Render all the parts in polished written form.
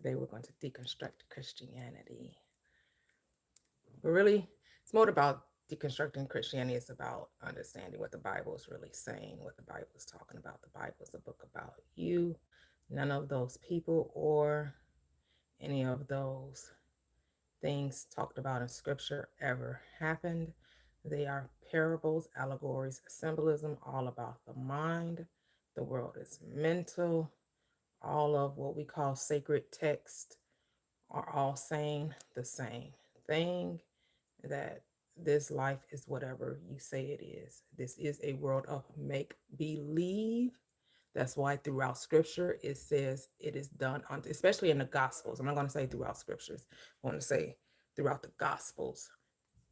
Today we're going to deconstruct Christianity. But really, it's more about deconstructing Christianity. It's about understanding what the Bible is really saying, what the Bible is talking about. The Bible is a book about you. None of those people or any of those things talked about in scripture ever happened. They are parables, allegories, symbolism, all about the mind. The world is mental. All of what we call sacred text are all saying the same thing, that this life is whatever you say it is. This is a world of make believe. That's why throughout scripture it says it is done on, especially in the gospels. I'm not going to say throughout scriptures. I want to say throughout the gospels.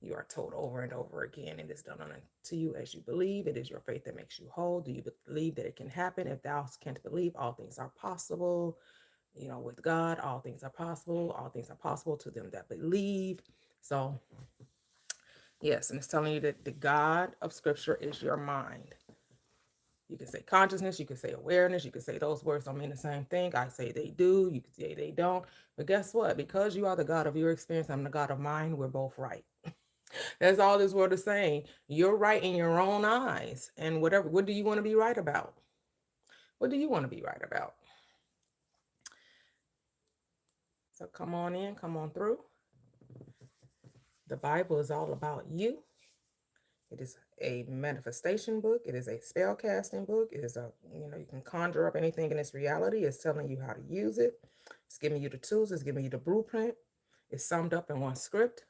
You are told over and over again, it is done unto you as you believe. It is your faith that makes you whole. Do you believe that it can happen? If thou canst believe, all things are possible. With God, all things are possible. All things are possible to them that believe. So, yes, and it's telling you that the God of Scripture is your mind. You can say consciousness, you can say awareness, you can say those words don't mean the same thing. I say they do, you can say they don't. But guess what? Because you are the God of your experience, I'm the God of mine, we're both right. That's all this word is saying. You're right in your own eyes. And what do you want to be right about? What do you want to be right about? So come on in, come on through. The Bible is all about you. It is a manifestation book. It is a spell casting book. It is you can conjure up anything in its reality. It's telling you how to use it. It's giving you the tools. It's giving you the blueprint. It's summed up in one script.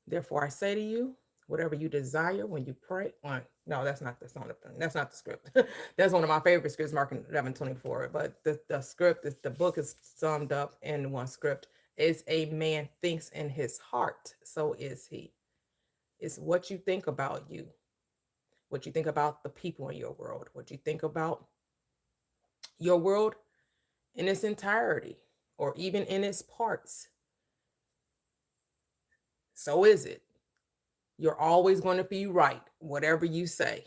Therefore, I say to you, whatever you desire when you pray. No, that's not the song. That's not the script. That's one of my favorite scripts, Mark 11:24. But the script is the book is summed up in one script. Is a man thinks in his heart, so is he. It's what you think about you, what you think about the people in your world, what you think about your world in its entirety, or even in its parts. So is it. You're always going to be right, whatever you say.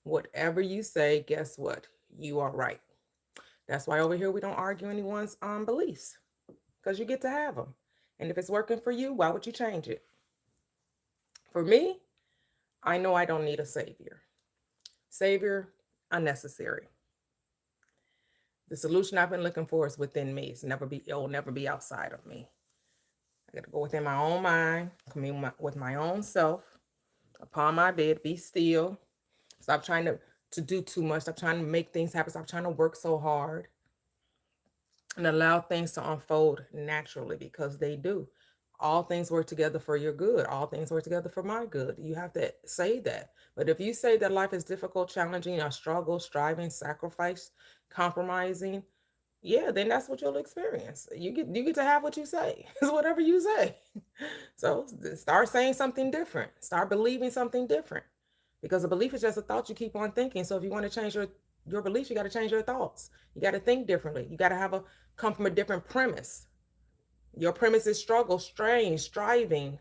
Whatever you say, guess what? You are right. That's why over here we don't argue anyone's beliefs, because you get to have them. And if it's working for you, why would you change it? For me, I know I don't need a savior. Savior, unnecessary. The solution I've been looking for is within me. It will never be outside of me. I got to go within my own mind, commune with my own self, upon my bed, be still. Stop trying to do too much. Stop trying to make things happen. Stop trying to work so hard. And allow things to unfold naturally, because they do. All things work together for your good. All things work together for my good. You have to say that. But if you say that life is difficult, challenging, a struggle, striving, sacrifice, compromising, yeah, then that's what you'll experience. You get to have what you say. It's whatever you say. So start saying something different. Start believing something different. Because a belief is just a thought you keep on thinking. So if you want to change your beliefs, you got to change your thoughts. You got to think differently. You got to come from a different premise. Your premise is struggle, strain, striving,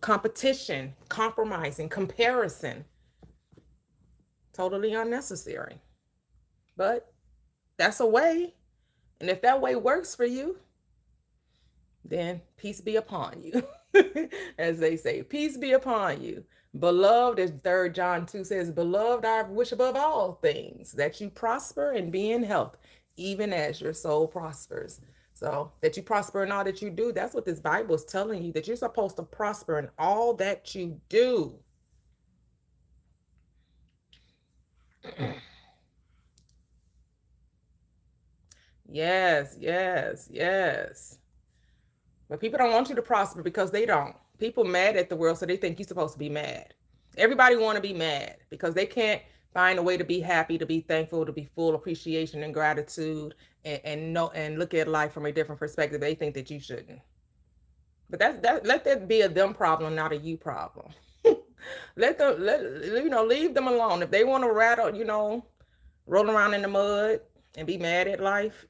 competition, compromising, comparison. Totally unnecessary. But that's a way. And if that way works for you, then peace be upon you. As they say, peace be upon you. Beloved, as 3 John 2 says, beloved, I wish above all things that you prosper and be in health, even as your soul prospers. So that you prosper in all that you do. That's what this Bible is telling you, that you're supposed to prosper in all that you do. Yes, yes, yes. But people don't want you to prosper because they don't. People mad at the world, so they think you're supposed to be mad. Everybody want to be mad because they can't find a way to be happy, to be thankful, to be full appreciation and gratitude, and look at life from a different perspective. They think that you shouldn't. But let that be a them problem, not a you problem. Leave them alone. If they want to roll around in the mud and be mad at life,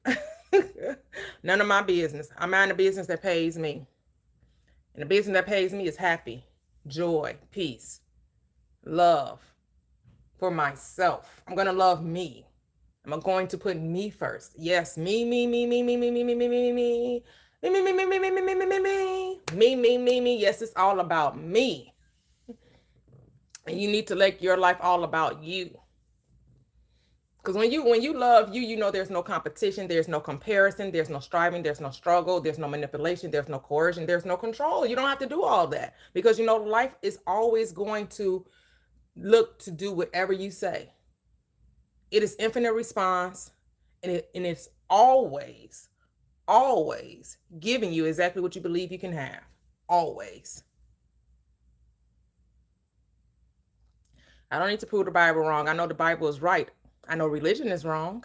none of my business. I mind the business that pays me. And the business that pays me is happy, joy, peace, love for myself. I'm going to love me. I'm going to put me first. Yes, me. Yes, it's all about me. And you need to make your life all about you. Because when you love you, you know there's no competition, there's no comparison, there's no striving, there's no struggle, there's no manipulation, there's no coercion, there's no control. You don't have to do all that because you know life is always going to look to do whatever you say. It is infinite response, and it's always giving you exactly what you believe you can have. Always. I don't need to prove the Bible wrong. I know the Bible is right. I know religion is wrong.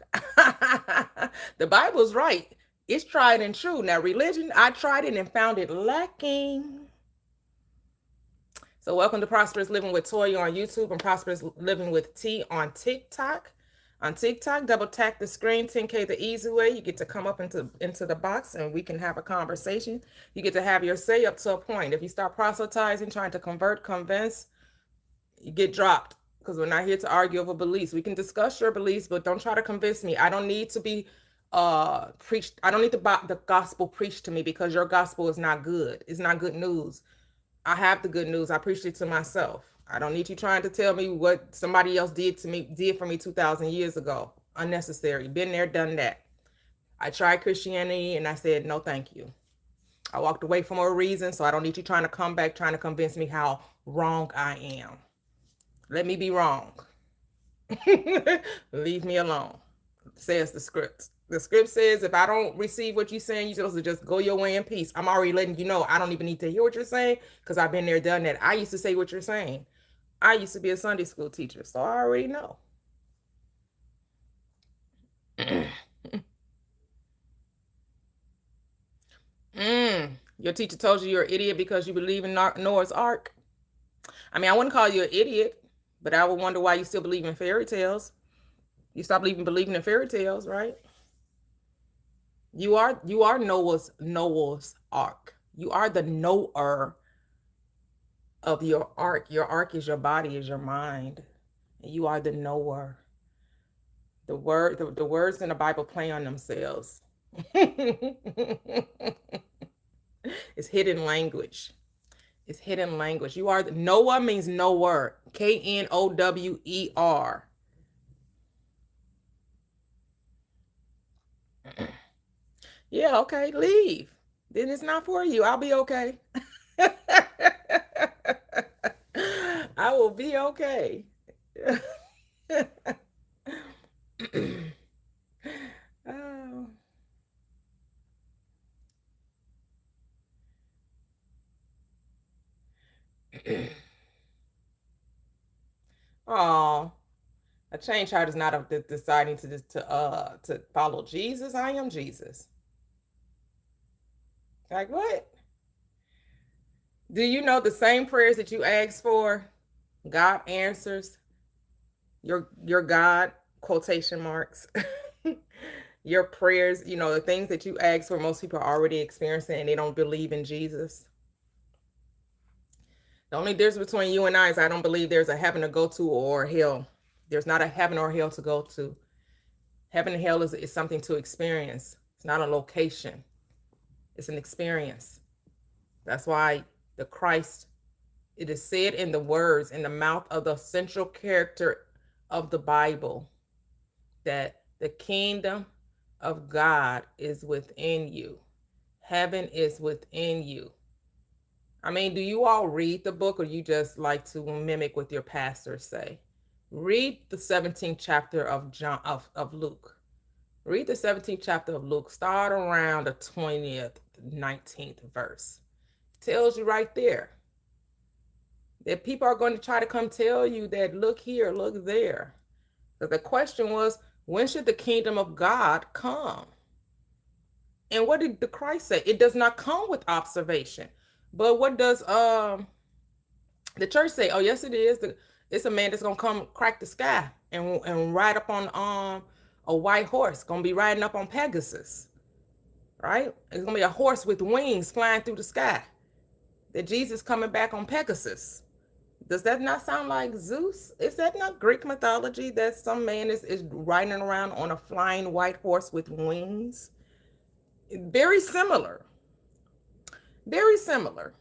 The Bible is right. It's tried and true. Now, religion, I tried it and found it lacking. So, welcome to Prosperous Living with Toya on YouTube and Prosperous Living with T on TikTok. On TikTok, double tap the screen, 10K the easy way. You get to come up into the box and we can have a conversation. You get to have your say up to a point. If you start proselytizing, trying to convert, convince, you get dropped because we're not here to argue over beliefs. We can discuss your beliefs, but don't try to convince me. I don't need to be preached. I don't need the gospel preached to me because your gospel is not good. It's not good news. I have the good news. I preached it to myself. I don't need you trying to tell me what somebody else did for me 2,000 years ago. Unnecessary. Been there, done that. I tried Christianity and I said, no, thank you. I walked away for a reason, so I don't need you trying to come back, trying to convince me how wrong I am. Let me be wrong. Leave me alone, says the script. The script says if I don't receive what you're saying, you're supposed to just go your way in peace. I'm already letting you know I don't even need to hear what you're saying because I've been there, done that. I used to say what you're saying. I used to be a Sunday school teacher, so I already know. Your teacher told you you're an idiot because you believe in Noah's Ark. I mean, I wouldn't call you an idiot, but I would wonder why you still believe in fairy tales. You stopped believing in fairy tales, right? You are Noah's Ark. You are the knower of your ark. Your ark is your body, is your mind. And you are the knower. The words in the Bible play on themselves. It's hidden language. It's hidden language. You are Noah means knower. Knower. Yeah, okay, leave. Then it's not for you. I'll be okay. I will be okay. Oh. Oh, a change heart is not deciding to follow Jesus. I am Jesus. Like what? Do you know the same prayers that you ask for, God answers? Your God quotation marks. Your prayers, you know, the things that you ask for, most people are already experiencing and they don't believe in Jesus. The only difference between you and I is I don't believe there's a heaven to go to or hell. There's not a heaven or hell to go to. Heaven and hell is something to experience. It's not a location. It's an experience. That's why the Christ, it is said in the words, in the mouth of the central character of the Bible, that the kingdom of God is within you. Heaven is within you. I mean, do you all read the book or you just like to mimic what your pastors say? Read the 17th chapter of Luke. Read the 17th chapter of Luke. Start around the 20th, 19th verse. Tells you right there that people are going to try to come tell you that look here, look there. But the question was, when should the kingdom of God come? And what did the Christ say? It does not come with observation. But what does the church say? Oh, yes, it is. It's a man that's gonna come crack the sky and ride up on a white horse. Gonna be riding up on Pegasus, right? It's gonna be a horse with wings flying through the sky. That Jesus coming back on Pegasus. Does that not sound like Zeus? Is that not Greek mythology that some man is riding around on a flying white horse with wings? Very similar. Very similar.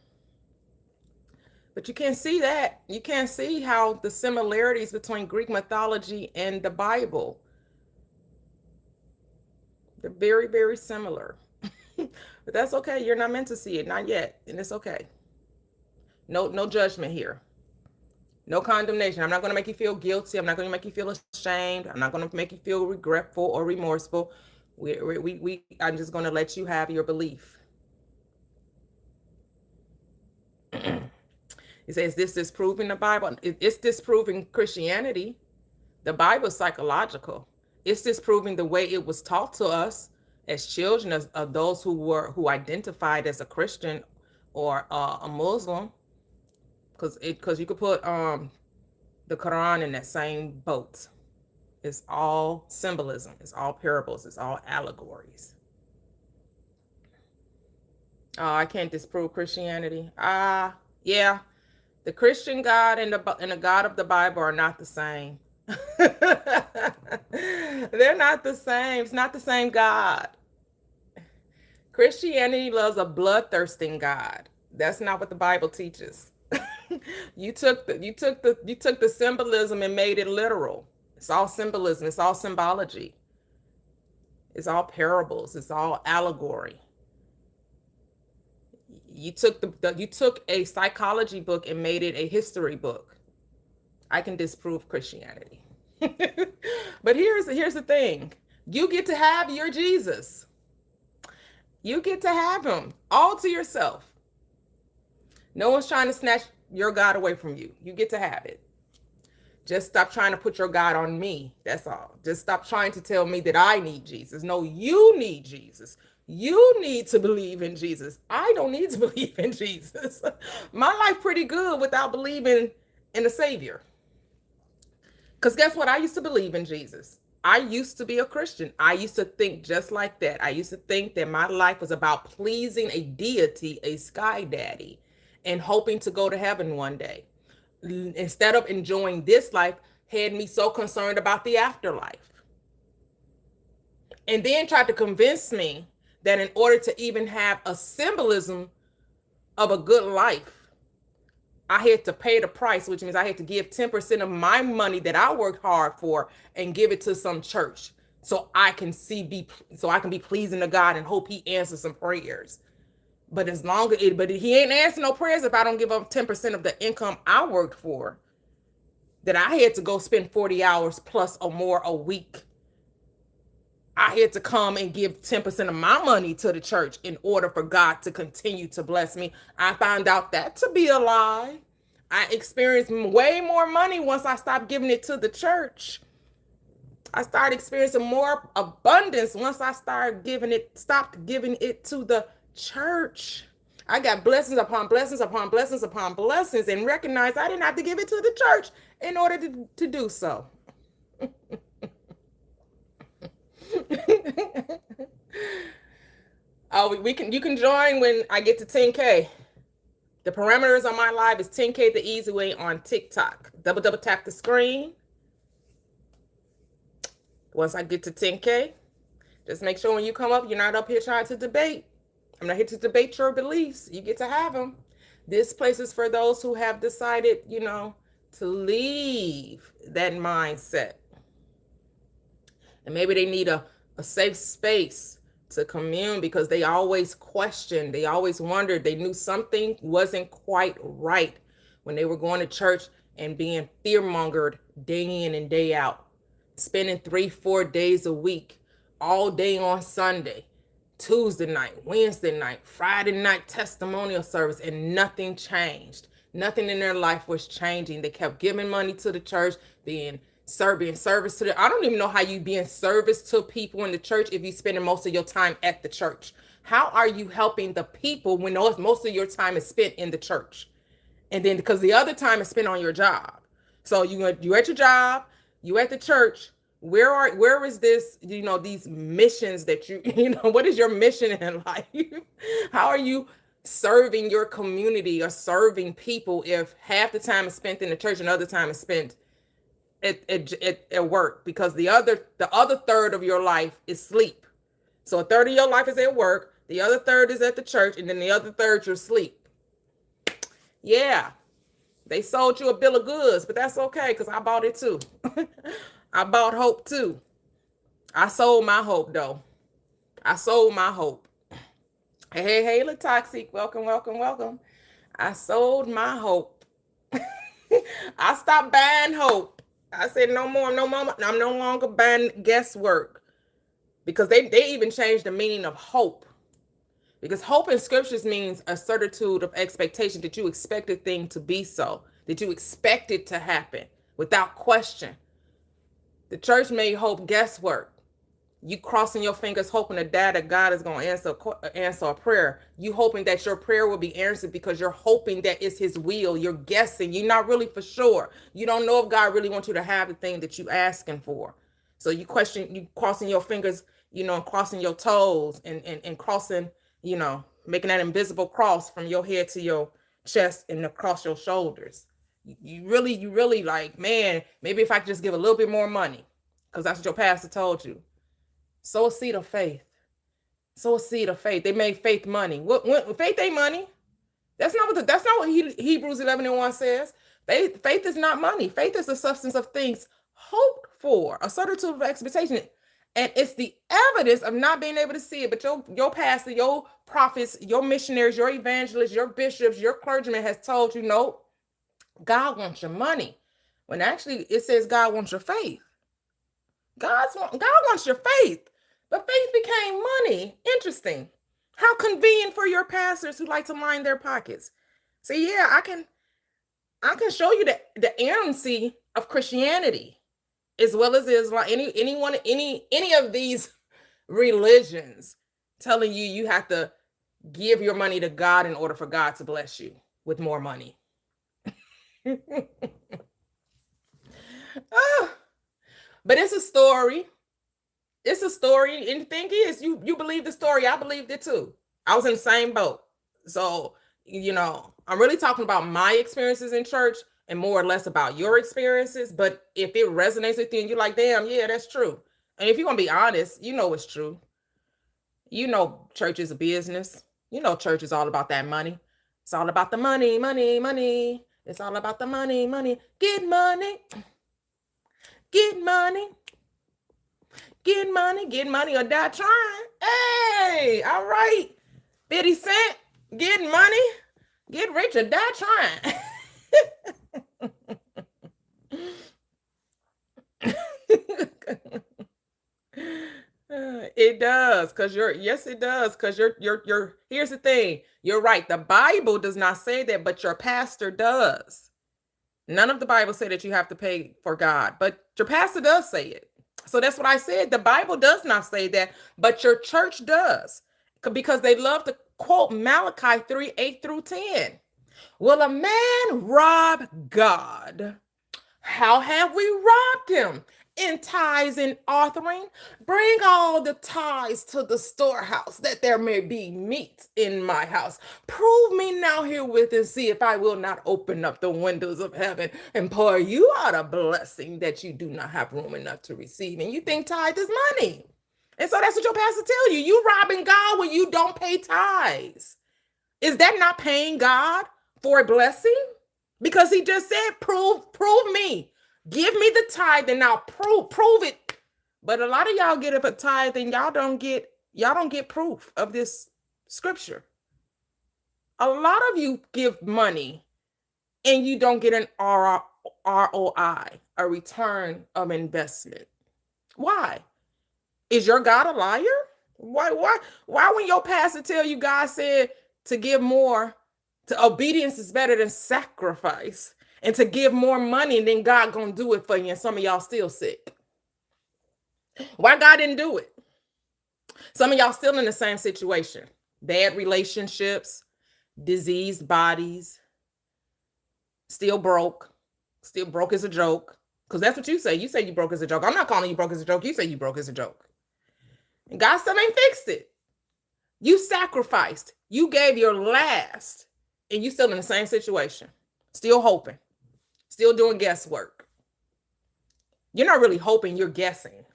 But you can't see that. You can't see how the similarities between Greek mythology and the Bible. They're very, very similar. But that's okay. You're not meant to see it. Not yet. And it's okay. No judgment here. No condemnation. I'm not going to make you feel guilty. I'm not going to make you feel ashamed. I'm not going to make you feel regretful or remorseful. I'm just going to let you have your belief. He says, this disproving the Bible? It's disproving Christianity. The Bible is psychological. It's disproving the way it was taught to us as children of those who identified as a Christian or a Muslim. Because you could put the Quran in that same boat. It's all symbolism. It's all parables. It's all allegories. Oh, I can't disprove Christianity. Yeah. The Christian God and the God of the Bible are not the same. They're not the same. It's not the same God. Christianity loves a bloodthirsting God. That's not what the Bible teaches. You took the symbolism and made it literal. It's all symbolism. It's all symbology. It's all parables. It's all allegory. You took a psychology book and made it a history book. I can disprove Christianity. But here's the thing. You get to have your Jesus. You get to have him all to yourself. No one's trying to snatch your God away from you. You get to have it. Just stop trying to put your God on me. That's all. Just stop trying to tell me that I need Jesus. No, you need Jesus. You need to believe in Jesus. I don't need to believe in Jesus. My life pretty good without believing in a Savior. Because guess what? I used to believe in Jesus. I used to be a Christian. I used to think just like that. I used to think that my life was about pleasing a deity, a sky daddy, and hoping to go to heaven one day. Instead of enjoying this life, had me so concerned about the afterlife. And then tried to convince me that in order to even have a symbolism of a good life, I had to pay the price, which means I had to give 10% of my money that I worked hard for and give it to some church so I can be pleasing to God and hope he answers some prayers. But he ain't answering no prayers if I don't give up 10% of the income I worked for, that I had to go spend 40 hours plus or more a week. I had to come and give 10% of my money to the church in order for God to continue to bless me. I found out that to be a lie. I experienced way more money once I stopped giving it to the church. I started experiencing more abundance once I stopped giving it to the church. I got blessings upon blessings upon blessings upon blessings and recognized I didn't have to give it to the church in order to do so. You can join when I get to 10K. The parameters on my live is 10K the easy way on TikTok. Double tap the screen. Once I get to 10K, just make sure when you come up, you're not up here trying to debate. I'm not here to debate your beliefs. You get to have them. This place is for those who have decided, to leave that mindset. And maybe they need a safe space to commune because they always questioned, they always wondered, they knew something wasn't quite right when they were going to church and being fear-mongered day in and day out, spending 3-4 days a week, all day on Sunday, Tuesday night, Wednesday night, Friday night testimonial service, and nothing changed. Nothing in their life was changing. They kept giving money to the church, being service to I don't even know how you be in service to people in the church if you spending most of your time at the church. How are you helping the people when most of your time is spent in the church? And then because the other time is spent on your job. So you at your job, you at the church. Where is this, these missions that what is your mission in life? How are you serving your community or serving people if half the time is spent in the church and the other time is spent at work? Because the other third of your life is sleep. So a third of your life is at work, the other third is at the church, and then the other third you're asleep. Yeah, they sold you a bill of goods, but that's okay because I bought it too. I bought hope too. I sold my hope though. I sold my hope. Hey, La Toxic. Welcome, welcome, welcome. I sold my hope. I stopped buying hope. I said no more, no more. I'm no longer buying guesswork. Because they even changed the meaning of hope. Because hope in scriptures means a certitude of expectation, that you expect a thing to be so, that you expect it to happen without question. The church made hope guesswork. You crossing your fingers hoping to die that God is going to answer a prayer. You hoping that your prayer will be answered because you're hoping that it's his will. You're guessing. You're not really for sure. You don't know if God really wants you to have the thing that you asking for. So you crossing your fingers, crossing your toes and crossing, making that invisible cross from your head to your chest and across your shoulders. You really like, man, maybe if I could just give a little bit more money, because that's what your pastor told you. Sow a seed of faith. Sow a seed of faith. They made faith money. What faith ain't money? That's not what Hebrews 11:1 says. Faith is not money. Faith is the substance of things hoped for, a certitude of expectation. And it's the evidence of not being able to see it. But your pastor, your prophets, your missionaries, your evangelists, your bishops, your clergyman has told you, no, God wants your money. When actually it says God wants your faith. God wants your faith. But faith became money. Interesting. How convenient for your pastors who like to line their pockets. See, yeah, I can show you the errancy of Christianity, as well as Islam, any of these religions telling you have to give your money to God in order for God to bless you with more money. But it's a story. It's a story. And the thing is, you believe the story. I believed it too. I was in the same boat. So, I'm really talking about my experiences in church and more or less about your experiences. But if it resonates with you and you're like, damn, yeah, that's true. And if you're going to be honest, it's true. Church is a business. Church is all about that money. It's all about the money, money, money. It's all about the money, money. Get money. Get money. Get money, or die trying. Hey, all right. 50 Cent, get money, get rich or die trying. It does, because it does, because you're here's the thing. You're right. The Bible does not say that, but your pastor does. None of the Bible say that you have to pay for God, but your pastor does say it. So that's what I said. The Bible does not say that, but your church does, because they love to quote Malachi 3:8-10. Will a man rob God? How have we robbed him? In tithes and offering. Bring all the tithes to the storehouse, that there may be meat in my house. Prove me now herewith and see if I will not open up the windows of heaven and pour you out a blessing that you do not have room enough to receive. And you think tithe is money. And so that's what your pastor tell you. You robbing God when you don't pay tithes. Is that not paying God for a blessing? Because he just said, prove me. Give me the tithe and I'll prove it. But a lot of y'all get up a tithe and y'all don't get proof of this scripture. A lot of you give money and you don't get an ROI, a return of investment. Why? Is your God a liar? Why when your pastor tell you God said to give more, to obedience is better than sacrifice, and to give more money, and then God gonna do it for you, and some of y'all still sick? Why God didn't do it? Some of y'all still in the same situation. Bad relationships, diseased bodies, still broke as a joke. Because that's what you say. You say you broke as a joke. I'm not calling you broke as a joke. You say you broke as a joke. And God still ain't fixed it. You sacrificed. You gave your last, and you still in the same situation, still hoping, still doing guesswork. You're not really hoping, you're guessing.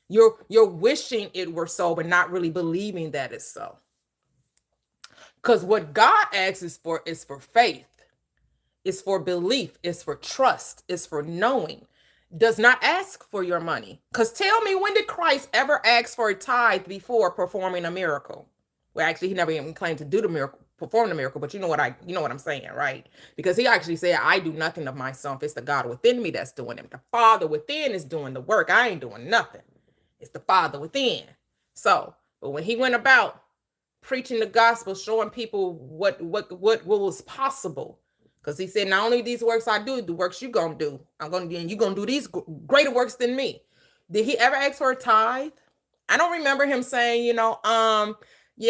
You're wishing it were so, but not really believing that it's so. Because what God asks is for faith, it's for belief, it's for trust, it's for knowing. Does not ask for your money. Because tell me, when did Christ ever ask for a tithe before performing a miracle? Well, actually, he never even claimed to do the miracle, perform the miracle, but you know what I'm saying, right? Because he actually said, I do nothing of myself. It's the God within me that's doing it. The Father within is doing the work. I ain't doing nothing. It's the Father within. So, but when he went about preaching the gospel, showing people what was possible, because he said, not only these works I do, the works you gonna do, you're gonna do these greater works than me. Did he ever ask for a tithe? I don't remember him saying, yeah,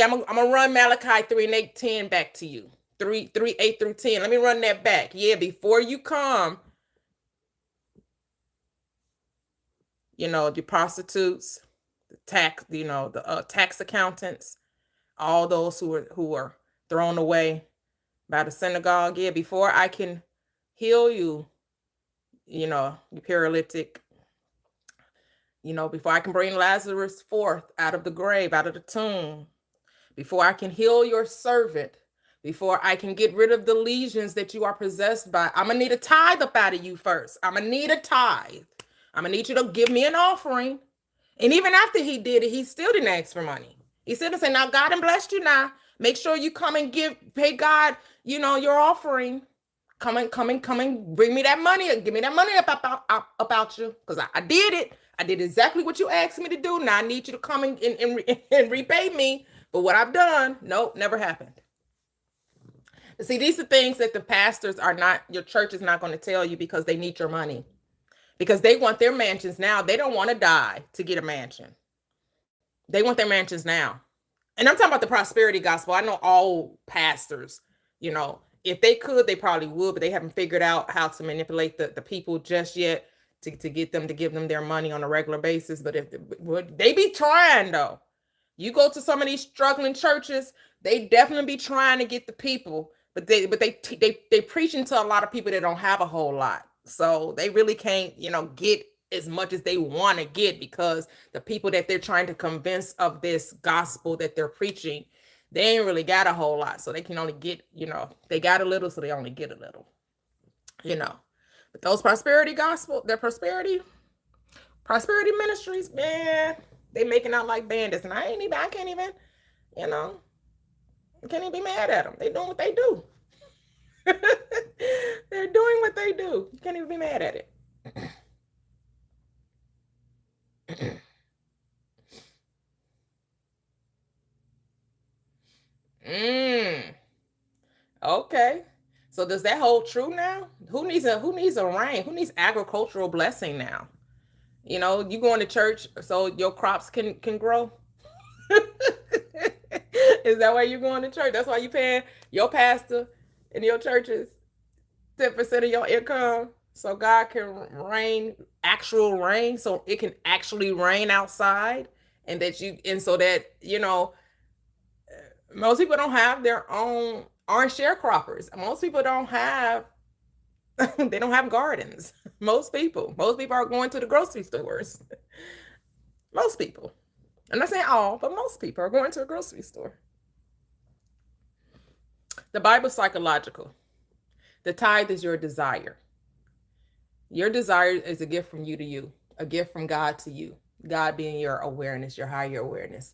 I'm gonna run Malachi 3 and 8, 10 back to you. 3, 8 through 10. Let me run that back. Yeah, before you come, the prostitutes, the tax accountants, all those who are thrown away by the synagogue. Yeah, before I can heal you, you paralytic, before I can bring Lazarus forth out of the grave, out of the tomb, before I can heal your servant, before I can get rid of the lesions that you are possessed by, I'm going to need a tithe up out of you first. I'm going to need a tithe. I'm going to need you to give me an offering. And even after he did it, he still didn't ask for money. He still didn't say, now God and blessed you now. Make sure you come and pay God, your offering. Come and bring me that money. Give me that money about you. Because I did it. I did exactly what you asked me to do. Now I need you to come and repay me. But what I've done, nope, never happened. See, these are things that the pastors your church is not going to tell you, because they need your money. Because they want their mansions now. They don't want to die to get a mansion. They want their mansions now. And I'm talking about the prosperity gospel. I know all pastors, if they could, they probably would, but they haven't figured out how to manipulate the people just yet to get them to give them their money on a regular basis. But if they be trying, though. You go to some of these struggling churches, they definitely be trying to get the people, but they preaching to a lot of people that don't have a whole lot. So they really can't, get as much as they want to get, because the people that they're trying to convince of this gospel that they're preaching, they ain't really got a whole lot. So they can only get, they got a little, so they only get a little, But those prosperity prosperity ministries, man, they making out like bandits. And I can't even be mad at them. They doing what they do. They're doing what they do. You can't even be mad at it. Okay. So does that hold true now? Who needs a rain? Who needs agricultural blessing now? You going to church so your crops can grow? Is that why you're going to church? That's why you paying your pastor in your churches 10% of your income, so God can rain actual rain, so it can actually rain outside, and so that most people don't have their own, aren't sharecroppers. Most people don't have they don't have gardens. Most people are going to the grocery stores. Most people. I'm not saying all, but most people are going to a grocery store. The Bible's psychological. The tithe is your desire. Your desire is a gift from you to you, a gift from God to you. God being your awareness, your higher awareness.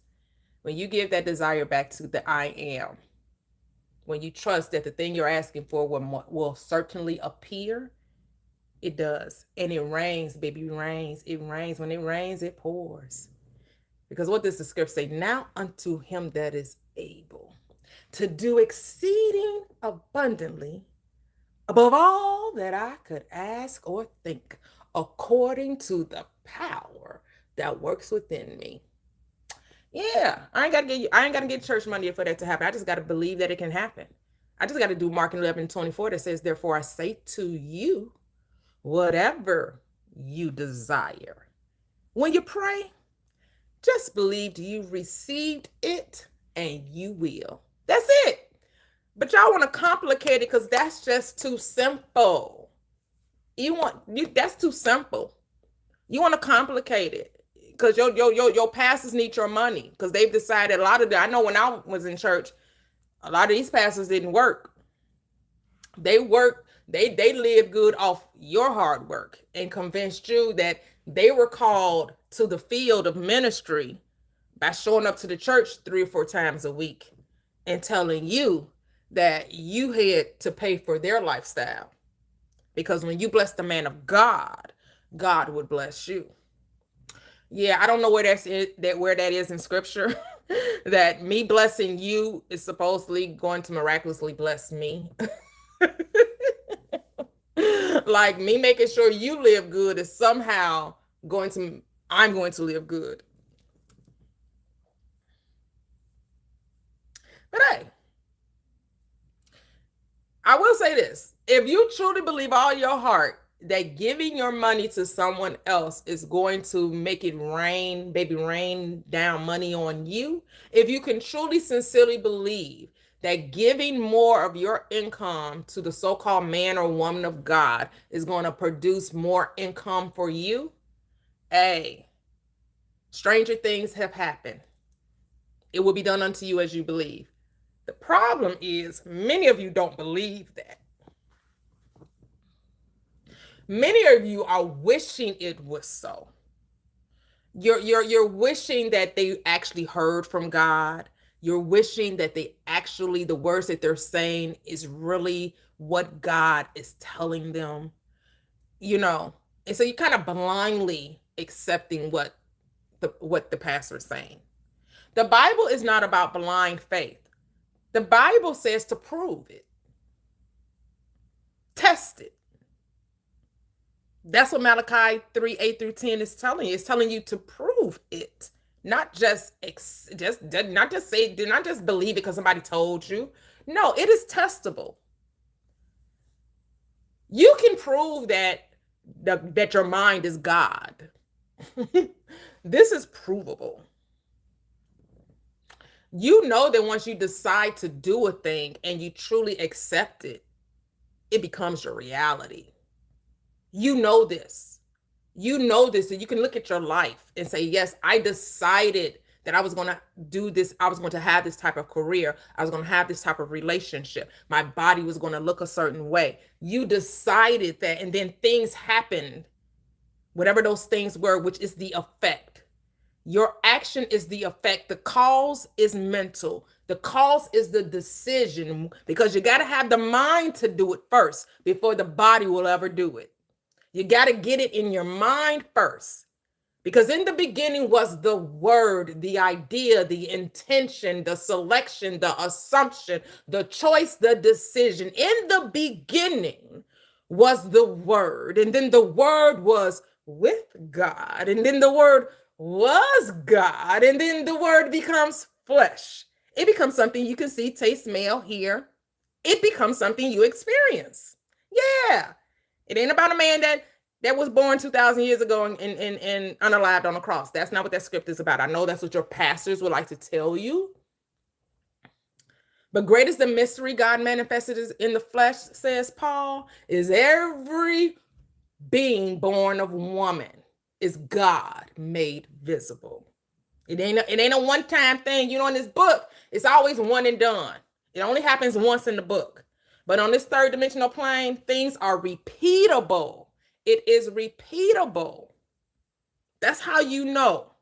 When you give that desire back to the I am, when you trust that the thing you're asking for will certainly appear, it does. And it rains, baby, rains. It rains. When it rains, it pours. Because what does the scripture say? Now unto him that is able to do exceeding abundantly above all that I could ask or think, according to the power that works within me. Yeah, I ain't gotta get church money for that to happen. I just gotta believe that it can happen. I just gotta do Mark 11:24 that says, therefore I say to you, whatever you desire. When you pray, just believe you've received it and you will. That's it. But y'all want to complicate it because that's just too simple. That's too simple. You want to complicate it because your pastors need your money because they've decided I know when I was in church, a lot of these pastors didn't work. They lived good off your hard work and convinced you that they were called to the field of ministry by showing up to the church 3 or 4 times a week and telling you that you had to pay for their lifestyle. Because when you bless the man of God, God would bless you. Yeah, I don't know where that is in scripture. That me blessing you is supposedly going to miraculously bless me. Like me making sure you live good is somehow I'm going to live good. But hey, I will say this. If you truly believe all your heart that giving your money to someone else is going to make it rain, baby, rain down money on you, if you can truly, sincerely believe that giving more of your income to the so-called man or woman of God is going to produce more income for you, hey, stranger things have happened. It will be done unto you as you believe. The problem is many of you don't believe that. Many of you are wishing it was so. You're wishing that they actually heard from God. You're wishing that the words that they're saying is really what God is telling them. And so you're kind of blindly accepting what the pastor is saying. The Bible is not about blind faith. The Bible says to prove it. Test it. That's what Malachi 3:8-10 is telling you. It's telling you to prove it. Not just believe it because somebody told you. No, it is testable. You can prove that your mind is God. This is provable. You know that once you decide to do a thing and you truly accept it, it becomes your reality. You know this. And you can look at your life and say, yes, I decided that I was going to do this. I was going to have this type of career. I was going to have this type of relationship. My body was going to look a certain way. You decided that, and then things happened, whatever those things were, which is the effect. Your action is the effect. The cause is mental. The cause is the decision, because you got to have the mind to do it first before the body will ever do it. You got to get it in your mind first, because in the beginning was the word, the idea, the intention, the selection, the assumption, the choice, the decision. In the beginning was the word, and then the word was with God, and then the word was God, and then the word becomes flesh. It becomes something you can see, taste, smell, hear. It becomes something you experience. Yeah. It ain't about a man that was born 2,000 years ago and unalived on the cross. That's not what that script is about. I know that's what your pastors would like to tell you. But great is the mystery God manifested in the flesh, says Paul, is every being born of woman is God made visible. It ain't a one-time thing. In this book, it's always one and done. It only happens once in the book. But on this third dimensional plane, things are repeatable. It is repeatable. That's how you know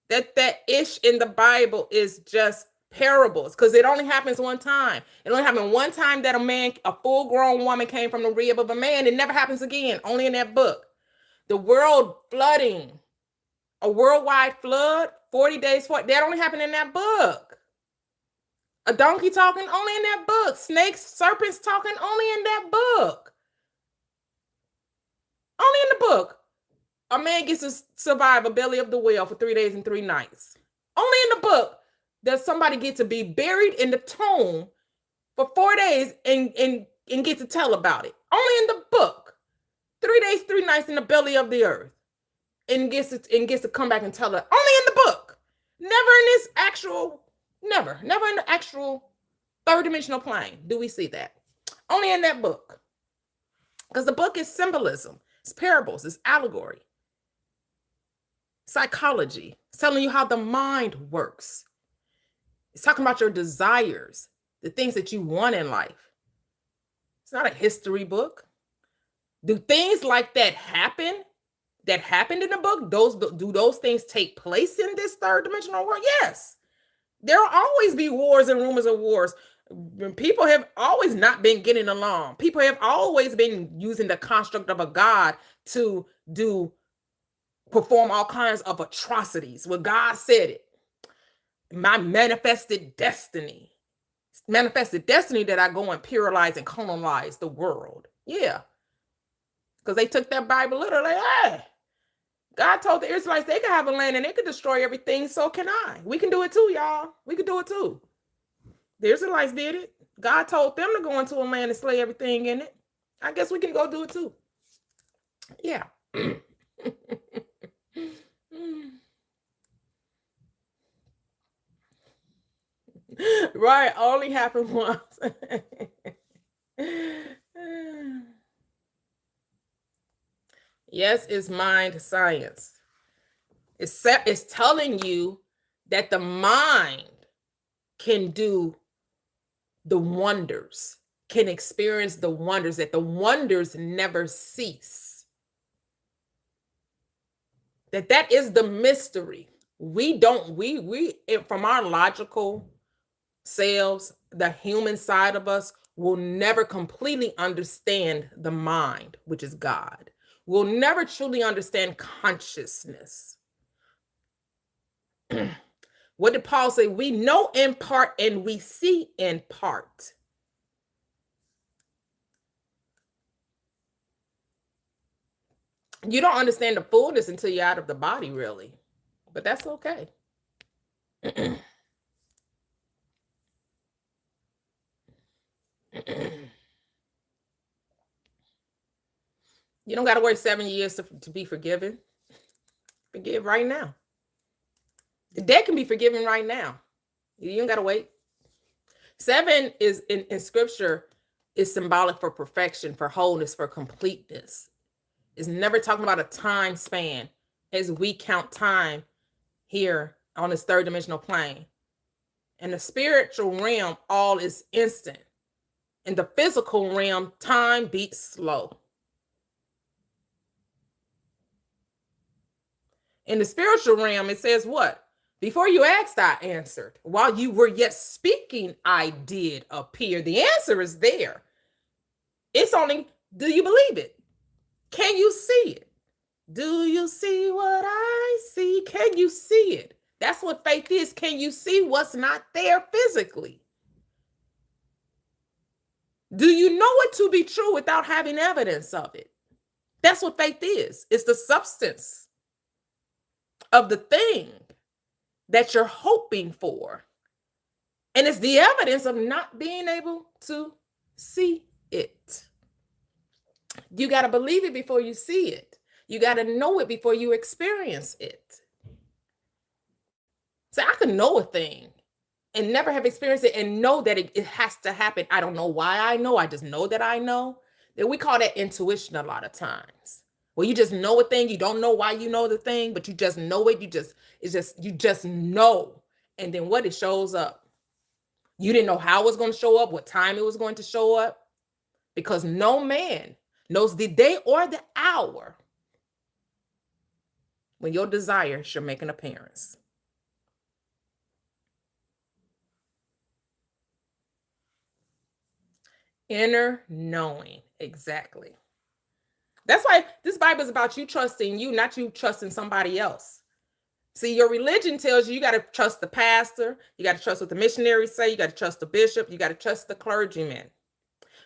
that ish in the Bible is just parables, because it only happens one time. It only happened one time that a full-grown woman came from the rib of a man. It never happens again, only in that book. The world flooding, a worldwide flood, 40 days, that only happened in that book. A donkey talking, only in that book. Snakes, serpents talking, only in that book. Only in the book. A man gets to survive a belly of the whale for 3 days and 3 nights. Only in the book does somebody get to be buried in the tomb for 4 days and get to tell about it. Only in the book. 3 days, 3 nights in the belly of the earth. And gets to come back and tell it. Only in the book. Never in this actual Never in the actual third dimensional plane do we see that. Only in that book. Because the book is symbolism, it's parables, it's allegory, psychology. It's telling you how the mind works. It's talking about your desires, the things that you want in life. It's not a history book. Do things like that happen? That happened in the book? Do those things take place in this third dimensional world? Yes. There will always be wars and rumors of wars. People have always not been getting along. People have always been using the construct of a God to perform all kinds of atrocities. Well, God said it. My manifested destiny that I go and paralyze and colonize the world. Yeah. Because they took that Bible literally. Hey, God told the Israelites they could have a land and they could destroy everything. So can I. We can do it too, y'all. We can do it too. The Israelites did it. God told them to go into a land and slay everything in it. I guess we can go do it too. Yeah. Right. Only happened once. Yes, it's mind science. It's telling you that the mind can do the wonders, can experience the wonders, that the wonders never cease. That is the mystery. We from our logical selves, the human side of us will never completely understand the mind, which is God. We'll never truly understand consciousness. What did Paul say? We know in part and we see in part. You don't understand the fullness until you're out of the body, really. But that's okay. You don't got to wait 7 years to be forgiven. Forgive right now. The debt can be forgiven right now. You don't got to wait. 7 is in scripture is symbolic for perfection, for wholeness, for completeness. It's never talking about a time span as we count time here on this third dimensional plane. In the spiritual realm, all is instant. In the physical realm, time beats slow. In the spiritual realm, it says what? Before you asked, I answered. While you were yet speaking, I did appear. The answer is there. It's only, do you believe it? Can you see it? Do you see what I see? Can you see it? That's what faith is. Can you see what's not there physically? Do you know it to be true without having evidence of it? That's what faith is. It's the substance of the thing that you're hoping for. And it's the evidence of not being able to see it. You got to believe it before you see it. You got to know it before you experience it. So I can know a thing and never have experienced it and know that it has to happen. I don't know why I know. I just know that I know. That we call that intuition a lot of times. Well, you just know a thing. You don't know why you know the thing, but you just know it. You just know. And then what? It shows up. You didn't know how it was going to show up, what time it was going to show up, because no man knows the day or the hour when your desire shall make an appearance. Inner knowing. Exactly. That's why this Bible is about you trusting you, not you trusting somebody else. See, your religion tells you you got to trust the pastor, you got to trust what the missionaries say, you got to trust the bishop, you got to trust the clergyman.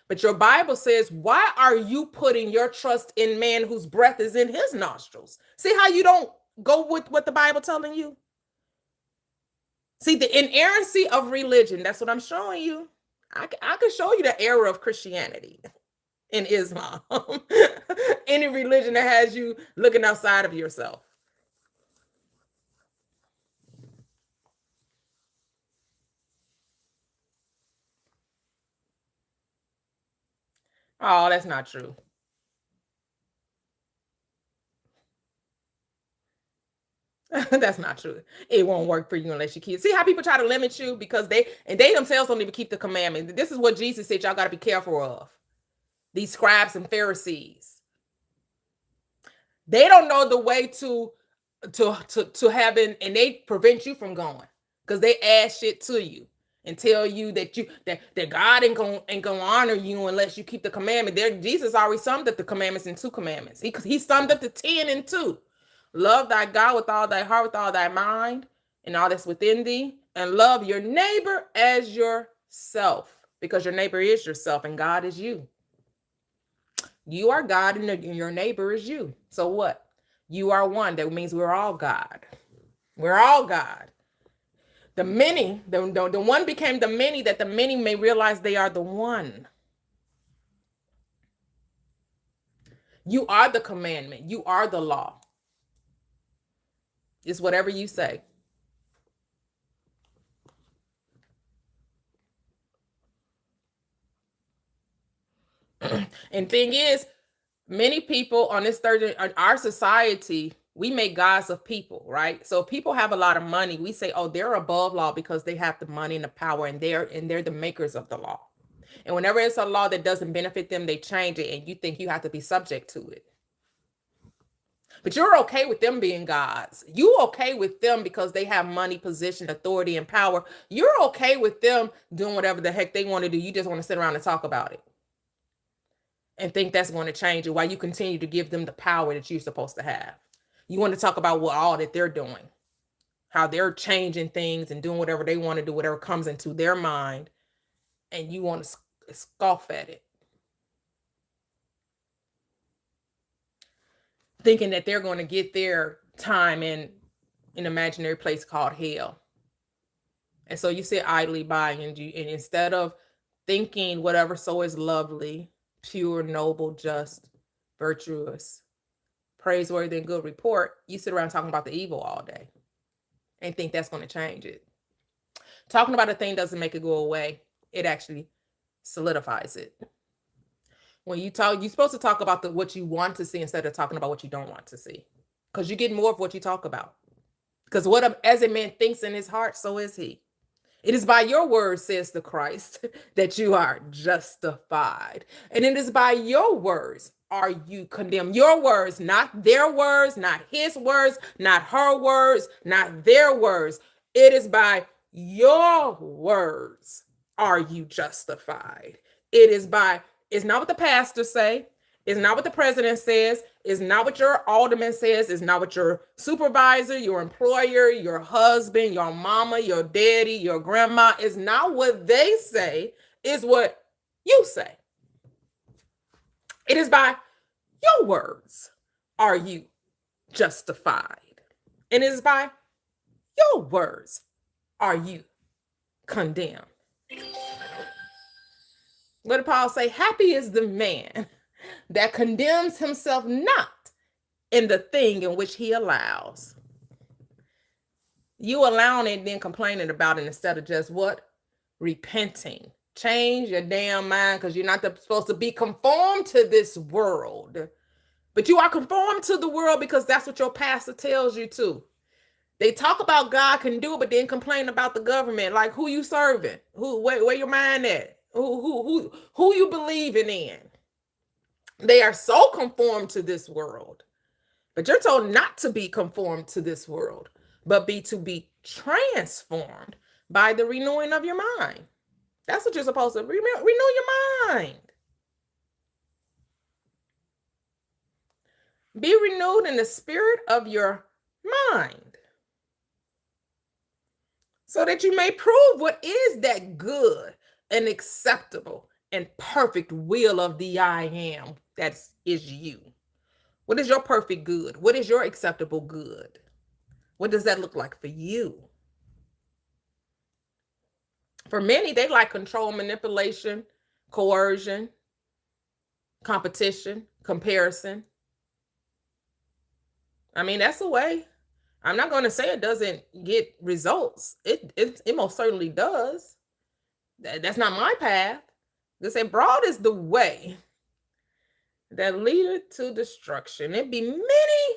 But your Bible says, why are you putting your trust in man whose breath is in his nostrils? See how you don't go with what the Bible telling you? See, the inerrancy of religion, that's what I'm showing you. I can show you the error of Christianity and Islam. Any religion that has you looking outside of yourself. Oh, that's not true. That's not true. It won't work for you unless you keep. See how people try to limit you because they themselves don't even keep the commandment. This is what Jesus said y'all got to be careful of. These scribes and Pharisees. They don't know the way to having, and they prevent you from going because they add shit to you and tell you that God ain't gonna honor you unless you keep the commandment. There, Jesus already summed up the commandments in 2 commandments. He summed up the 10 in 2. Love thy God with all thy heart, with all thy mind, and all that's within thee, and love your neighbor as yourself, because your neighbor is yourself, and God is you. You are God, and your neighbor is you. So what? You are one. That means we're all God. We're all God. The many, the one became the many, that the many may realize they are the one. You are the commandment. You are the law. It's whatever you say. And thing is, many people on this third, our society, we make gods of people, right? So if people have a lot of money, we say, oh, they're above law because they have the money and the power, and they're the makers of the law. And whenever it's a law that doesn't benefit them, they change it, and you think you have to be subject to it. But you're okay with them being gods. You okay with them because they have money, position, authority, and power. You're okay with them doing whatever the heck they want to do. You just want to sit around and talk about it and think that's going to change it while you continue to give them the power that you're supposed to have. You want to talk about what all that they're doing, how they're changing things and doing whatever they want to do, whatever comes into their mind, and you want to scoff at it, thinking that they're going to get their time in an imaginary place called hell. And so you sit idly by, and instead of thinking whatever so is lovely, pure, noble, just, virtuous, praiseworthy, and good report, you sit around talking about the evil all day and think that's going to change it. Talking about a thing doesn't make it go away. It actually solidifies it. When you talk, you're supposed to talk about what you want to see instead of talking about what you don't want to see, because you get more of what you talk about. Because as a man thinks in his heart, so is he. It is by your words, says the Christ, that you are justified. And it is by your words are you condemned. Your words, not their words, not his words, not her words, not their words. It is by your words are you justified. It's not what the pastor say. It's not what the president says. It's not what your alderman says. It's not what your supervisor, your employer, your husband, your mama, your daddy, your grandma. It's not what they say. It's what you say. It is by your words are you justified. And it is by your words are you condemned. What did Paul say? Happy is the man that condemns himself not in the thing in which he allows. You allowing it and then complaining about it instead of just what? Repenting. Change your damn mind, because you're not supposed to be conformed to this world. But you are conformed to the world because that's what your pastor tells you to. They talk about God can do it, but then complain about the government. Like, who you serving? Where your mind at? Who you believing in? They are so conformed to this world. But you're told not to be conformed to this world, but to be transformed by the renewing of your mind. That's what you're supposed to renew your mind. Be renewed in the spirit of your mind, so that you may prove what is that good and acceptable and perfect will of the I am. That is you. What is your perfect good? What is your acceptable good? What does that look like for you? For many, they like control, manipulation, coercion, competition, comparison. I mean, that's a way. I'm not going to say it doesn't get results. It most certainly does. That's not my path. They say broad is the way that leadeth to destruction. It be many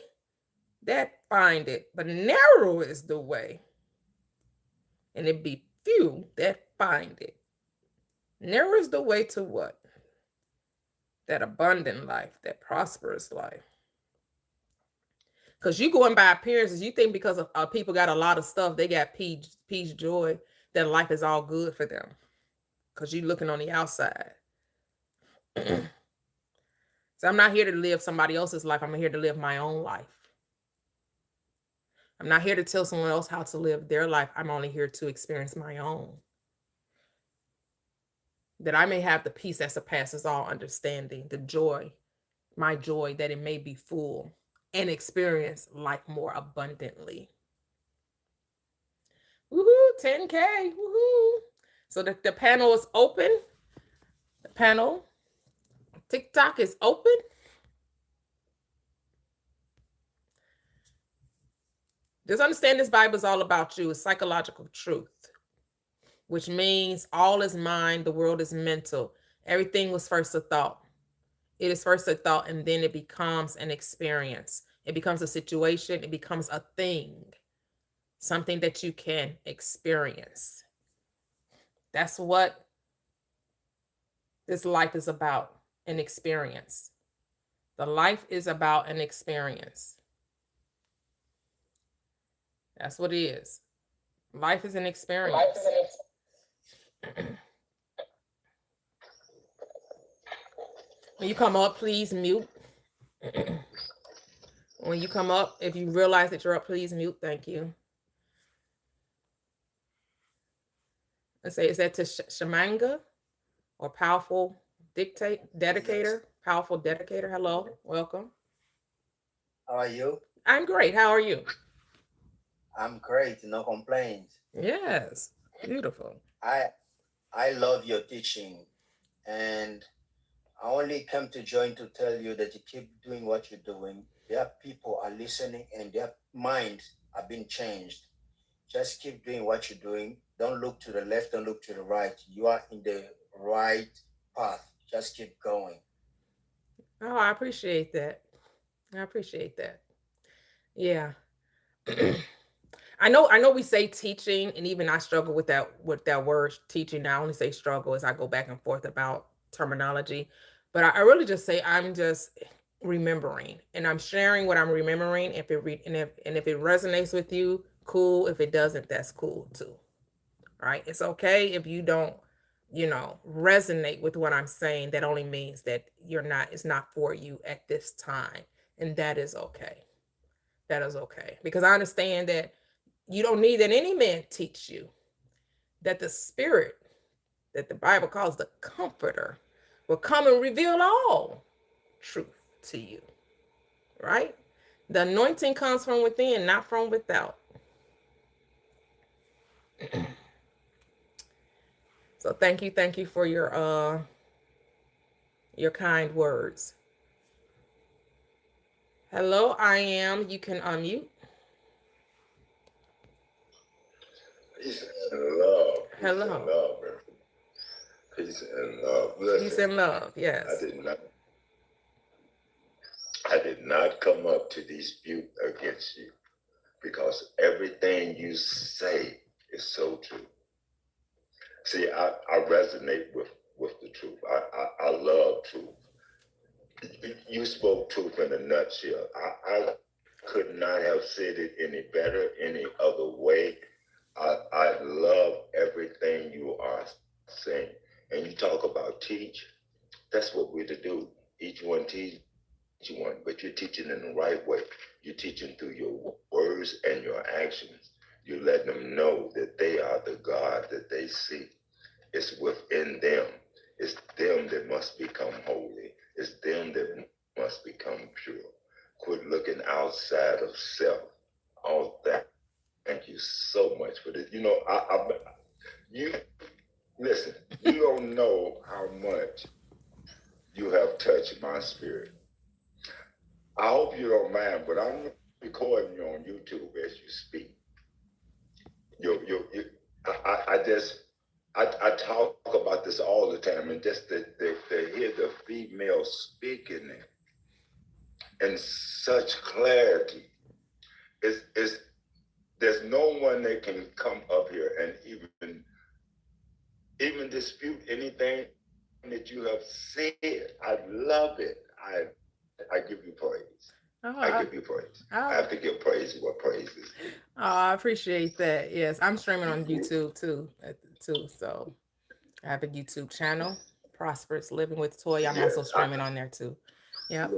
that find it, but narrow is the way, and it be few that find it. Narrow is the way to what? That abundant life, that prosperous life. Because you going by appearances, you think because of people got a lot of stuff, they got peace, joy, that life is all good for them. Because you looking on the outside. So I'm not here to live somebody else's life. I'm here to live my own life. I'm not here to tell someone else how to live their life. I'm only here to experience my own. That I may have the peace that surpasses all understanding, the joy, my joy, that it may be full and experience life more abundantly. Woohoo, 10K, woohoo. So the panel is open. The panel, TikTok is open. Just understand this Bible is all about you. It's psychological truth, which means all is mind, the world is mental. Everything was first a thought. It is first a thought, and then it becomes an experience. It becomes a situation. It becomes a thing, something that you can experience. That's what this life is about, an experience. The life is about an experience. That's what it is. Life is an experience. When you come up, please mute. When you come up, if you realize that you're up, please mute. Thank you. Let's say, is that to Shamanga or Powerful Dedicator? Powerful Dedicator. Hello, welcome. How are you? I'm great. How are you? I'm great, no complaints. Yes, beautiful. I I love your teaching, and I only came to join to tell you that you keep doing what you're doing. Their people are listening, and their minds are being changed. Just keep doing what you're doing. Don't look to the left, don't look to the right. You are in the right path. Just keep going. Oh, I appreciate that. I appreciate that. Yeah. I know we say teaching, and even I struggle with that word teaching. Now I only say struggle as I go back and forth about terminology. But I really just say I'm just remembering, and I'm sharing what I'm remembering. If it and if it resonates with you, cool. If it doesn't, that's cool too. Right? It's okay if you don't, resonate with what I'm saying. That only means that it's not for you at this time. And that is okay. That is okay. Because I understand that you don't need that any man teach you, that the spirit that the Bible calls the comforter will come and reveal all truth to you. Right? The anointing comes from within, not from without. So thank you for your kind words. Hello, I am. You can unmute. Peace and love. Peace and Hello. love. Peace and love. Peace Listen, and love. I Yes. did not I did not come up to dispute against you because everything you say is so true. See, I resonate with the truth. I love truth. You spoke truth in a nutshell. I could not have said it any better, any other way. I love everything you are saying. And you talk about teach, that's what we're to do. Each one teach one, but you're teaching in the right way. You're teaching through your words and your actions. You're letting them know that they are the God that they see. It's within them. It's them that must become holy. It's them that must become pure. Quit looking outside of self. Oh, thank you so much for this. You listen. You don't know how much you have touched my spirit. I hope you don't mind, but I'm recording you on YouTube as you speak. You, I just I talk about this all the time, and just to hear the female speaking in such clarity. It's there's no one that can come up here and even dispute anything that you have said. I love it. I give you praise. I give you praise. I have to give praise what praise is. I appreciate that. Yes, I'm streaming on YouTube too, so I have a YouTube channel, Prosperous Living with Toy. I'm also streaming on there too. Yep.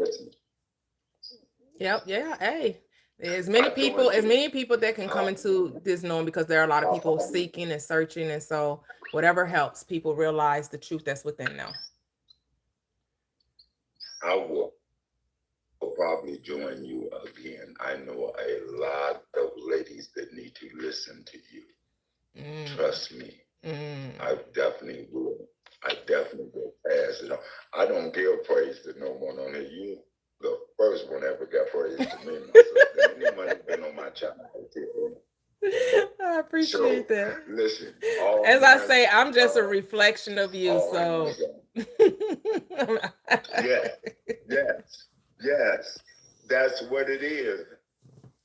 Yep. Yeah. Hey, there's many people that can come into this knowing, because there are a lot of people seeking and searching, and so whatever helps people realize the truth that's within them. I will probably join you again. I know a lot of ladies that need to listen to you. Trust me. I definitely will. I definitely will pass it on. I don't give praise to no one on it. You the first one ever got praise to me, my sister. Anyone who's been on my channel. I appreciate that. Listen, as I say, I'm just a reflection of you. So yes, that's what it is.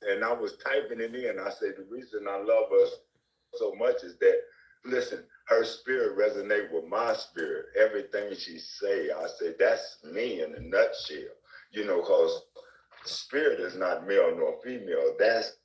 And I was typing it in. I said the reason I love her so much is that, listen, her spirit resonates with my spirit. Everything she say, I say that's me in a nutshell. You know, because spirit is not male nor female. That's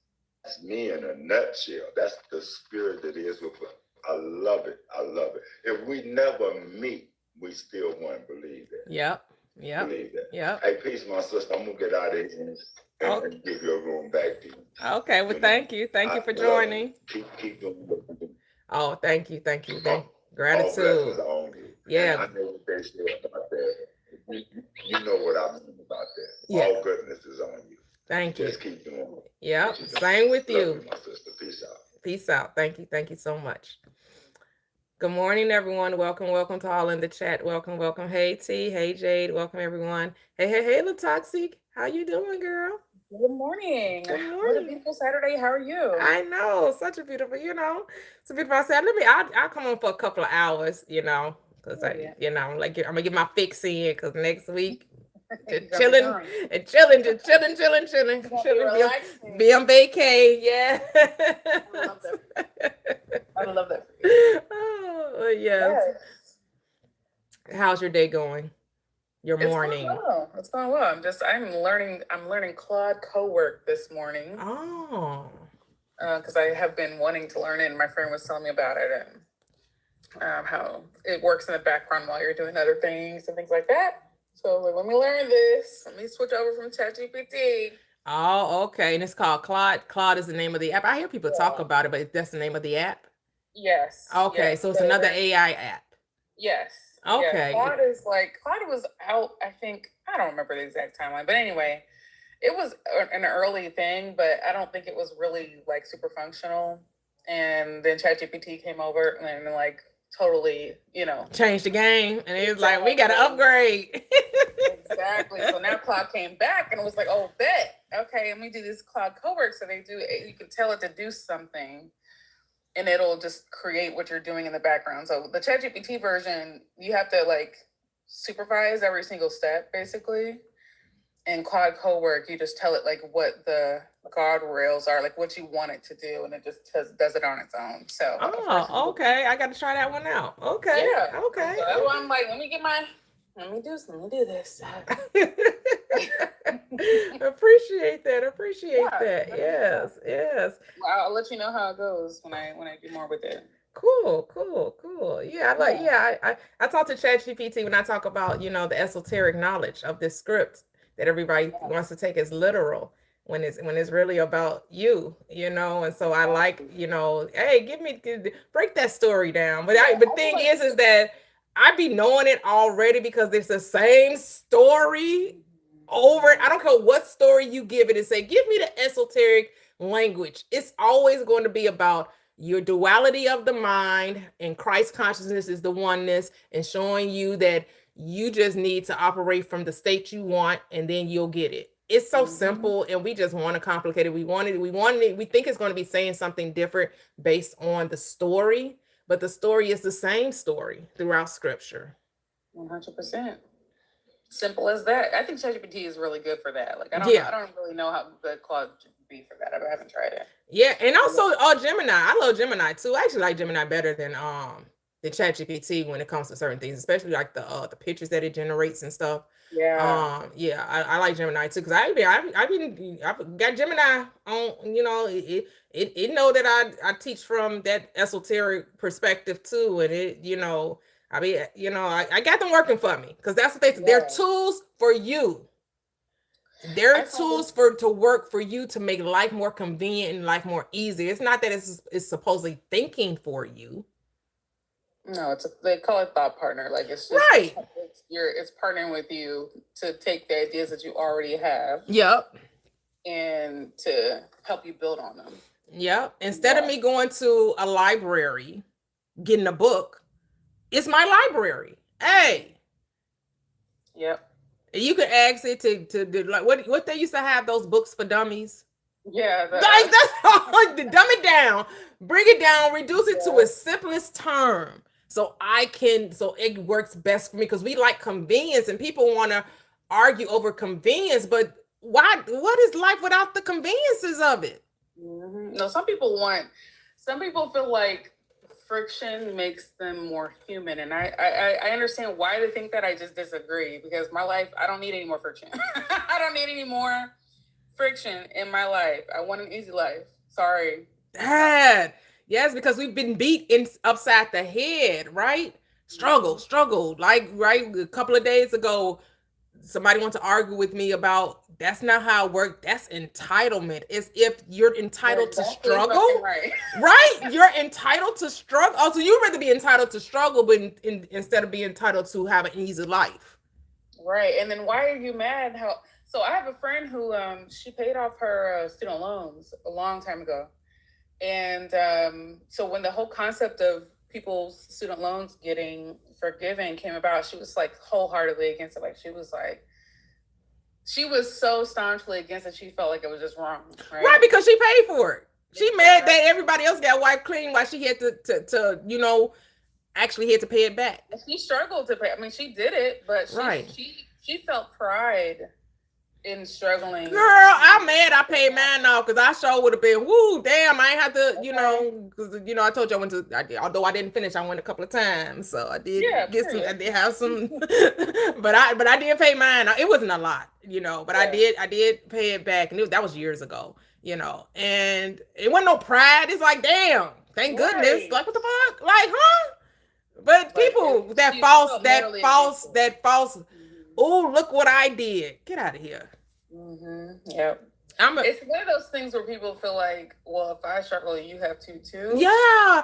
me in a nutshell. That's the spirit that is with her. I love it. I love it. If we never meet, we still won't believe that. Yep. Believe that. Yep. Hey, peace, my sister. I'm gonna get out of here and give your room back to you. Okay. Well, thank you. Thank you for joining. Keep doing what you do. Oh, thank you. Gratitude. All blessings are on you. Yeah. And I know what they say about that. You know what I mean about that. Yeah. All goodness is on you. Thank you. Just keep doing it. Yeah. Same with you. Love you, my sister. Peace out. Peace out. Thank you. Thank you so much. Good morning, everyone. Welcome to all in the chat. Welcome. Hey, T. Hey, Jade. Welcome, everyone. Hey, Latoxic. How you doing, girl? Good morning. What a beautiful Saturday. How are you? I know. Such a beautiful, it's a beautiful Saturday. I'll come on for a couple of hours, because I'm going to get my fix in, because next week, chilling. Be on vacay. Yeah. I love that for you. Oh, yes. How's your day going? Your morning? It's going well. I'm learning Claude co-work this morning. Oh. Because I have been wanting to learn it, and my friend was telling me about it, and how it works in the background while you're doing other things and things like that. So let me learn this. Let me switch over from ChatGPT. Oh, okay. And it's called Claude. Claude is the name of the app. I hear people talk about it, but that's the name of the app? Yes. Okay, so it's another AI app. Yes. Okay. Yeah. Claude was out, I think, I don't remember the exact timeline, but anyway, it was an early thing, but I don't think it was really super functional. And then ChatGPT came over and totally, changed the game. And it was like, we got to upgrade. Exactly. So now Claude came back and it was like, oh, bet. Okay, let me do this Claude co-work. So you can tell it to do something, and it'll just create what you're doing in the background. So the ChatGPT version, you have to supervise every single step, basically. And Claude co-work, you just tell it what the guardrails are, what you want it to do, and it just does it on its own. So okay, I got to try that one out. Okay, yeah, okay. So I'm like, let me do this. Appreciate that. Yes. Well, I'll let you know how it goes when I do more with it. Cool. Yeah, I talk to ChatGPT when I talk about the esoteric knowledge of this script that everybody wants to take as literal, when it's really about you, and so I hey, break that story down. But the thing is that I be knowing it already, because it's the same story over. I don't care what story you give it and say, give me the esoteric language. It's always going to be about your duality of the mind, and Christ consciousness is the oneness, and showing you that you just need to operate from the state you want, and then you'll get it. It's so simple, and we just want to complicate it. We think it's going to be saying something different based on the story, but the story is the same story throughout scripture. 100%. Simple as that. I think ChatGPT is really good for that. Like, I don't really know how good Claude would be for that. I haven't tried it. Yeah, and also Gemini. I love Gemini too. I actually like Gemini better than the ChatGPT when it comes to certain things, especially like the pictures that it generates and stuff. Yeah. I like Gemini too because I've got Gemini on. You know, it know that I teach from that esoteric perspective too, and it I got them working for me because that's what they're tools for you. They're tools to work for you to make life more convenient and life more easy. It's not that it's supposedly thinking for you. No, they call it thought partner. Like it's just right. It's partnering with you to take the ideas that you already have. Yep. And to help you build on them. Yep. Instead of me going to a library, getting a book, it's my library. Hey. Yep. You could ask it to do like what they used to have those books for dummies. Yeah, like that's to dumb it down, bring it down, reduce it to its simplest term, so it works best for me because we like convenience and people want to argue over convenience, but why? What is life without the conveniences of it? Mm-hmm. No, some people feel like friction makes them more human, and I understand why they think that. I just disagree because my life, I don't need any more friction. I don't need any more friction in my life. I want an easy life. Sorry, Dad. Yes, because we've been beat upside the head, right? Struggle. Like a couple of days ago, somebody wanted to argue with me about that's not how it works. That's entitlement. It's if you're entitled to struggle, right? You're entitled to struggle. Also, you'd rather be entitled to struggle, but instead of being entitled to have an easy life, right? And then why are you mad? So I have a friend who she paid off her student loans a long time ago, and so when the whole concept of people's student loans getting forgiven came about, she was like wholeheartedly against it. Like she was so staunchly against it. She felt like it was just wrong, right? Because she paid for it. She mad that everybody else got wiped clean while she had to actually had to pay it back. She struggled to pay. I mean, she did it, but she felt pride in struggling. Girl, I'm mad I paid mine off because I sure would have been, woo, damn, I ain't have to, because, I told you although I didn't finish, I went a couple of times. So I did I did have some, but I did pay mine. It wasn't a lot, but I did pay it back. And that was years ago, and it wasn't no pride. It's like, damn, thank goodness. Like, what the fuck? Like, huh? But people, that false, oh, look what I did. Get out of here. Mm-hmm. Yep. It's one of those things where people feel like, well, if I struggle, you have to too. Yeah.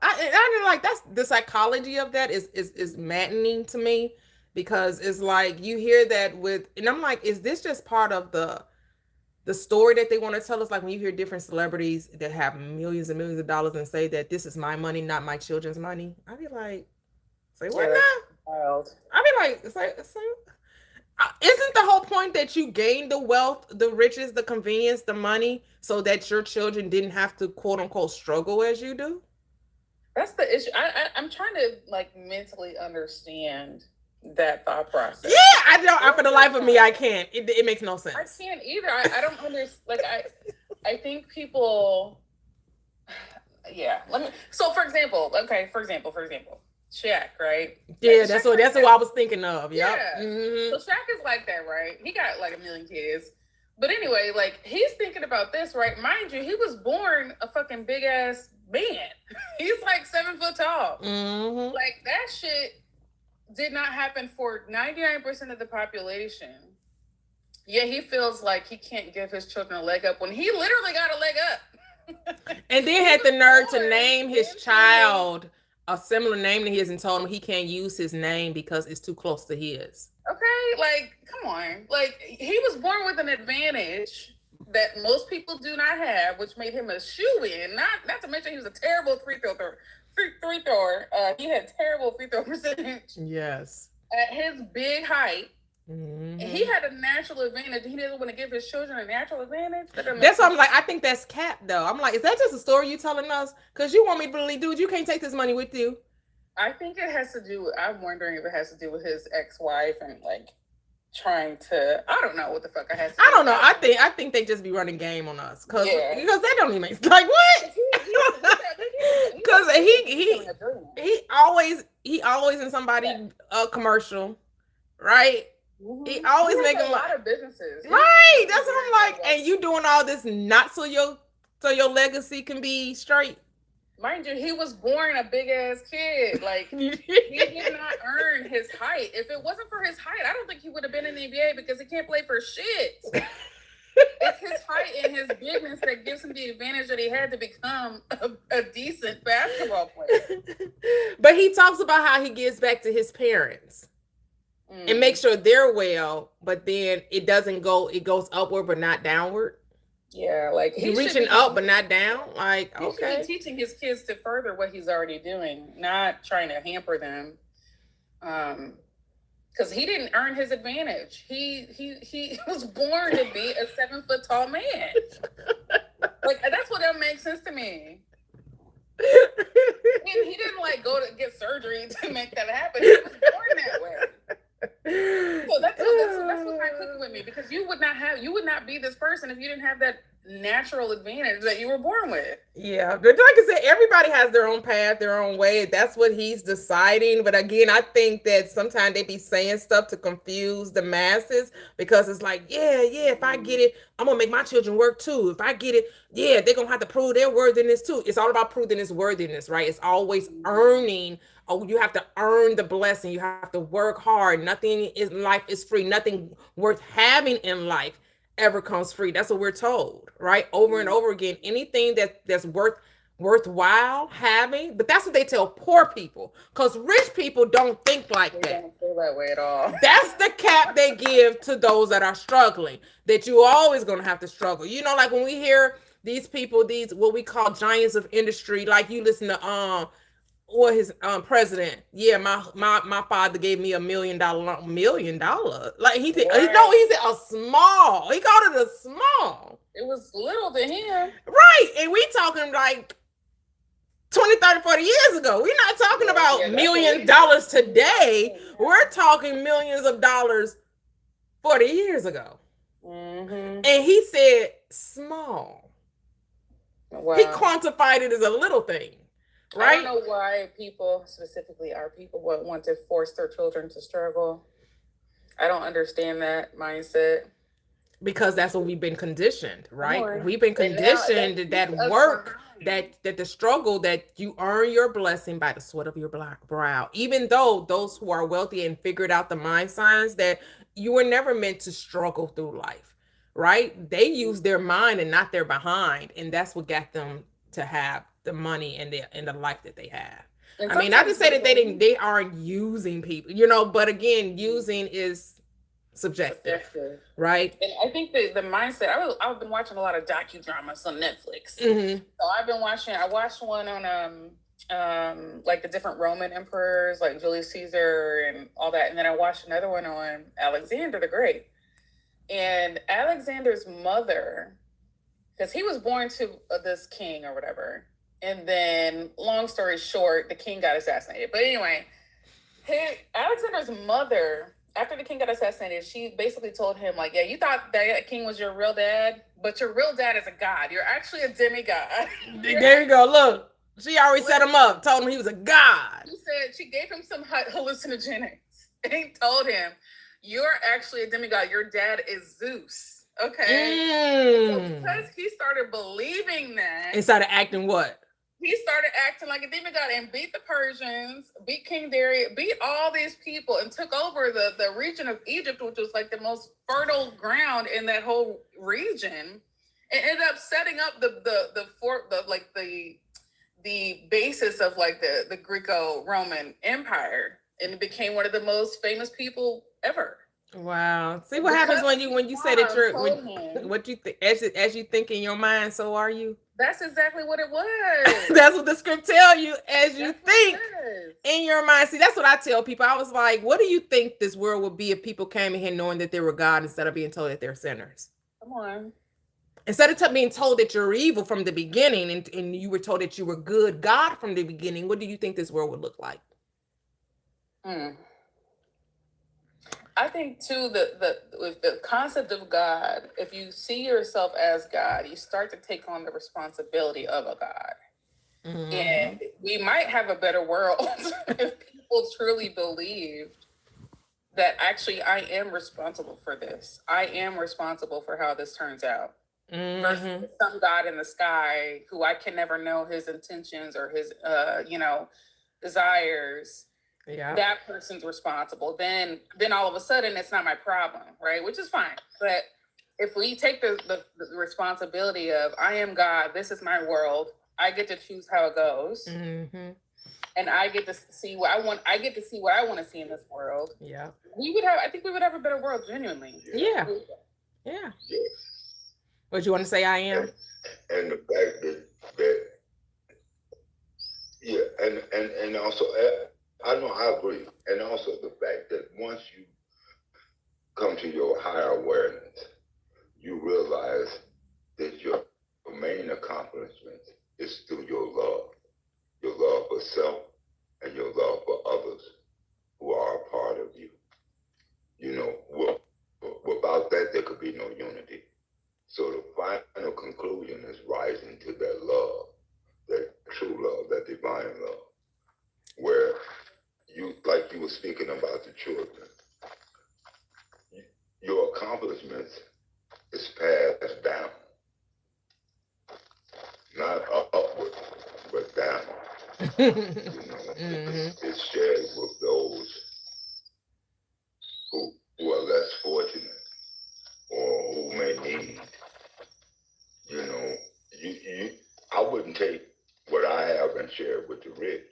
I like that's the psychology of that is maddening to me because it's like you hear that and I'm like, is this just part of the story that they want to tell us? Like when you hear different celebrities that have millions and millions of dollars and say that this is my money, not my children's money. I'd be like, say what now? Wild. I'd be like, it's isn't the whole point that you gain the wealth, the riches, the convenience, the money, so that your children didn't have to quote unquote struggle as you do? That's the issue. I'm trying to mentally understand that thought process. Yeah, I don't. For the life of me, I can't. It makes no sense. I can't either. I don't understand. I think people. Yeah. So for example, Shaq, right? Yeah, that's what I was thinking of. Yep. Yeah. Mm-hmm. So Shaq is like that, right? He got like 1 million kids. But anyway, he's thinking about this, right? Mind you, he was born a fucking big ass man. He's like 7 foot tall. Mm-hmm. Like that shit did not happen for 99% of the population. Yeah, he feels like he can't give his children a leg up when he literally got a leg up. And then had the nerve to name his child a similar name to his and told him he can't use his name because it's too close to his. Okay, come on. He was born with an advantage that most people do not have, which made him a shoo-in. Not to mention he was a terrible free thrower. He had terrible free throw percentage. Yes. At his big height, Mhm. And he had a natural advantage. He didn't want to give his children a natural advantage. That's what I'm like. I think that's cap, though. I'm like, is that just a story you telling us? Because you want me to believe, dude, you can't take this money with you. I think it has to do. I'm wondering if it has to do with his ex-wife and like trying to. I don't know what the fuck I has to do. I don't know. I think they just be running game on us because Yeah. they don't even make like what? Because he always in somebody commercial, right? He always making a lot of businesses, right. That's what I'm like. And you doing all this not so your legacy can be straight. Mind you, he was born a big ass kid. Like he did not earn his height. If it wasn't for his height, I don't think he would have been in the NBA because he can't play for shit. It's his height and his bigness that gives him the advantage that he had to become a decent basketball player. But he talks about how he gives back to his parents and make sure they're well, but then it doesn't go, it goes upward but not downward. Yeah, like he's reaching up but not down. Like, he should be teaching his kids to further what he's already doing, not trying to hamper them. Because he didn't earn his advantage. He was born to be a 7 foot tall man. Like that's what that makes sense to me. And he didn't like go to get surgery to make that happen. He was born that way. So that's what's kind of clicking with me, because you would not be this person if you didn't have that natural advantage that you were born with. Yeah, but like I said, everybody has their own path, their own way. That's what he's deciding. But again, I think that sometimes they be saying stuff to confuse the masses, because it's like, yeah, if I get it, I'm gonna make my children work too. If I get it, yeah, they're gonna have to prove their worthiness too. It's all about proving this worthiness, right? It's always earning. Oh, you have to earn the blessing. You have to work hard. Nothing in life is free. Nothing worth having in life ever comes free. That's what we're told, right? Over and over again. Anything that's worthwhile having, but that's what they tell poor people, because rich people don't think like that. They don't feel that way at all. That's the cap they give to those that are struggling, that you always gonna have to struggle. You know, like when we hear these people, these what we call giants of industry, like you listen to or his president, yeah, my father gave me $1 million. Like he said, right. He said a small. He called it a small. It was little to him, right? And we talking like 20, 30, 40 years ago. We're not talking about $1 million today. We're talking millions of dollars 40 years ago. Mm-hmm. And he said small. Wow. He quantified it as a little thing. Right? I don't know why people, specifically our people, would want to force their children to struggle. I don't understand that mindset. Because that's what we've been conditioned, right? We've been conditioned that work, that the struggle, that you earn your blessing by the sweat of your black brow. Even though those who are wealthy and figured out the mind science, that you were never meant to struggle through life, right? They use their mind and not their behind. And that's what got them to have the money and the life that they have. And I mean, not to say that they aren't using people, you know, but again, using is subjective. Right? And I think the mindset, I've been watching a lot of docudramas on Netflix. Mm-hmm. So I watched one on like the different Roman emperors, like Julius Caesar and all that. And then I watched another one on Alexander the Great. And Alexander's mother, because he was born to this king or whatever. And then, long story short, the king got assassinated. But anyway, Alexander's mother, after the king got assassinated, she basically told him, like, yeah, you thought that king was your real dad, but your real dad is a god. You're actually a demigod. There you go. Look, she already set him up, told him he was a god. She gave him some hallucinogenics and told him, you're actually a demigod. Your dad is Zeus. Okay. So because he started believing that. And started acting what? He started acting like a demigod and beat the Persians, beat King Darius, beat all these people, and took over the region of Egypt, which was like the most fertile ground in that whole region, and ended up setting up the basis of like the Greco-Roman Empire, and it became one of the most famous people ever. Wow. See what happens when you say that you're what you think as you think in your mind, so are you. That's exactly what it was. That's what the script tell you as you think in your mind. See, that's what I tell people. I was like, what do you think this world would be if people came in here knowing that they were God instead of being told that they're sinners? Come on. Instead of being told that you're evil from the beginning and you were told that you were good God from the beginning, what do you think this world would look like? I think too with the concept of God, if you see yourself as God, you start to take on the responsibility of a God. Mm-hmm. And we might have a better world if people truly believed that actually I am responsible for this. I am responsible for how this turns out. Mm-hmm. Versus some God in the sky who I can never know his intentions or his desires. Yeah, that person's responsible. Then all of a sudden it's not my problem, right? Which is fine. But if we take the responsibility of I am God, this is my world, I get to choose how it goes, mm-hmm. and I get to see what I want. I get to see what I want to see in this world. Yeah, I think we would have a better world, genuinely. Yeah. What you want to say? I am, and the fact that and also. I know, I agree. And also the fact that once you come to your higher awareness, you realize that your main accomplishment is through your love for self and your love for others who are a part of you. You know, without that, there could be no unity. So the final conclusion is rising to that love, that true love, that divine love, where like you were speaking about the children, your accomplishments is passed down, not upward, but down. It's shared with those who are less fortunate or who may need. I wouldn't take what I have and share it with the rich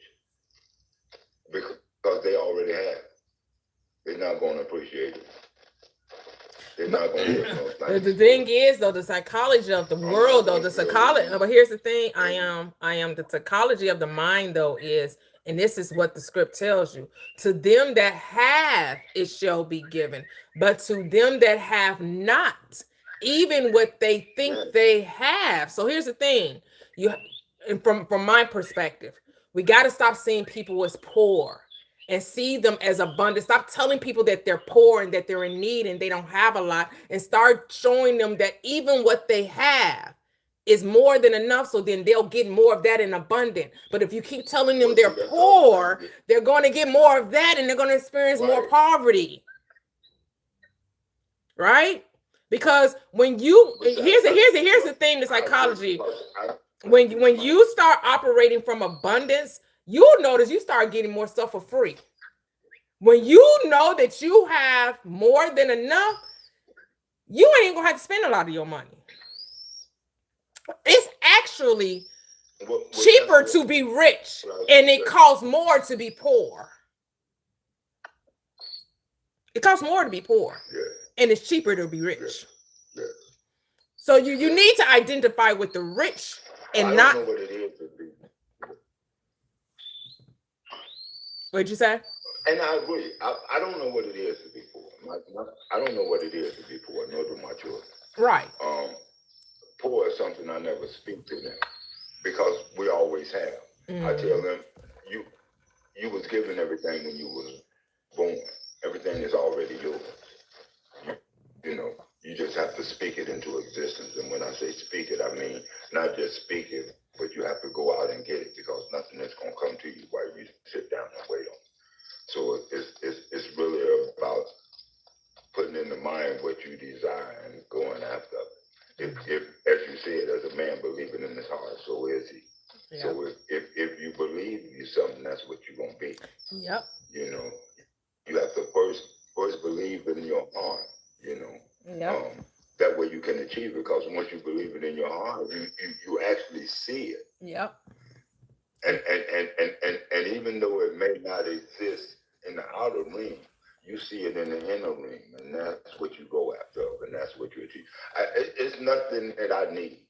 because they already have. They're not going to appreciate it. They're not going to get those things. The thing is, though, the psychology of the world, though, the psychology. But here's the thing: I am. The psychology of the mind, though, is, and this is what the script tells you: to them that have, it shall be given, but to them that have not, even what they think they have. So here's the thing: and from my perspective, we got to stop seeing people as poor and see them as abundant. Stop telling people that they're poor and that they're in need and they don't have a lot, and start showing them that even what they have is more than enough, so then they'll get more of that in abundant. But if you keep telling them they're poor, they're going to get more of that and they're going to experience more poverty. Right? Because when you here's the thing, the psychology. When you start operating from abundance, you'll notice you start getting more stuff for free. When you know that you have more than enough, you ain't even gonna have to spend a lot of your money. It's actually cheaper to be rich, and it costs more to be poor. It costs more to be poor, and it's cheaper to be rich. So you need to identify with the rich and not. Know what it is to be. What'd you say? And I agree. I don't know what it is to be poor. I don't know what it is to be poor, nor do my children. Right. Poor is something I never speak to them because we always have. I tell them, you was given everything when you was born. Everything is already yours. You just have to speak it into existence. And when I say speak it, I mean not just speak it, but you have to go out and get it, because nothing is going to come to you while you sit down and wait on it. So it's really about putting in the mind what you desire and going after it. If as you said, as a man believing in his heart, so is he. Yeah. So if you believe you something, that's what you're going to be. Yep. You have to first believe in your heart, Yep. That way you can achieve it, because once you believe it in your heart, you actually see it. Yep. And even though it may not exist in the outer ring, You see it in the inner ring, and that's what you go after, and that's what you achieve. It's nothing that I need.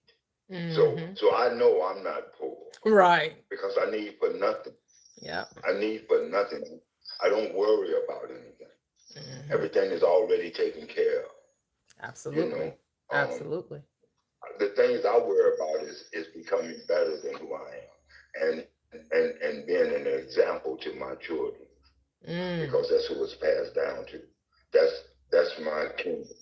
So I know I'm not poor. Right. Because I need for nothing. Yeah. I need for nothing. I don't worry about anything. Everything is already taken care of. Absolutely. You know, Absolutely. The things I worry about is becoming better than who I am, and being an example to my children, because that's who it's passed down to. That's my kingdom.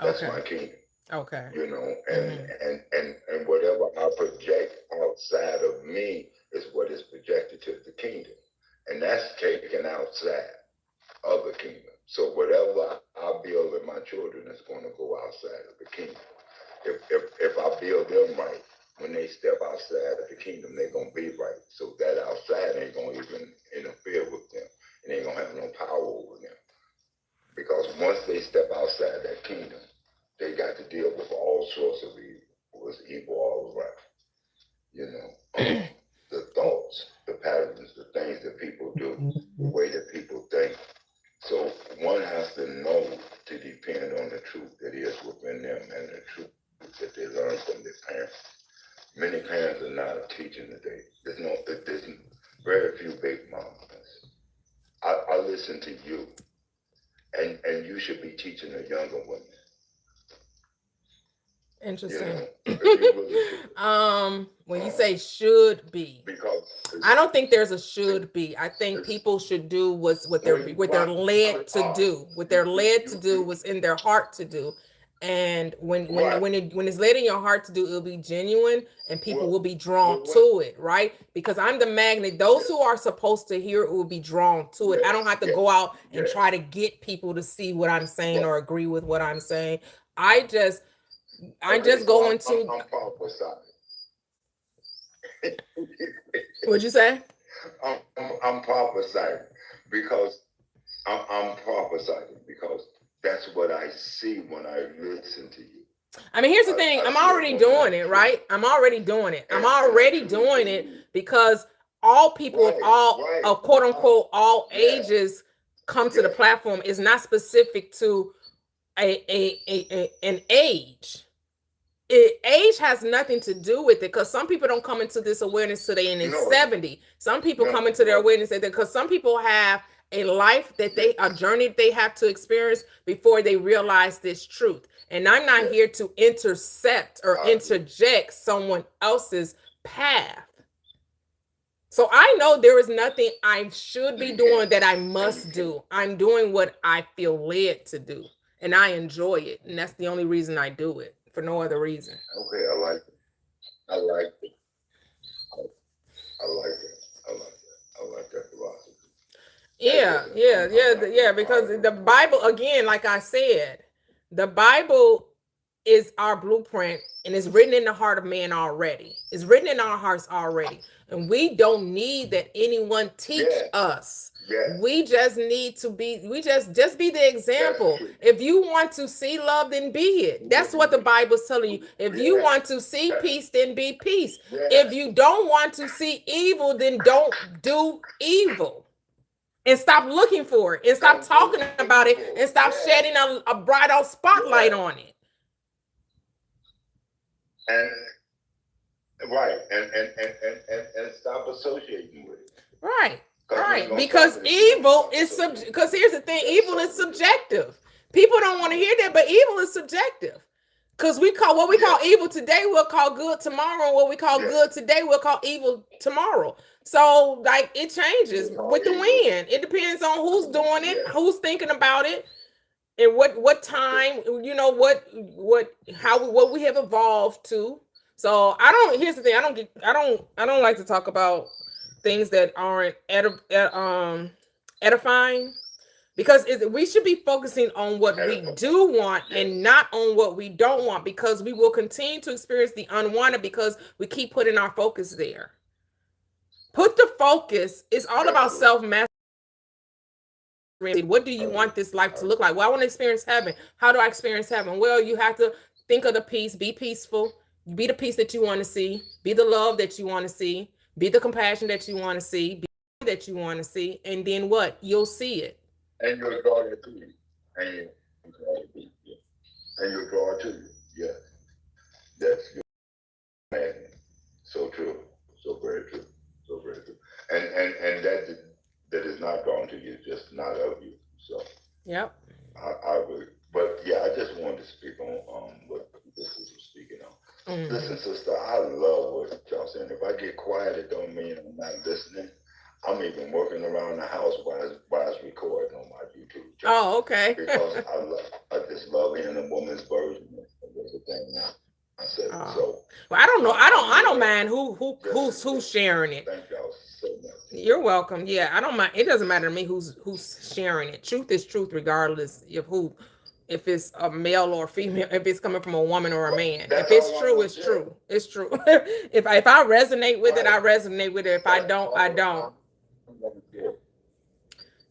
That's my kingdom. Okay. You know, and whatever I project outside of me is what is projected to the kingdom, and that's taken outside of the kingdom. So whatever I build in my children is going to go outside of the kingdom. If I build them right, when they step outside of the kingdom, they're going to be right. So that outside ain't going to even interfere with them, and they ain't going to have no power over them. Because once they step outside that kingdom, they got to deal with all sorts of evil. It's evil all around. You know, the thoughts, the patterns, the things that people do, the way that people think. So one has to know to depend on the truth that is within them and the truth that they learn from their parents. Many parents are not teaching today. There's very few big mamas. I listen to you, and you should be teaching the younger women. Interesting. You know, when you say should be, because I don't think there's a should be. I think people should do what they're led to do. What they're led to do, what's in their heart to do. And when it's led in your heart to do, it'll be genuine, and people will be drawn to it, right? Because I'm the magnet. Those who are supposed to hear it will be drawn to it. I don't have to go out and try to get people to see what I'm saying or agree with what I'm saying. I just go into. I'm prophesying. What'd you say? I'm prophesying because I'm prophesying because that's what I see when I listen to you. I mean, here's the thing. I'm already doing it, right? I'm already doing it. I'm already doing it because all people of all, quote unquote, all ages come to the platform. Is not specific to an age. Age has nothing to do with it, because some people don't come into this awareness till they're in their 70. Some people come into their awareness because some people have a life that a journey they have to experience before they realize this truth. And I'm not here to intercept or interject someone else's path. So I know there is nothing I should be doing that I must do. I'm doing what I feel led to do, and I enjoy it. And that's the only reason I do it, for no other reason. Okay, I like it. I like it. I like it. I like that. I like that philosophy. Yeah, because the Bible, again, like I said, the Bible is our blueprint, and it's written in the heart of man already. It's written in our hearts already. And we don't need that anyone teach us. We just need to be, just be the example. If you want to see love, then be it. That's what the Bible's telling you. If you want to see peace, then be peace. If you don't want to see evil, then don't do evil. And stop looking for it, and stop talking about it, and stop shedding a bright spotlight on it. And and stop associating with it. Right. Because evil is because here's the thing, evil is subjective. People don't want to hear that, but evil is subjective. Because what we call evil today, we'll call good tomorrow. And what we call good today, we'll call evil tomorrow. So, like, it changes with the wind. It depends on who's doing it, who's thinking about it, and what time, what we have evolved to. So here's the thing, I don't like to talk about things that aren't edifying. Because we should be focusing on what we do want and not on what we don't want, because we will continue to experience the unwanted because we keep putting our focus there. Put the focus. It's all about self-mastery. What do you want this life to look like? Well, I want to experience heaven. How do I experience heaven? Well, you have to think of the peace. Be peaceful. Be the peace that you want to see. Be the love that you want to see. Be the compassion that you want to see. Be that you want to see. And then what? You'll see it. And you'll draw it to you. And you'll draw it to you. Yeah. And you'll draw it to you. Yeah. That's your man. So true. So very true. So very true. And that is not drawn to you, just not of you. So Yep. I would, but yeah, I just wanted to speak on what this is speaking on. Mhm. Listen, sister, I love what y'all saying. If I get quiet, it don't mean I'm not listening. I'm even working around the house while it's recording on my YouTube channel. Oh, okay. Because I just love hearing a woman's version of everything now. I said so. Well, I don't know. I don't mind who's sharing it. Thank y'all so much. You're welcome. Yeah, I don't mind. It doesn't matter to me who's sharing it. Truth is truth, regardless of who, if it's a male or female, if it's coming from a woman or a man. If it's true, it's true. It's true. if I resonate with it, I resonate with it. If I don't, I don't.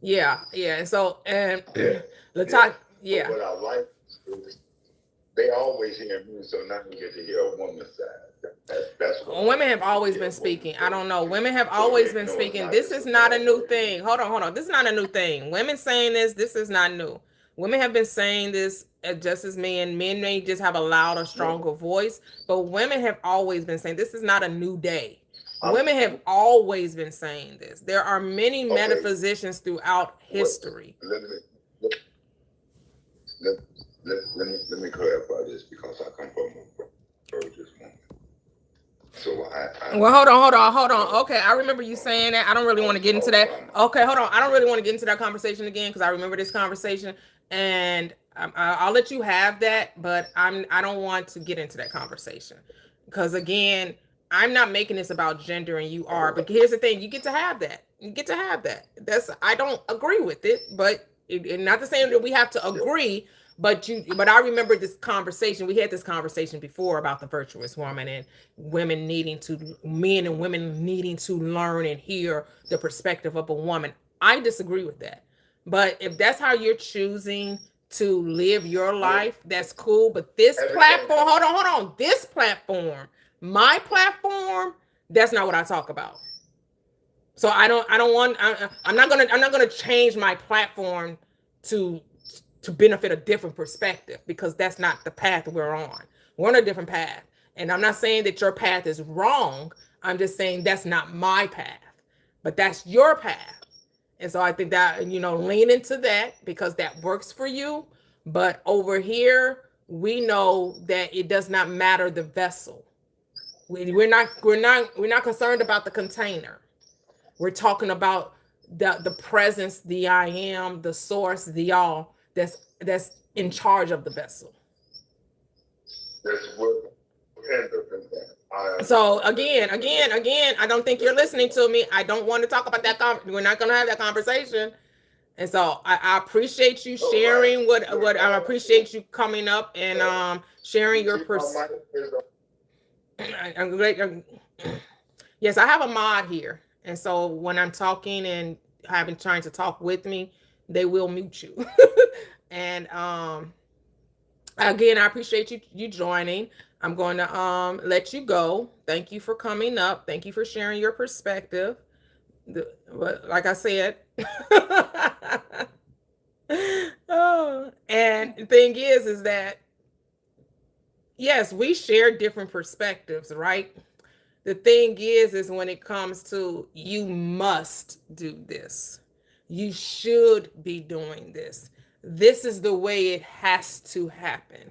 Yeah. And so let's talk. Yeah. What I like is they always hear me, so now you get to hear a woman's side. That's what women have always been speaking. I don't know. Women have always been speaking. This is not a new thing. Hold on. This is not a new thing. Women saying this is not new. Women have been saying this just as men. Men may just have a louder, stronger voice, but women have always been saying this is not a new day. Women have always been saying this. There are many metaphysicians throughout history. Let me clarify this, because I come from a religious woman. So well, hold on. Okay, I remember you saying that. I don't really want to get into that. Okay, hold on. I don't really want to get into that conversation again, because I remember this conversation, and I'll let you have that. But I don't want to get into that conversation, because again, I'm not making this about gender, and you are. But here's the thing: you get to have that. You get to have that. I don't agree with it, but not to say that we have to agree. But I remember this conversation. We had this conversation before about the virtuous woman and men and women needing to learn and hear the perspective of a woman. I disagree with that. But if that's how you're choosing to live your life, that's cool. But this platform, hold on. This platform, my platform, that's not what I talk about. So I'm not gonna change my platform to benefit a different perspective, because that's not the path we're on. We're on a different path. And I'm not saying that your path is wrong. I'm just saying that's not my path, but that's your path. And so I think that, lean into that, because that works for you. But over here, we know that it does not matter the vessel. We're not concerned about the container. We're talking about the presence, the I am, the source, the all that's in charge of the vessel. So again, I don't think you're listening to me. I don't want to talk about that. We're not going to have that conversation. And so I appreciate you sharing what I appreciate you coming up and sharing your perspective. Yes, I have a mod here. And so when I'm talking and trying to talk with me, they will mute you. And again, I appreciate you joining. I'm going to let you go. Thank you for coming up. Thank you for sharing your perspective. Like I said, and the thing is that yes, we share different perspectives, right? The thing is when it comes to, you must do this, you should be doing this, this is the way it has to happen,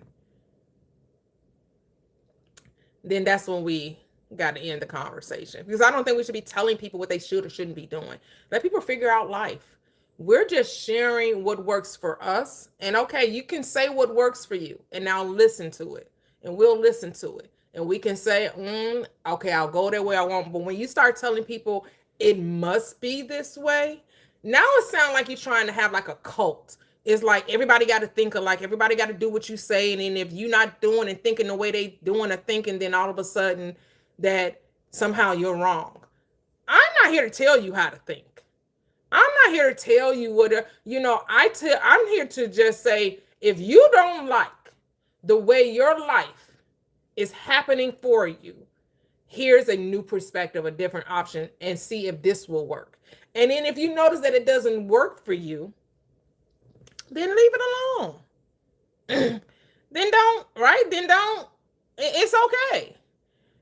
then that's when we got to end the conversation. Because I don't think we should be telling people what they should or shouldn't be doing. Let people figure out life. We're just sharing what works for us. And okay, you can say what works for you, and now listen to it, and we'll listen to it. And we can say, okay, I'll go that way I want. But when you start telling people it must be this way, now it sounds like you're trying to have like a cult. It's like everybody got to think alike. Everybody got to do what you say. And then if you're not doing and thinking the way they doing or thinking, then all of a sudden that somehow you're wrong. I'm not here to tell you how to think. I'm not here to tell you what, I'm here to just say, if you don't like the way your life is happening for you, here's a new perspective, a different option, and see if this will work. And then if you notice that it doesn't work for you, then leave it alone. Then don't, right? Then don't. It's okay.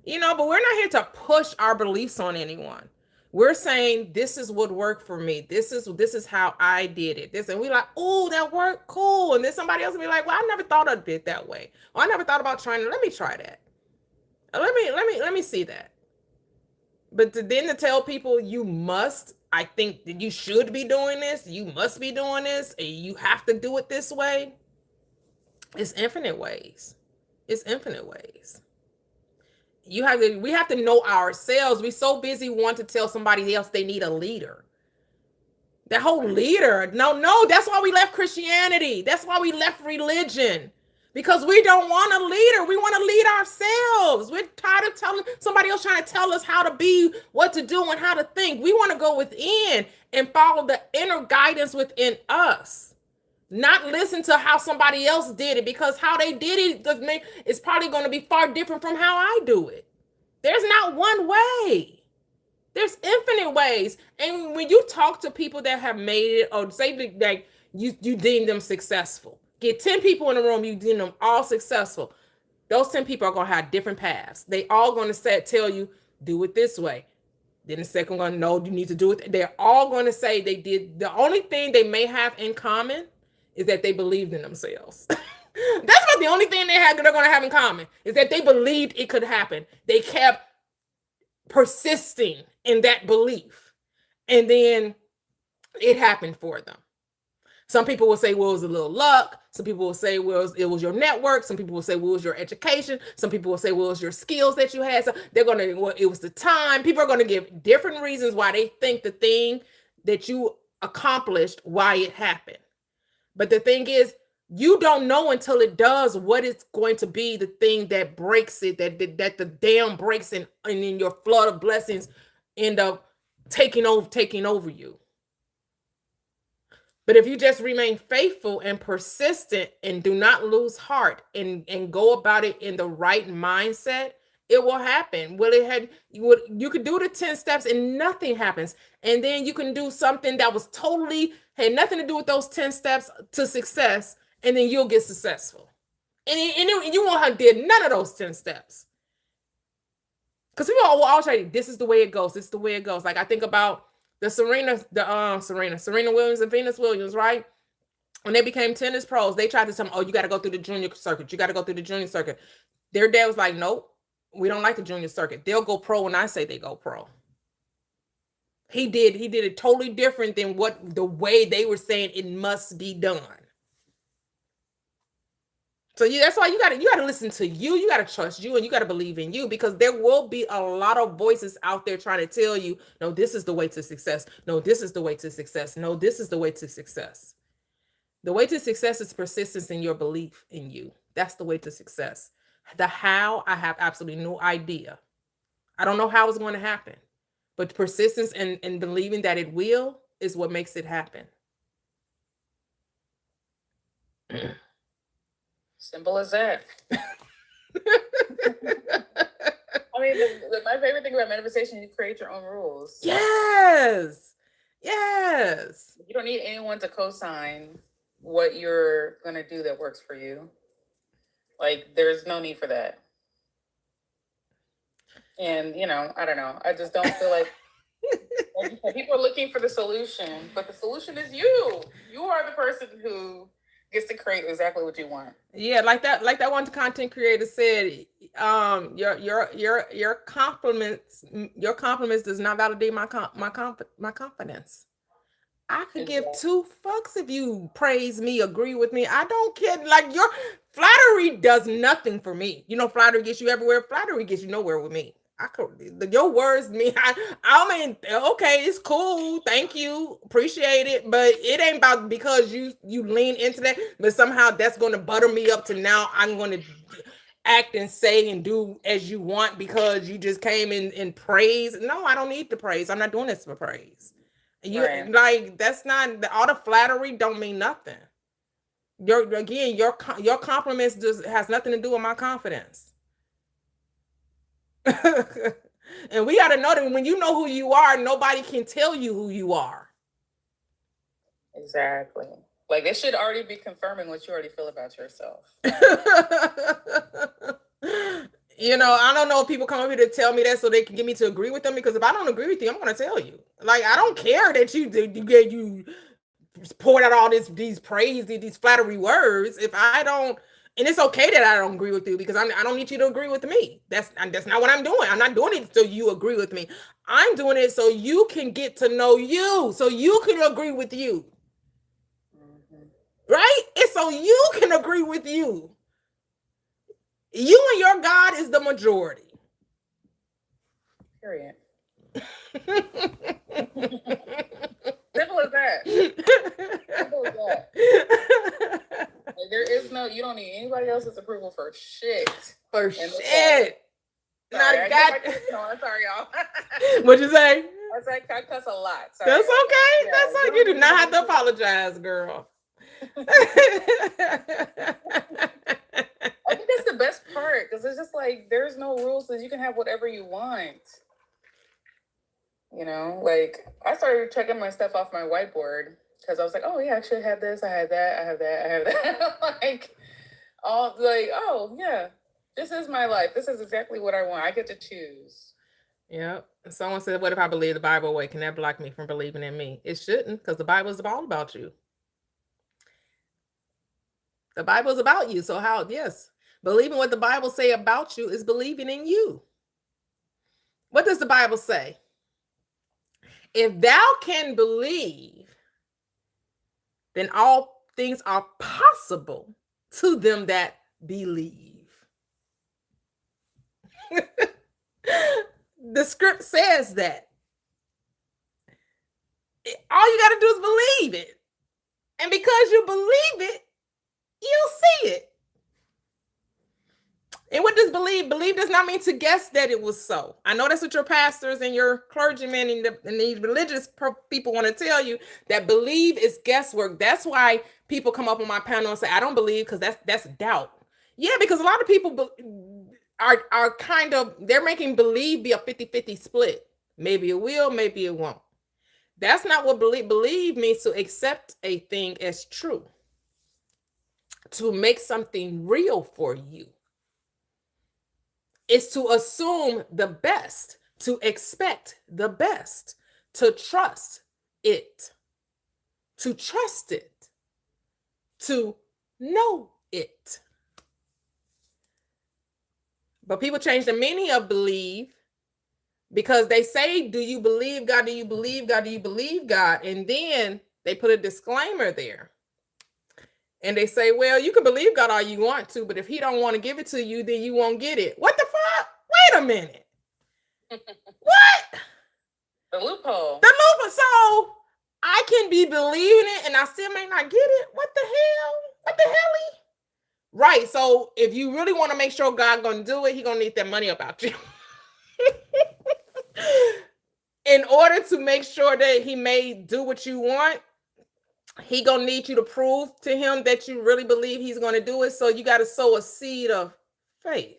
But we're not here to push our beliefs on anyone. We're saying this is what worked for me. This is how I did it. And we like, oh, that worked, cool. And then somebody else will be like, well, I never thought of it that way. Or I never thought about trying to. Let me try that. Let me see that. But then to tell people you must, I think that you should be doing this. You must be doing this, and you have to do it this way. It's infinite ways. It's infinite ways. We have to know ourselves. We're so busy wanting to tell somebody else they need a leader. That whole leader, no, that's why we left Christianity. That's why we left religion. Because we don't want a leader. We want to lead ourselves. We're tired of telling somebody else trying to tell us how to be, what to do, and how to think. We want to go within and follow the inner guidance within us. Not listen to how somebody else did it, because how they did it is probably going to be far different from how I do it. There's not one way. There's infinite ways. And when you talk to people that have made it, or say that you deem them successful, get 10 people in the room, you deem them all successful. Those 10 people are going to have different paths. They all going to tell you, do it this way. Then the second one, no, you need to do it. They're all going to say they did. The only thing they may have in common is that they believed in themselves. That's about the only thing they're going to have in common, is that they believed it could happen. They kept persisting in that belief, and then it happened for them. Some people will say, well, it was a little luck. Some people will say, well, it was your network. Some people will say, well, it was your education. Some people will say, well, it was your skills that you had. So they're going to, well, it was the time. People are going to give different reasons why they think the thing that you accomplished, why it happened. But the thing is, you don't know until it does what it's going to be, the thing that breaks it, that the dam breaks, and then your flood of blessings end up taking over you. But if you just remain faithful and persistent and do not lose heart and go about it in the right mindset, it will happen. You could do the 10 steps and nothing happens. And then you can do something that was totally had nothing to do with those 10 steps to success, and then you'll get successful. And you won't have did none of those 10 steps. Because people will always say, this is the way it goes. This is the way it goes. Like I think about the Serena Williams and Venus Williams, right? When they became tennis pros, they tried to tell them, oh, you got to go through the junior circuit. You got to go through the junior circuit. Their dad was like, nope, we don't like the junior circuit. They'll go pro when I say they go pro. He did it totally different than the way they were saying it must be done. So that's why you gotta listen to you. You gotta trust you, and you gotta believe in you, because there will be a lot of voices out there trying to tell you, no, this is the way to success. No, this is the way to success. No, this is the way to success. The way to success is persistence in your belief in you. That's the way to success. The how, I have absolutely no idea. I don't know how it's going to happen, but persistence and believing that it will is what makes it happen. Simple as that. I mean, my favorite thing about manifestation, you create your own rules. Yes. You don't need anyone to co-sign what you're going to do that works for you. Like, there's no need for that. And, I don't know. I just don't feel like people are looking for the solution, but the solution is you. You are the person who gets to create exactly what you want. Yeah, like that one content creator said, your compliments does not validate my confidence. I could give two fucks if you praise me, agree with me. I don't care. Like, your flattery does nothing for me. Flattery gets you everywhere. Flattery gets you nowhere with me. Your words mean, I mean, okay, it's cool. Thank you. Appreciate it. But it ain't about because you lean into that, but somehow that's going to butter me up to now I'm going to act and say and do as you want because you just came in and praise. No, I don't need the praise. I'm not doing this for praise. Right. Like, that's not, all the flattery don't mean nothing. Your compliments has nothing to do with my confidence. And we got to know that when you know who you are, nobody can tell you who you are. Exactly. Like, they should already be confirming what you already feel about yourself. You know, I don't know if people come up here to tell me that so they can get me to agree with them, because if I don't agree with you, I'm going to tell you. Like, I don't care that you poured out all these praise, these flattery words. If I don't, and it's okay that I don't agree with you, because I don't need you to agree with me. That's not what I'm doing. I'm not doing it so you agree with me. I'm doing it so you can get to know you, so you can agree with you. Right? It's so you can agree with you. You and your God is the majority. Period. Simple as that. Simple as that. Like, there is no, you don't need anybody else's approval for shit. For shit. Sorry, Not got. Sorry, y'all. What'd you say? I cuss a lot. Sorry. That's okay. Yeah, That's like, you do not have to apologize, girl. I think that's the best part, because it's just like, there's no rules, so you can have whatever you want. You know, like, I started checking my stuff off my whiteboard because I was like, oh yeah, I should have this, I have that, I have that, I have that. Like, all like, oh yeah, this is my life. This is exactly what I want. I get to choose. Yep. Someone said, what if I believe the Bible way? Can that block me from believing in me? It shouldn't, because the Bible is all about you. The Bible is about you. So how, yes, believing what the Bible say about you is believing in you. What does the Bible say? If thou can believe, then all things are possible to them that believe. The script says that. All you got to do is believe it. And because you believe it, you'll see it. And what does believe? Believe does not mean to guess that it was so. I know that's what your pastors and your clergymen and these religious people want to tell you, that believe is guesswork. That's why people come up on my panel and say, I don't believe, because that's doubt. Yeah, because a lot of people are kind of, they're making believe be a 50-50 split. Maybe it will, maybe it won't. That's not what believe means, to accept a thing as true, to make something real for you. It's to assume the best, to expect the best, to trust it, to know it. But people change the meaning of believe because they say, do you believe God? Do you believe God? Do you believe God? And then they put a disclaimer there. And they say, well, you can believe God all you want to, but if he don't want to give it to you, then you won't get it. What the fuck? Wait a minute. What? The loophole. The loophole. So I can be believing it and I still may not get it. What the hell? What the hell? Right. So if you really want to make sure God gonna do it, he gonna need that money about you. In order to make sure that he may do what you want, he gonna need you to prove to him that you really believe he's gonna do it. So you got to sow a seed of faith.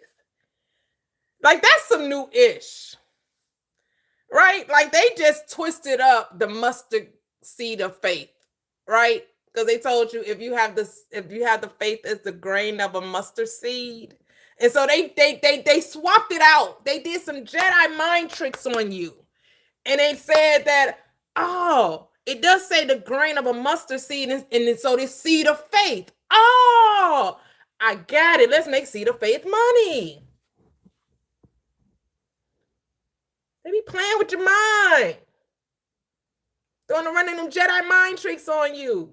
Like, that's some new-ish, right? Like, they just twisted up the mustard seed of faith, right? Because they told you if you have the faith as the grain of a mustard seed, and so they swapped it out. They did some Jedi mind tricks on you, and they said that, oh, it does say the grain of a mustard seed, and so this seed of faith. Oh, I got it. Let's make seed of faith money. They be playing with your mind. Doing running them Jedi mind tricks on you.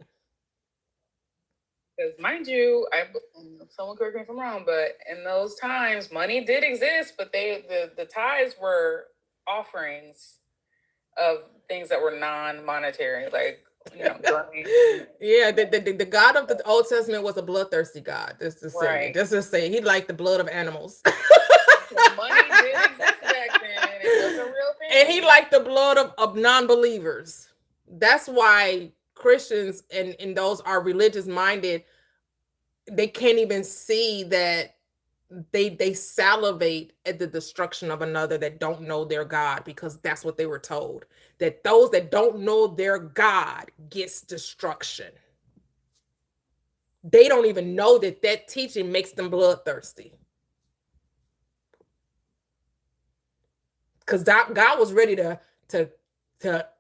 Because mind you, someone correct me if I'm wrong, but in those times, money did exist, but the tithes were offerings of things that were non-monetary, like, you know, yeah, the God of the Old Testament was a bloodthirsty God. Just to say, he liked the blood of animals. Money did exist back then. It was a real thing. And he liked the blood of non-believers. That's why Christians and those are religious minded, they can't even see that they salivate at the destruction of another that don't know their God, because that's what they were told, that those that don't know their God gets destruction. they don't even know that that teaching makes them bloodthirsty. Because God was ready to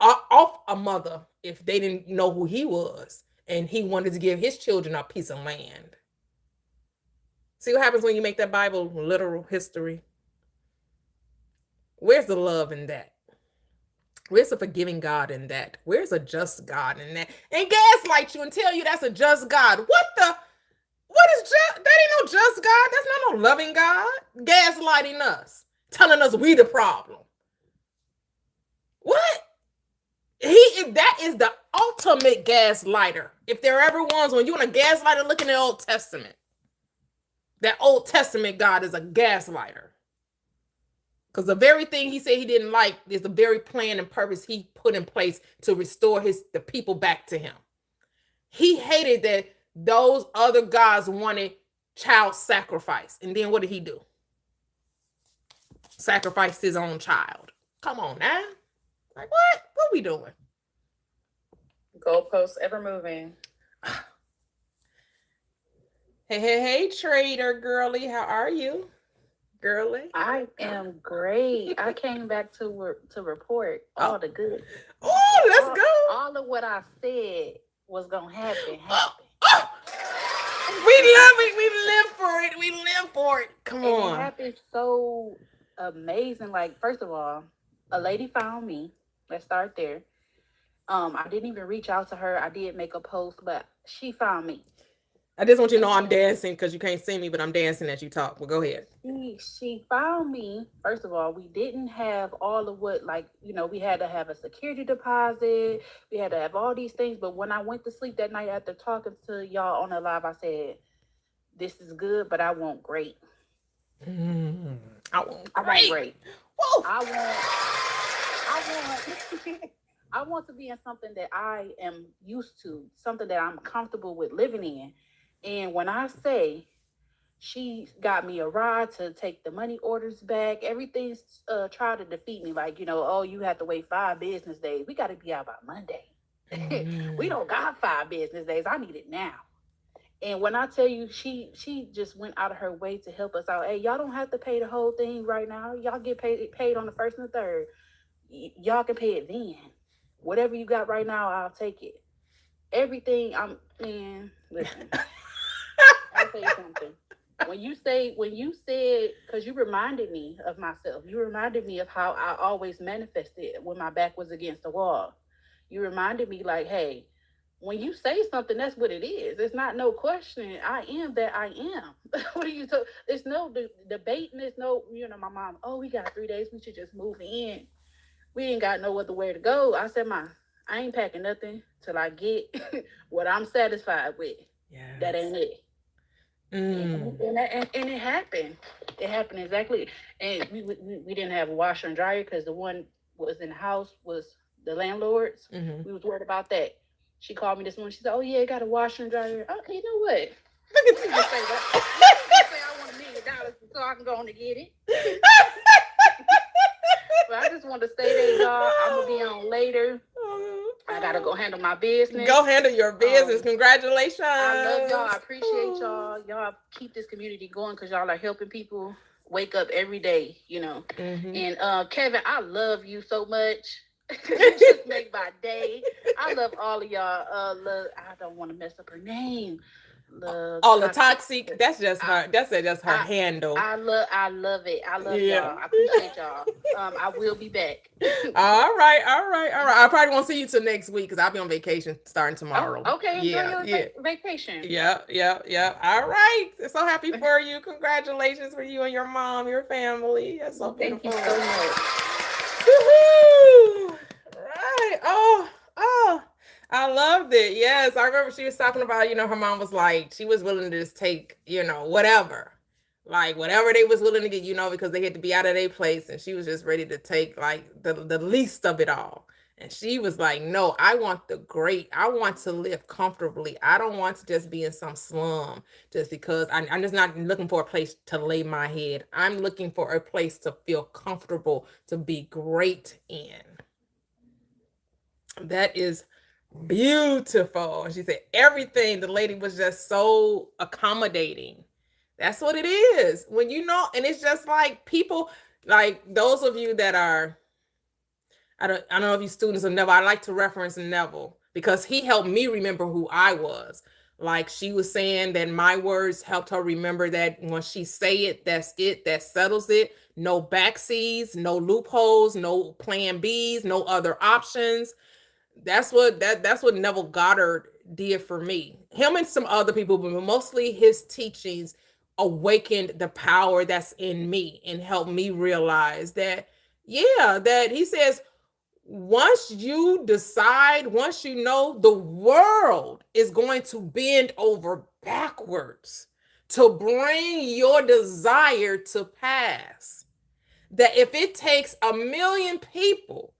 off a mother if they didn't know who he was, and he wanted to give his children a piece of land. See what happens when you make that Bible literal history? Where's the love in that? Where's the forgiving God in that? Where's a just God in that? And gaslight you and tell you that's a just God. What is just? That ain't no just God. That's not no loving God. Gaslighting us, telling us we the problem. What? That is the ultimate gaslighter. If there ever was, when you want a gaslighter, look in the Old Testament. That Old Testament God is a gaslighter. Because the very thing he said he didn't like is the very plan and purpose he put in place to restore the people back to him. He hated that those other gods wanted child sacrifice. And then what did he do? Sacrificed his own child. Come on now. Like what? What we doing? Goalposts ever moving. Hey, trader girly. How are you? Girly? I am great. I came back to report all the good. Oh, let's go. All of what I said was gonna happen. We love it. We live for it. We live for it. Come on. It happened so amazing. Like, first of all, a lady found me. Let's start there. I didn't even reach out to her. I did make a post, but she found me. I just want you to know I'm dancing because you can't see me, but I'm dancing as you talk. Well, go ahead. She found me. First of all, we didn't have all of what, like, we had to have a security deposit. We had to have all these things. But when I went to sleep that night after talking to y'all on the live, I said, this is good, but I want great. I want great. Whoa. I want to be in something that I am used to, something that I'm comfortable with living in. And when I say she got me a ride to take the money orders back, everything's tried to defeat me. Like, oh, you have to wait 5 business days. We got to be out by Monday. We don't got 5 business days. I need it now. And when I tell you, she just went out of her way to help us out. Hey, y'all don't have to pay the whole thing right now. Y'all get paid on the 1st and the 3rd. Y'all can pay it then. Whatever you got right now, I'll take it. Everything, listen. I'll tell you something. When you said, because you reminded me of myself. You reminded me of how I always manifested when my back was against the wall. You reminded me like, hey, when you say something, that's what it is. It's not no question. I am that I am. What are you talking? There's no debating. There's no, my mom, oh, we got 3 days. We should just move in. We ain't got no other way to go. I said, Ma, I ain't packing nothing till I get what I'm satisfied with. Yes. That ain't it. And it happened. It happened exactly. And we didn't have a washer and dryer because the one was in the house was the landlord's. Mm-hmm. We was worried about that. She called me this morning. She said, oh, yeah, got a washer and dryer. Okay, you know what? Look at you. Just say that. Just say I want $1 million so I can go on to get it. But I just want to stay there, y'all. I'm going to be on later. I got to go handle my business. Go handle your business. Congratulations. I love y'all. I appreciate y'all. Y'all keep this community going because y'all are helping people wake up every day, Mm-hmm. And Kevin, I love you so much. You just make my day. I love all of y'all. I don't want to mess up her name. The toxic. That's just her. That's just her handle. I love it. I love y'all. I appreciate y'all. I will be back. All right. I probably won't see you till next week because I'll be on vacation starting tomorrow. Oh, okay. Enjoy your vacation. Yeah. All right. So happy for you. Congratulations for you and your mom, your family. That's so beautiful. Thank you so much. Woohoo! Right. Oh. I loved it. Yes. I remember she was talking about, her mom was like, she was willing to just take, whatever. Like whatever they was willing to get, because they had to be out of their place. And she was just ready to take like the least of it all. And she was like, no, I want the great. I want to live comfortably. I don't want to just be in some slum just because I'm just not looking for a place to lay my head. I'm looking for a place to feel comfortable, to be great in. That is beautiful. And she said everything. The lady was just so accommodating. That's what it is. When you know, and it's just like people, like those of you that are, I don't know if you students of Neville, I like to reference Neville because he helped me remember who I was. Like she was saying that my words helped her remember that when she say it, that settles it. No backseas, no loopholes, no plan Bs, no other options. That's what Neville Goddard did for me. Him and some other people, but mostly his teachings awakened the power that's in me and helped me realize that, yeah, that he says, once you decide, once you know, the world is going to bend over backwards to bring your desire to pass. That if it takes 1 million people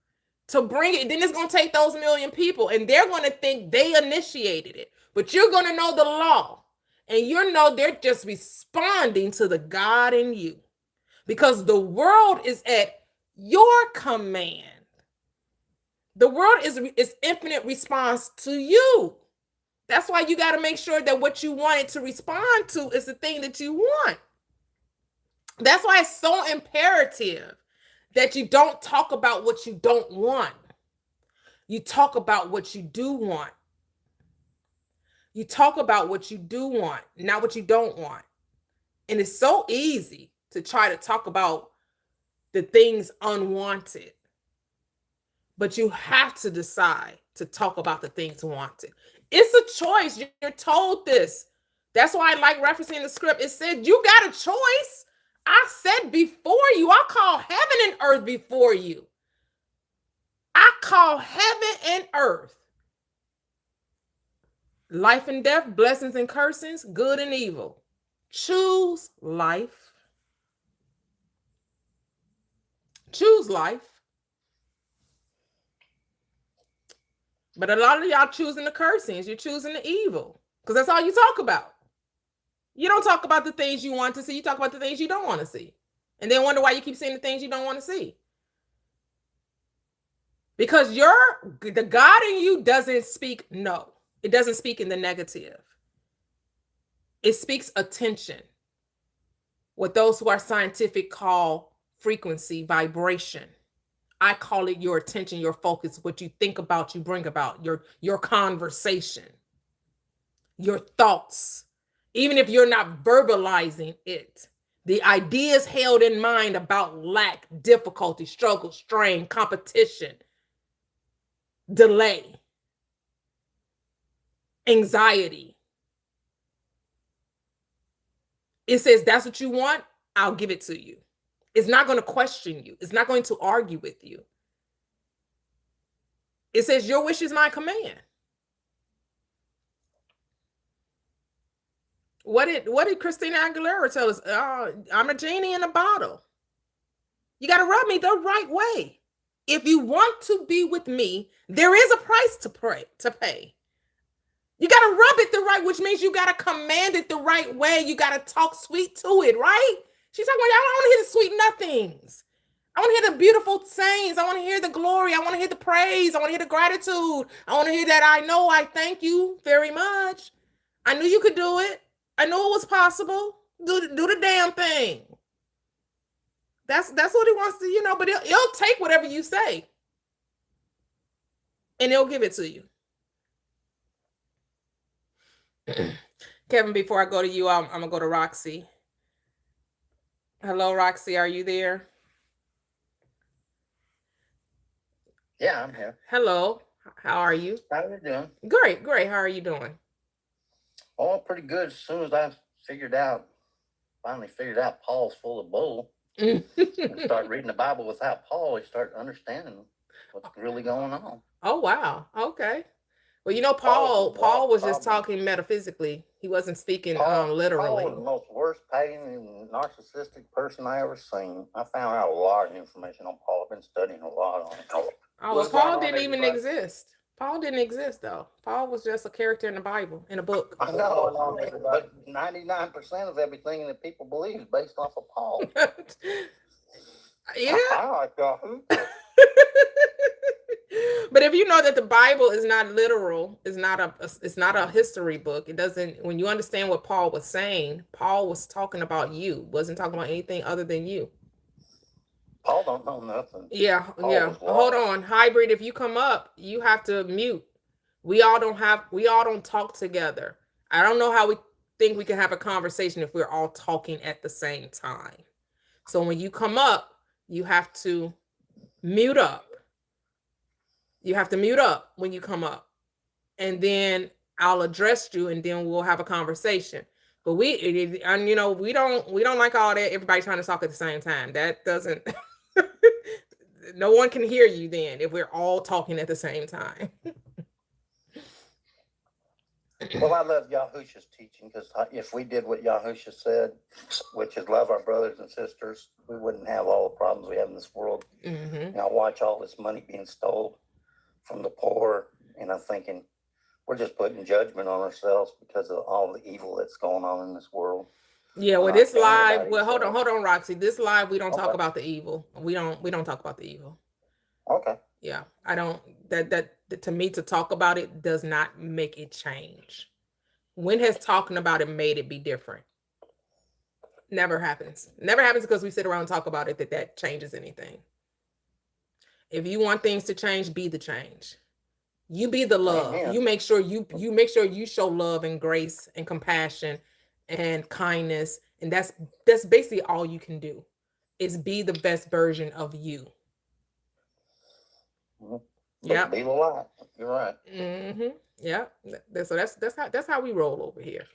to bring it, then it's going to take those 1 million people and they're going to think they initiated it. But you're going to know the law and you know they're just responding to the God in you because the world is at your command. The world is infinite response to you. That's why you got to make sure that what you want it to respond to is the thing that you want. That's why it's so imperative that you don't talk about what you don't want. You talk about what you do want. You talk about what you do want, not what you don't want. And it's so easy to try to talk about the things unwanted. But you have to decide to talk about the things wanted. It's a choice. You're told this. That's why I like referencing the script. It said, you got a choice. I said before you, I call heaven and earth before you. I call heaven and earth. Life and death, blessings and cursings, good and evil. Choose life. Choose life. But a lot of y'all choosing the cursings. You're choosing the evil. Because that's all you talk about. You don't talk about the things you want to see. You talk about the things you don't want to see. And then wonder why you keep seeing the things you don't want to see. Because the God in you doesn't speak no. It doesn't speak in the negative. It speaks attention. What those who are scientific call frequency, vibration. I call it your attention, your focus, what you think about, you bring about, your conversation, your thoughts. Even if you're not verbalizing it, the ideas held in mind about lack, difficulty, struggle, strain, competition, delay, anxiety. It says, that's what you want, I'll give it to you. It's not going to question you. It's not going to argue with you. It says, your wish is my command. What did Christina Aguilera tell us? I'm a genie in a bottle. You got to rub me the right way. If you want to be with me, there is a price to pay. You got to rub it the right, which means you got to command it the right way. You got to talk sweet to it, right? She's talking about, I don't want to hear the sweet nothings. I want to hear the beautiful sayings. I want to hear the glory. I want to hear the praise. I want to hear the gratitude. I want to hear that I thank you very much. I knew you could do it. I knew it was possible. Do the damn thing. That's what he wants to, but he'll take whatever you say. And he'll give it to you. Kevin, before I go to you, I'm going to go to Roxy. Hello, Roxy. Are you there? Yeah, I'm here. Hello. How are you? How are you doing? Great. How are you doing? Oh, pretty good. As soon as I finally figured out Paul's full of bull, and start reading the Bible without Paul, you start understanding what's really going on. Oh, wow. Okay. Well, Paul was just talking metaphysically. He wasn't speaking literally. Paul was the most worst pagan and narcissistic person I ever seen. I found out a lot of information on Paul. I've been studying a lot on it. Oh, well, Paul didn't even exist. Paul didn't exist, though. Paul was just a character in the Bible, in a book. I know, but 99% of everything that people believe is based off of Paul. Yeah. I like Yahoo. But if you know that the Bible is not literal, it's not a history book. It doesn't. When you understand what Paul was saying, Paul was talking about you. Wasn't talking about anything other than you. Paul don't know nothing. Yeah, Paul yeah. was Hold lost. on, hybrid. If you come up, you have to mute. We all don't talk together. I don't know how we think we can have a conversation if we're all talking at the same time. So when you come up, you have to mute up. You have to mute up when you come up, and then I'll address you, and then we'll have a conversation. But we don't like all that. Everybody trying to talk at the same time. That doesn't. No one can hear you then if we're all talking at the same time. Well, I love Yahusha's teaching, because if we did what Yahusha said, which is love our brothers and sisters, we wouldn't have all the problems we have in this world. Mm-hmm. I watch all this money being stolen from the poor, and I'm thinking, we're just putting judgment on ourselves because of all the evil that's going on in this world. Yeah, well, this live. Well, hold on, Roxy. This live, we don't talk about the evil. We don't talk about the evil. Okay. Yeah, I don't. That to me, to talk about it does not make it change. When has talking about it made it be different? Never happens. Never happens because we sit around and talk about it that changes anything. If you want things to change, be the change. You be the love. Amen. You make sure you show love and grace and compassion and kindness, and that's basically all you can do. Is be the best version of you. Yeah, be the light. You're right. Mm-hmm. Yeah. So that's how we roll over here.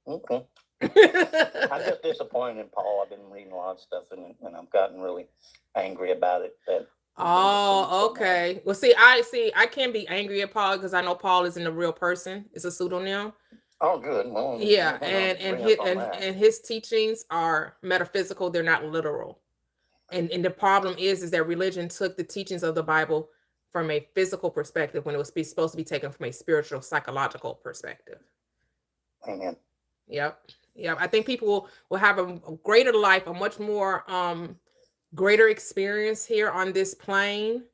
Okay. I'm just disappointed in Paul. I've been reading a lot of stuff, and I've gotten really angry about it. Oh, okay. Well, I can't be angry at Paul because I know Paul isn't a real person. It's a pseudonym. Oh, good. Well, yeah, and his teachings are metaphysical. They're not literal. And the problem is that religion took the teachings of the Bible from a physical perspective when it was supposed to be taken from a spiritual, psychological perspective. Amen. Yep. I think people will have a greater life, a much more greater experience here on this plane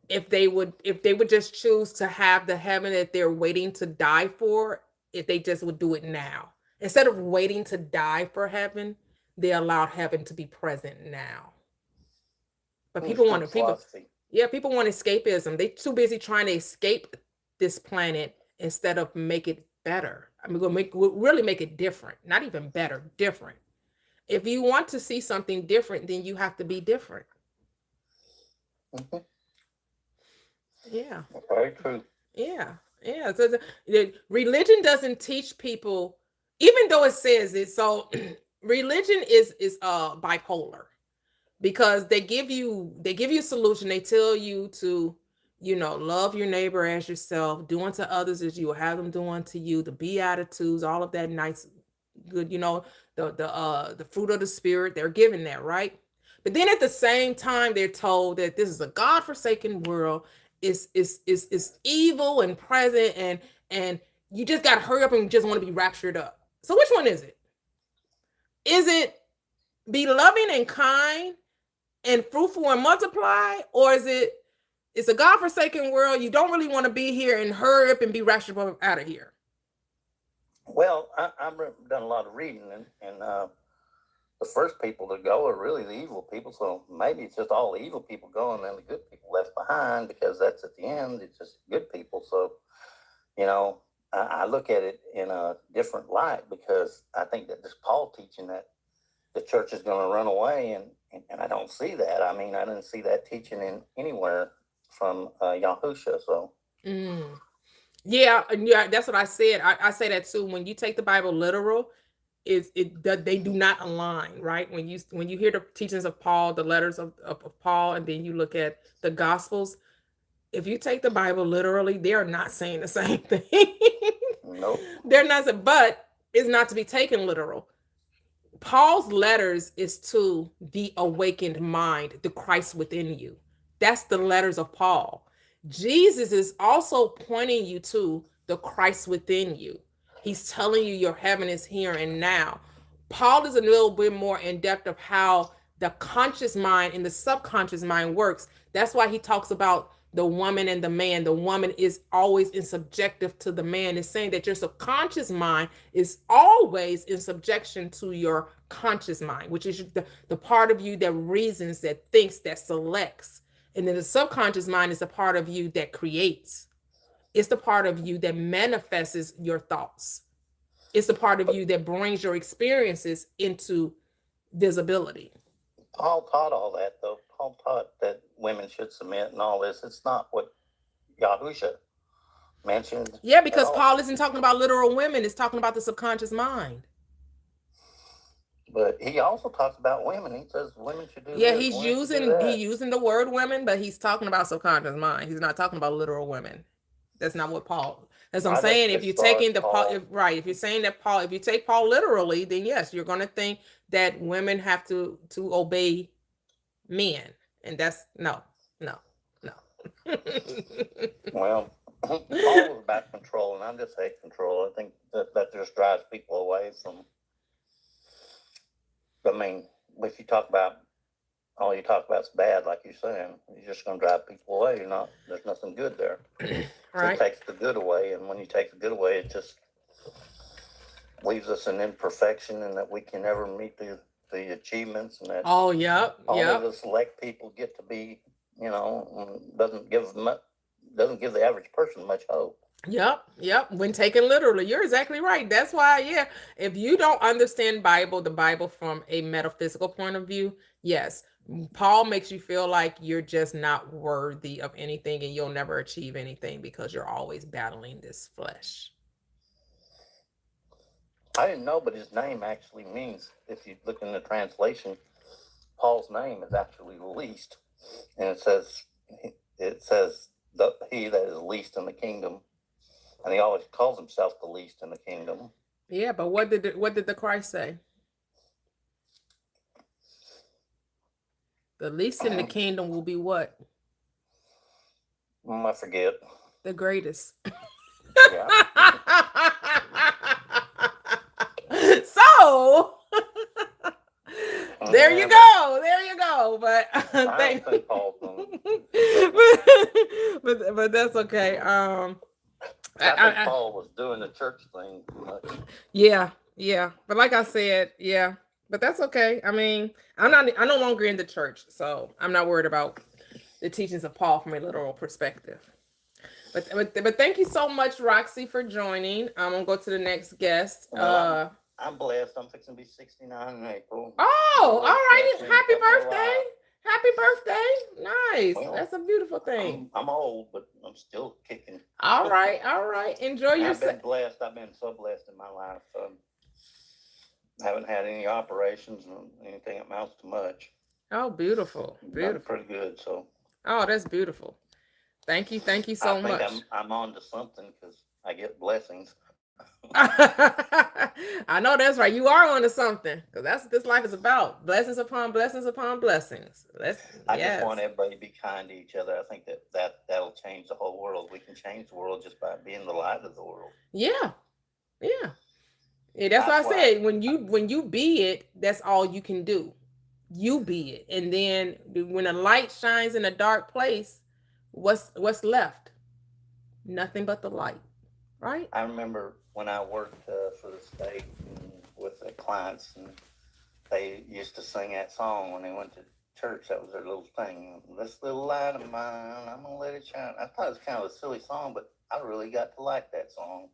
if they would just choose to have the heaven that they're waiting to die for, if they just would do it now. Instead of waiting to die for heaven, they allow heaven to be present now. But people want escapism. They're too busy trying to escape this planet instead of make it better. I mean, we'll really make it different. Not even better, different. If you want to see something different, then you have to be different. Mm-hmm. Yeah. Very true. Yeah. So religion doesn't teach people, even though it says it. So religion is bipolar, because they give you a solution. They tell you to, love your neighbor as yourself, do unto others as you will have them do unto you, the Beatitudes, all of that nice, good, the fruit of the Spirit. They're given that, right? But then at the same time, they're told that this is a God-forsaken world. Is evil and present, and you just got to hurry up and just want to be raptured up. So which one is it? Is it be loving and kind and fruitful and multiply, or is it's a God-forsaken world, you don't really want to be here, and hurry up and be raptured up out of here? Well, I've done a lot of reading, and the first people to go are really the evil people. So maybe it's just all the evil people going, and then the good people left behind, because that's at the end. It's just good people. So, I look at it in a different light, because I think that this Paul teaching that the church is going to run away, and I don't see that. I mean, I didn't see that teaching in anywhere from Yahusha. So. Yeah, that's what I said. I say that too. When you take the Bible literal, they do not align, right? When you hear the teachings of Paul, the letters of Paul, and then you look at the Gospels, if you take the Bible literally, they are not saying the same thing. Nope. They're not, but it's not to be taken literal. Paul's letters is to the awakened mind, the Christ within you. That's the letters of Paul. Jesus is also pointing you to the Christ within you. He's telling you your heaven is here and now. Paul is a little bit more in depth of how the conscious mind and the subconscious mind works. That's why he talks about the woman and the man. The woman is always in subjective to the man. It's saying that your subconscious mind is always in subjection to your conscious mind, which is the part of you that reasons, that thinks, that selects. And then the subconscious mind is the part of you that creates. It's the part of you that manifests your thoughts. It's the part of you that brings your experiences into visibility. Paul taught all that, though. Paul taught that women should submit and all this. It's not what Yahusha mentioned. Yeah, because Paul isn't talking about literal women. It's talking about the subconscious mind. But he also talks about women. He says women should do Yeah, this, he's women should do that. using the word women, but he's talking about subconscious mind. He's not talking about literal women. That's not what Paul. As I'm saying, if you're taking the Paul, right, if you're saying that Paul, if you take Paul literally, then yes, you're going to think that women have to obey men, and that's no. Well, Paul was about control, and I just hate control. I think that just drives people away from. I mean, if you talk about all you talk about is bad, like you're saying, you're just going to drive people away. You're not. There's nothing good there. Right. It takes the good away, and when you take the good away, it just leaves us in imperfection, and that we can never meet the achievements, and that all of the select people get to be, doesn't give the average person much hope. Yep. When taken literally, you're exactly right. That's why, yeah, if you don't understand the Bible from a metaphysical point of view, yes, Paul makes you feel like you're just not worthy of anything and you'll never achieve anything because you're always battling this flesh. I didn't know, but his name actually means, if you look in the translation, Paul's name is actually least. And it says he that is least in the kingdom. And he always calls himself the least in the kingdom. Yeah, but what did the Christ say? The least in the kingdom will be what? I forget. The greatest. Yeah. So there you go. But I don't think Paul's going. but that's okay. I think Paul was doing the church thing too much. Yeah. But like I said, yeah. But that's okay. I mean, I'm no longer in the church, so I'm not worried about the teachings of Paul from a literal perspective. But thank you so much, Roxy, for joining. I'm gonna go to the next guest. Well, I'm blessed. I'm fixing to be 69 in April. Oh, all right. Happy birthday. Happy birthday. Nice. Well, that's a beautiful thing. I'm old, but I'm still kicking. All right. Enjoy yourself. I've been blessed. I've been so blessed in my life. I haven't had any operations or anything that amounts to much. Oh, beautiful. Pretty good. So. Oh, that's beautiful. Thank you so much. I'm on to something because I get blessings. I know that's right. You are on to something because that's what this life is about. Blessings upon blessings upon blessings. I just want everybody to be kind to each other. I think that'll change the whole world. We can change the world just by being the light of the world. Yeah. That's why I said when you be it, that's all you can do. You be it, and then when a light shines in a dark place, what's left? Nothing but the light, right? I remember when I worked for the state with the clients, and they used to sing that song when they went to church. That was their little thing. This little light of mine, I'm gonna let it shine. I thought it was kind of a silly song, but I really got to like that song.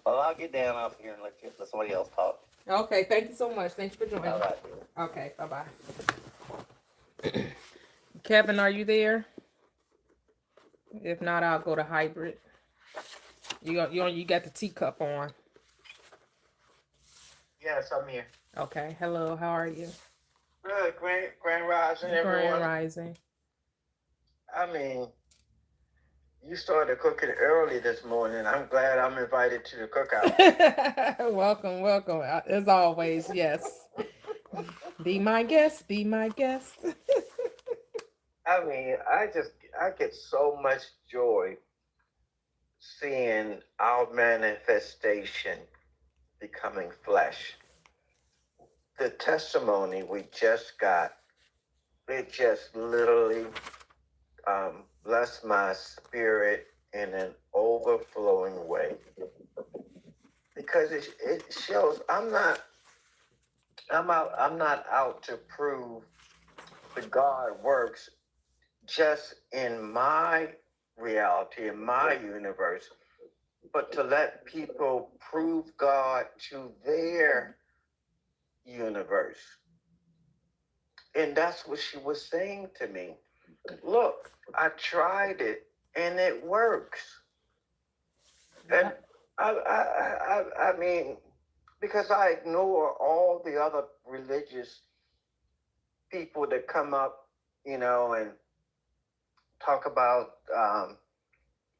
Well, I'll get down off here and let somebody else talk. Okay, thank you so much. Thanks for joining. All right. Okay, bye-bye. Kevin, are you there? If not, I'll go to hybrid. You got the teacup on. Yes, I'm here. Okay, hello, how are you? Good, grand rising, everyone. Grand rising. I mean, you started cooking early this morning. I'm glad I'm invited to the cookout. Welcome. As always, yes. Be my guest. I mean, I get so much joy seeing our manifestation becoming flesh. The testimony we just got it just literally blessed my spirit in an overflowing way, because it shows I'm not out to prove that God works just in my reality, in my universe, but to let people prove God to their universe. And that's what she was saying to me. Look, I tried it and it works. And I mean, because I ignore all the other religious people that come up, and talk about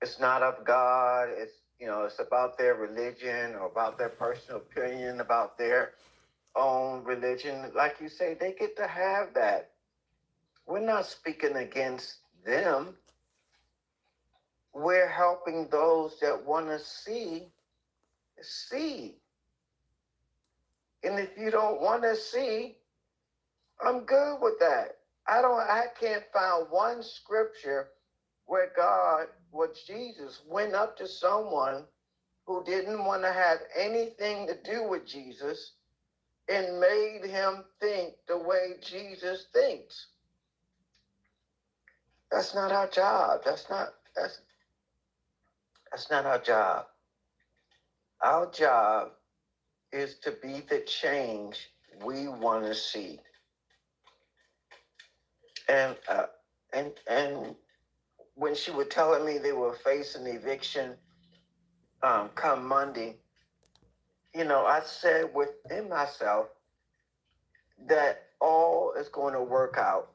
it's not of God. It's about their religion or about their personal opinion about their own religion. Like you say, they get to have that. We're not speaking against them. We're helping those that want to see. And if you don't want to see, I'm good with that. I can't find one scripture where Jesus went up to someone who didn't want to have anything to do with Jesus and made him think the way Jesus thinks. That's not our job. That's not our job. Our job is to be the change we want to see. And when she was telling me they were facing eviction come Monday, I said within myself that all is going to work out.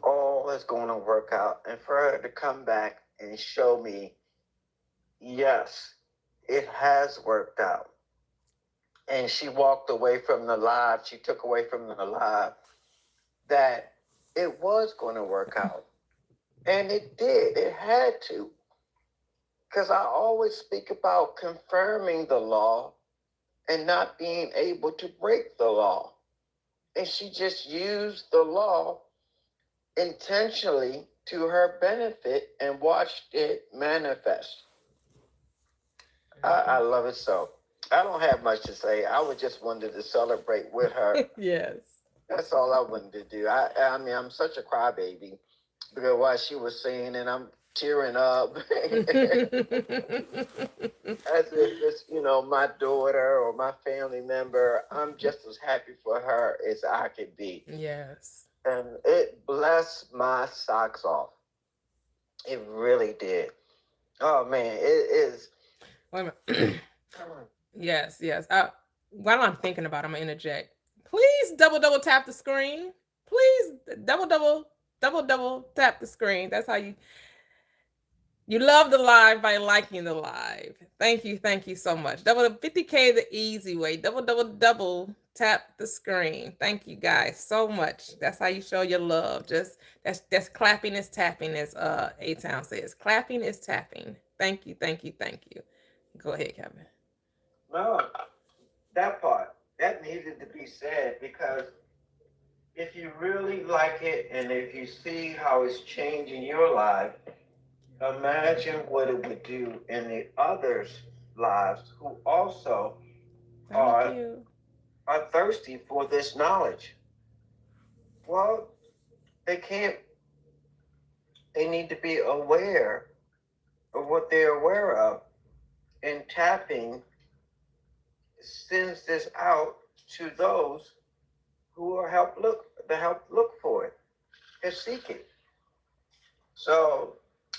All is going to work out. And for her to come back and show me, yes, it has worked out. And she walked away from the live. She took away from the live that it was going to work out. And it did. It had to. Because I always speak about confirming the law and not being able to break the law. And she just used the law intentionally to her benefit and watched it manifest. I love it so. I don't have much to say. I was just wanted to celebrate with her. Yes. That's all I wanted to do. I mean, I'm such a crybaby because while she was singing and I'm tearing up as if it's, my daughter or my family member. I'm just as happy for her as I could be. Yes. And it blessed my socks off. It really did. Oh man, it is. Wait a minute. Yes. While I'm thinking about it, I'm gonna interject. Please double tap the screen. Please double tap the screen. That's how you love the live by liking the live. Thank you so much. Double 50K the easy way. Double tap the screen. Thank you guys so much. That's how you show your love. That's clapping is tapping, as A-Town says. Clapping is tapping. Thank you. Go ahead, Kevin. No, that part that needed to be said, because if you really like it and if you see how it's changing your life, imagine what it would do in the others' lives who also are thirsty for this knowledge. Well, they need to be aware of what they're aware of, and tapping sends this out to those who are help look for it and seek it. So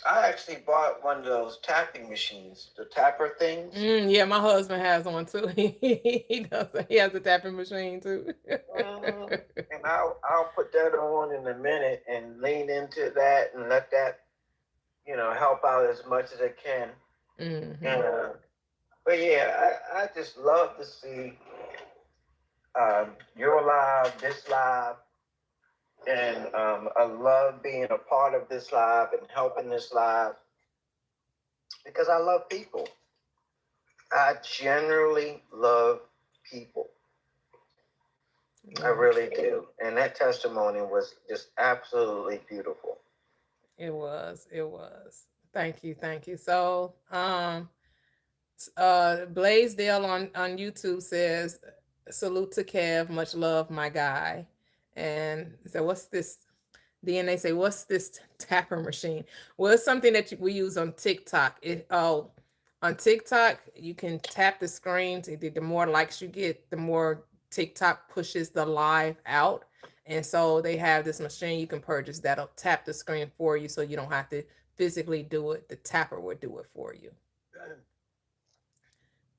I actually bought one of those tapping machines, the tapper things. Yeah, my husband has one too. He does. He has a tapping machine too. And I'll put that on in a minute and lean into that and let that help out as much as it can. Mm-hmm. But yeah, I just love to see your live, this live, and I love being a part of this live and helping this live because I love people. I generally love people. I really do. And that testimony was just absolutely beautiful. It was. It was. Thank you. Thank you. So, Blaisdell on YouTube says, "Salute to Kev, much love, my guy." And so, what's this? DNA say, "What's this tapper machine?" Well, it's something that we use on TikTok. On TikTok, you can tap the screen. The more likes you get, the more TikTok pushes the live out. And so they have this machine you can purchase that'll tap the screen for you, so you don't have to physically do it. The tapper will do it for you.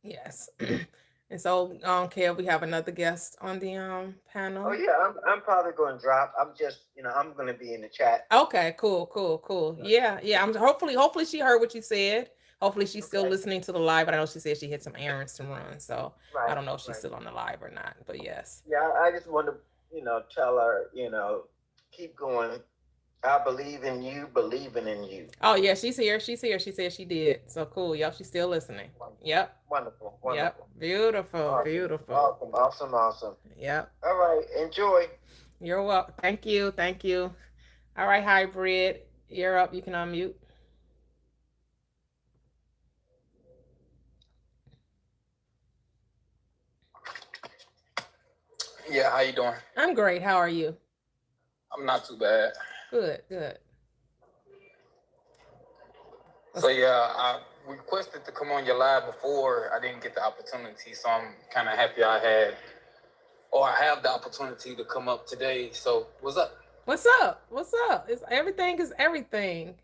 Yes. And so, Kev, we have another guest on the panel. Oh yeah, I'm probably going to drop. I'm just, I'm going to be in the chat. Okay, cool. Yeah. I'm hopefully she heard what you said. Hopefully she's still listening to the live. But I know she said she had some errands to run, so I don't know if she's still on the live or not. But yes. Yeah, I just want to, tell her, keep going. I believe in you, believing in you. Oh yeah, she's here. She said she did. So cool. Yep, she's still listening. Yep. Wonderful. Yep. Beautiful. Awesome. Yep. All right. Enjoy. You're welcome. Thank you. All right, Hybrid. You're up. You can unmute. Yeah, how you doing? I'm great. How are you? I'm not too bad. Good. So yeah, I requested to come on your live before. I didn't get the opportunity, so I'm kind of happy I have the opportunity to come up today. So what's up? What's up? Everything is everything.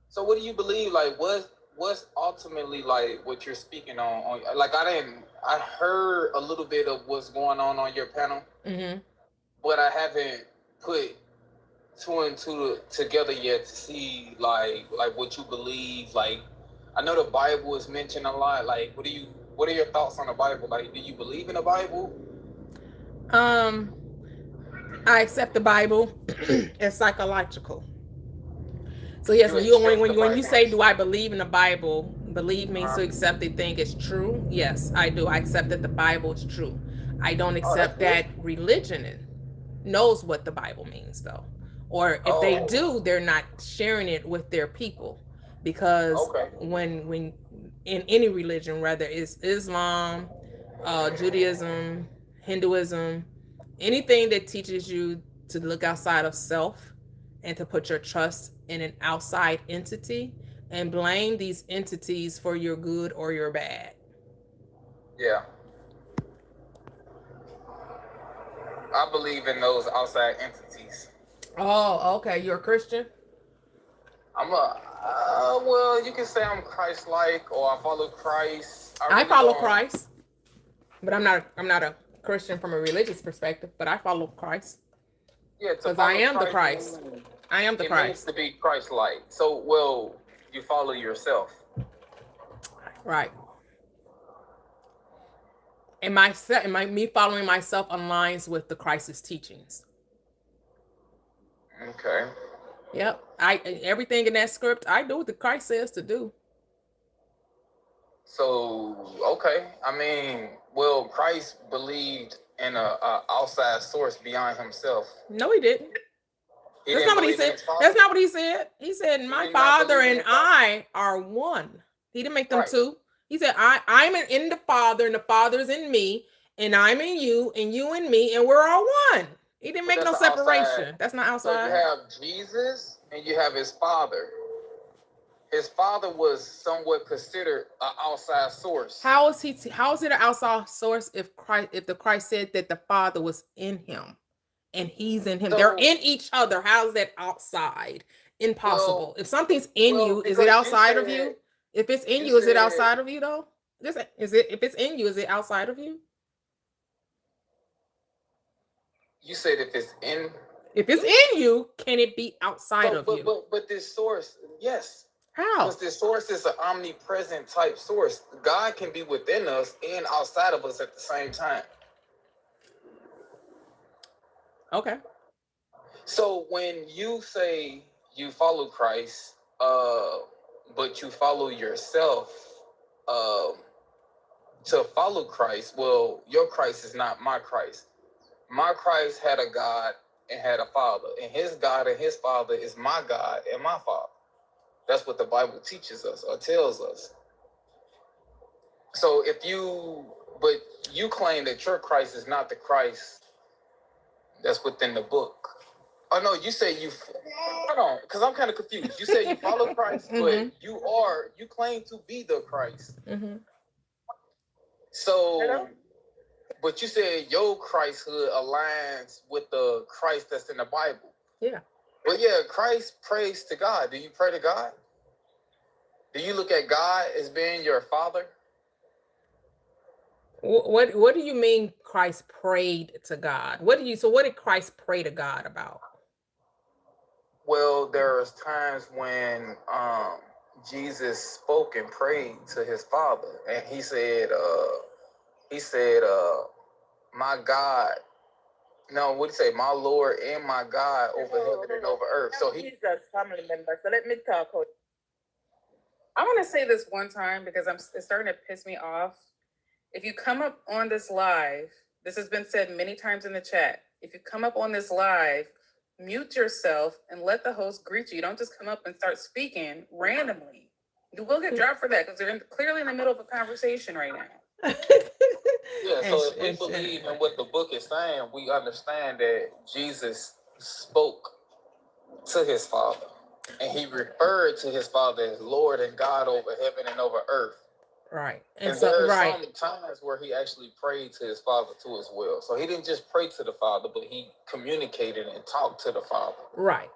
So what do you believe? Like, what's ultimately like what you're speaking on? Like, I heard a little bit of what's going on your panel, but I haven't put two and two together yet to see like what you believe. Like, I know the Bible is mentioned a lot. Like, what are your thoughts on the Bible? Like, do you believe in the Bible? I accept the Bible as psychological. So yes, when you say, do I believe in the Bible? Believe means to accept a thing is true. Yes, I do. I accept that the Bible is true. I don't accept that religion knows what the Bible means, though. Or if they do, they're not sharing it with their people. Because when in any religion, whether it's Islam, Judaism, Hinduism, anything that teaches you to look outside of self and to put your trust in an outside entity and blame these entities for your good or your bad. Yeah. I believe in those outside entities. Oh, okay. You're a Christian? Well, you can say I'm Christ-like, or I follow Christ. I follow Christ, but I'm not a Christian from a religious perspective, but I follow Christ. Yeah, because I am the Christ. I am the Christ. It means to be Christ-like. So, well, you follow yourself. Right. And me following myself aligns with the Christ's teachings. Okay. Yep. Everything in that script, I do what the Christ says to do. So, okay. I mean, well, Christ believed in a outside source beyond himself. No, he didn't. That's not what he said. That's not what he said. He said, my Father and I are one. He didn't make them two. He said, I'm in the Father, and the Father's in me, and I'm in you, and you in me, and we're all one. He didn't make no separation. That's not outside. So you have Jesus, and you have his Father. His Father was somewhat considered an outside source. How is it an outside source if the Christ said that the Father was in him and he's in him? So, they're in each other. How's that outside? Impossible. Well, if something's in you, is it outside of you? If it's in you, is it outside of you though? If it's in you, is it outside of you? You said if it's in you, can it be outside of you? But this source, yes. How? Because this source is an omnipresent type source. God can be within us and outside of us at the same time. Okay. So when you say you follow Christ, but you follow yourself to follow Christ, well, your Christ is not my Christ. My Christ had a God and had a father, and his God and his father is my God and my father. That's what the Bible teaches us or tells us. So but you claim that your Christ is not the Christ that's within the book. Oh no, you say hold on, because I'm kind of confused. You say you follow Christ, but you claim to be the Christ. So, hello? But you said your Christhood aligns with the Christ that's in the Bible. Yeah. But yeah, Christ prays to God. Do you pray to God? Do you look at God as being your father? What do you mean Christ prayed to God? What did Christ pray to God about? Well, there's times when Jesus spoke and prayed to his father, and he said, my God, no, what did he say? My Lord and my God over heaven and over earth. So he's a family member. So let me talk. I want to say this one time because it's starting to piss me off. If you come up on this live, this has been said many times in the chat. If you come up on this live, mute yourself and let the host greet you. You don't just come up and start speaking randomly. You will get dropped for that because they're clearly in the middle of a conversation right now. Yeah, so if we believe in what the book is saying, we understand that Jesus spoke to his father. And he referred to his father as Lord and God over heaven and over earth. Right. And so there are some times where he actually prayed to his father too as well. So he didn't just pray to the father, but he communicated and talked to the father. Right.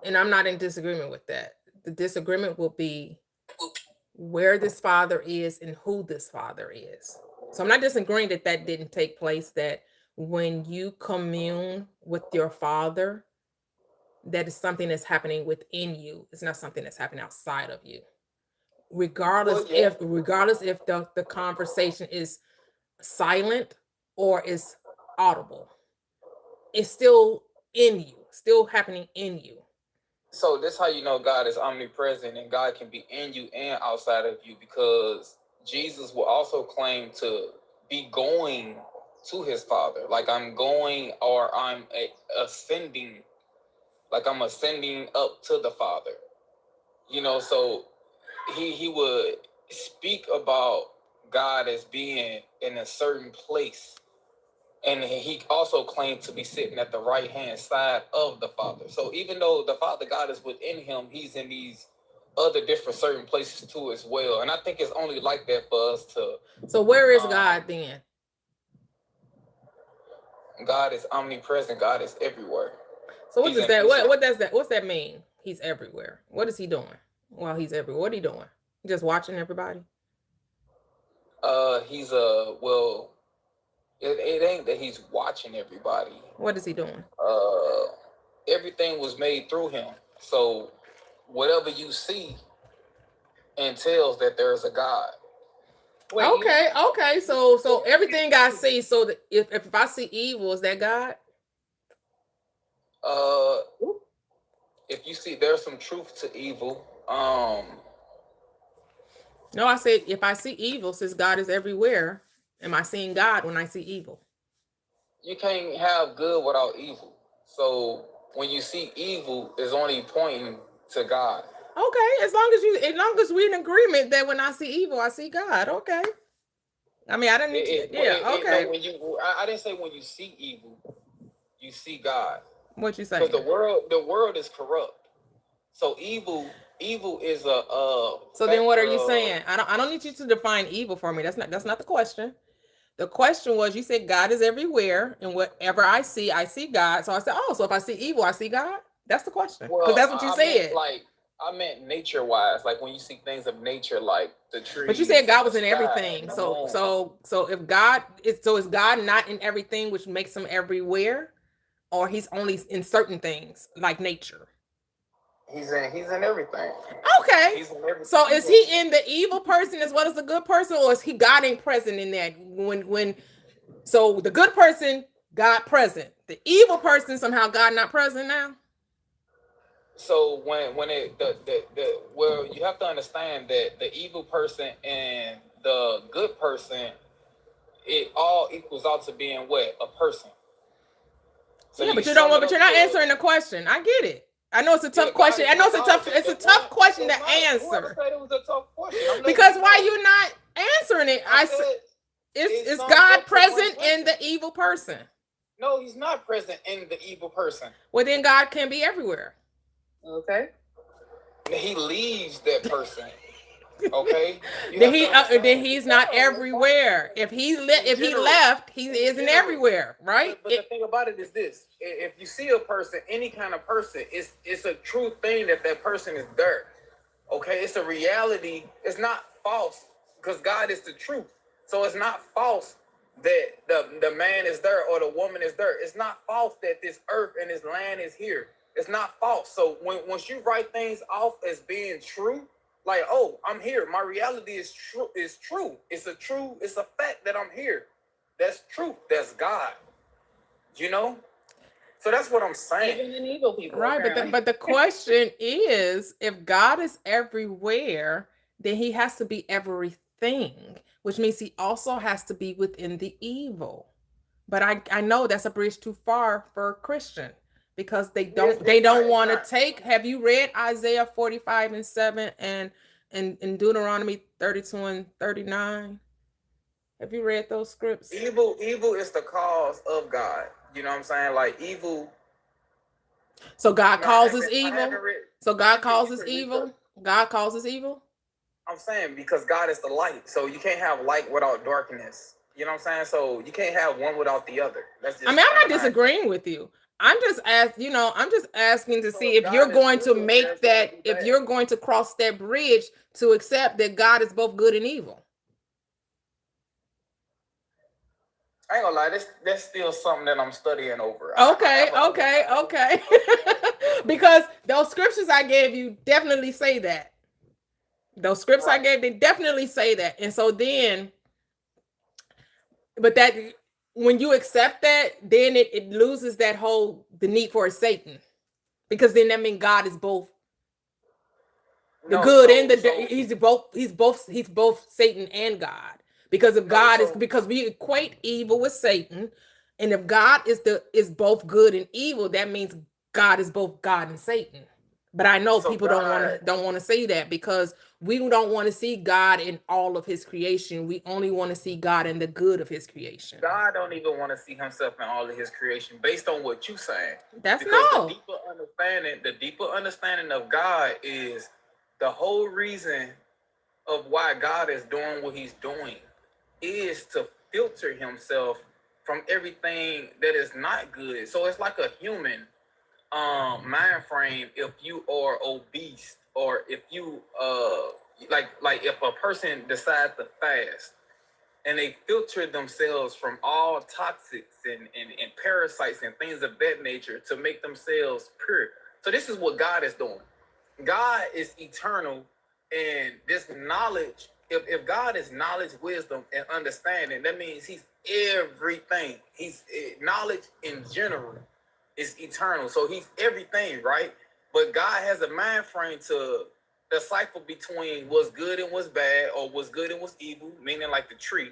And I'm not in disagreement with that. The disagreement will be where this father is and who this father is. So I'm not disagreeing that didn't take place, that when you commune with your father, that is something that's happening within you. It's not something that's happening outside of you. Regardless if the conversation is silent or is audible, it's still in you, still happening in you. So this is how you know God is omnipresent and God can be in you and outside of you, because Jesus will also claim to be going to his father. Like I'm going, or I'm ascending, like I'm ascending up to the Father. You know, so he would speak about God as being in a certain place. And he also claimed to be sitting at the right-hand side of the Father. So even though the Father God is within him, he's in these other different certain places too as well. And I think it's only like that for us to... So where is God then? God is omnipresent. God is everywhere. So what does that, what's that mean? He's everywhere. What is he doing while he's everywhere? What are he doing? Just watching everybody? It ain't that he's watching everybody. What is he doing? Everything was made through him. So whatever you see entails that there's a God. Okay. So everything I see. So that if I see evil, is that God? If you see, there's some truth to evil. No, I said if I see evil, since God is everywhere, am I seeing God when I see evil? You can't have good without evil. So when you see evil, it's only pointing to God. Okay, as long as we're in agreement that when I see evil, I see God. Okay. I mean, I didn't need to. Okay. I didn't say when you see evil, you see God. What you saying? Because the world is corrupt. So evil is a. So then, what are you saying? I don't need you to define evil for me. That's not the question. The question was, you said God is everywhere, and whatever I see God. So I said, oh, so if I see evil, I see God. That's the question. Because that's what you said. I meant nature-wise, like when you see things of nature, like the trees. But you said God was in everything. So if God is, is God not in everything, which makes him everywhere, or he's only in certain things like nature? He's in everything. Okay. He's in everything. So is he in the evil person as well as the good person, or is he God ain't present in that? So the good person, God present. The evil person, somehow God not present now. So you have to understand that the evil person and the good person, it all equals out to being what? A person. So yeah, you but can you don't sum want, it but up you're not to- answering the question. I get it. I know it's a tough Yeah, question. God I know is it's a tough, knowledge. it's a tough question to It's not- Whoever answer. said it was a tough question, I'm letting Because you why know. you not answering it? I said It's sums God up to one present in the person. evil person. No, he's not present in the evil person. Well, then God can be everywhere. Okay. He leaves that person. Okay. Then he's not everywhere. If he left, he isn't everywhere, right? But the thing about it is this: if you see a person, any kind of person, it's a true thing that person is there. Okay, it's a reality. It's not false because God is the truth. So it's not false that the man is there or the woman is there. It's not false that this earth and this land is here. It's not false. So once you write things off as being true, like, oh, I'm here. My reality is true. It's true. It's a fact that I'm here. That's truth. That's God. You know? So that's what I'm saying. Even in evil people. Right, but the question is, if God is everywhere, then he has to be everything, which means he also has to be within the evil. But I know that's a bridge too far for a Christian because they don't want to take. Have you read Isaiah 45:7 and Deuteronomy 32 and 39? Have you read those scripts? Evil is the cause of God. You know what I'm saying? Like evil. So God causes evil. So God causes evil. God causes evil. I'm saying because God is the light, so you can't have light without darkness. You know what I'm saying? So you can't have one without the other. That's just. I mean, I'm not disagreeing with you. I'm just asking to see if you're going to make that, if you're going to cross that bridge to accept that God is both good and evil. I ain't gonna lie, that's still something that I'm studying over. Okay. Because those scriptures I gave you definitely say that. Those scripts I gave, they definitely say that. And so then, but that when you accept that, then it loses that the need for a Satan. Because then that means God is both the good and he's both Satan and God. Because if God is, because we equate evil with Satan, and if God is both good and evil, that means God is both God and Satan. But I know people don't want to say that because we don't want to see God in all of his creation. We only want to see God in the good of his creation. God don't even want to see himself in all of his creation based on what you're saying. That's because the deeper understanding of God is the whole reason of why God is doing what he's doing is to filter himself from everything that is not good. So it's like a human mind frame. If you are obese, or if you like if a person decides to fast and they filter themselves from all toxics and parasites and things of that nature to make themselves pure. So this is what God is doing. God is eternal, and this knowledge, if God is knowledge, wisdom, and understanding, that means he's everything. He's knowledge in general is eternal. So he's everything, right? But God has a mind frame to decipher between what's good and what's bad, or what's good and what's evil, meaning like the tree.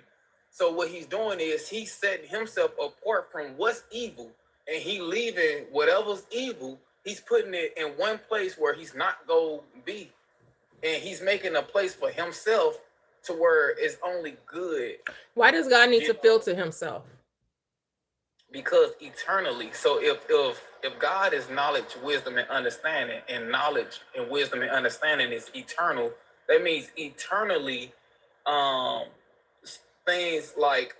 So what he's doing is he's setting himself apart from what's evil, and he leaving whatever's evil, he's putting it in one place where he's not going to be. And he's making a place for himself to where it's only good. Why does God need to filter himself? Because eternally. So if God is knowledge, wisdom, and understanding, and knowledge and wisdom and understanding is eternal, that means eternally things like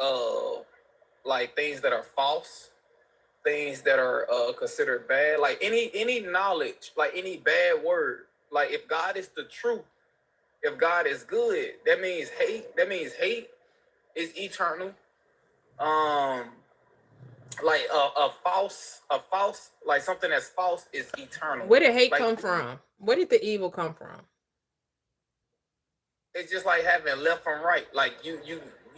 things that are false, things that are considered bad, like any knowledge, like any bad word, like if God is the truth, if God is good, that means hate is eternal. Like a false, like something that's false is eternal. Where did hate come from? Where did the evil come from? It's just like having left from right. Like you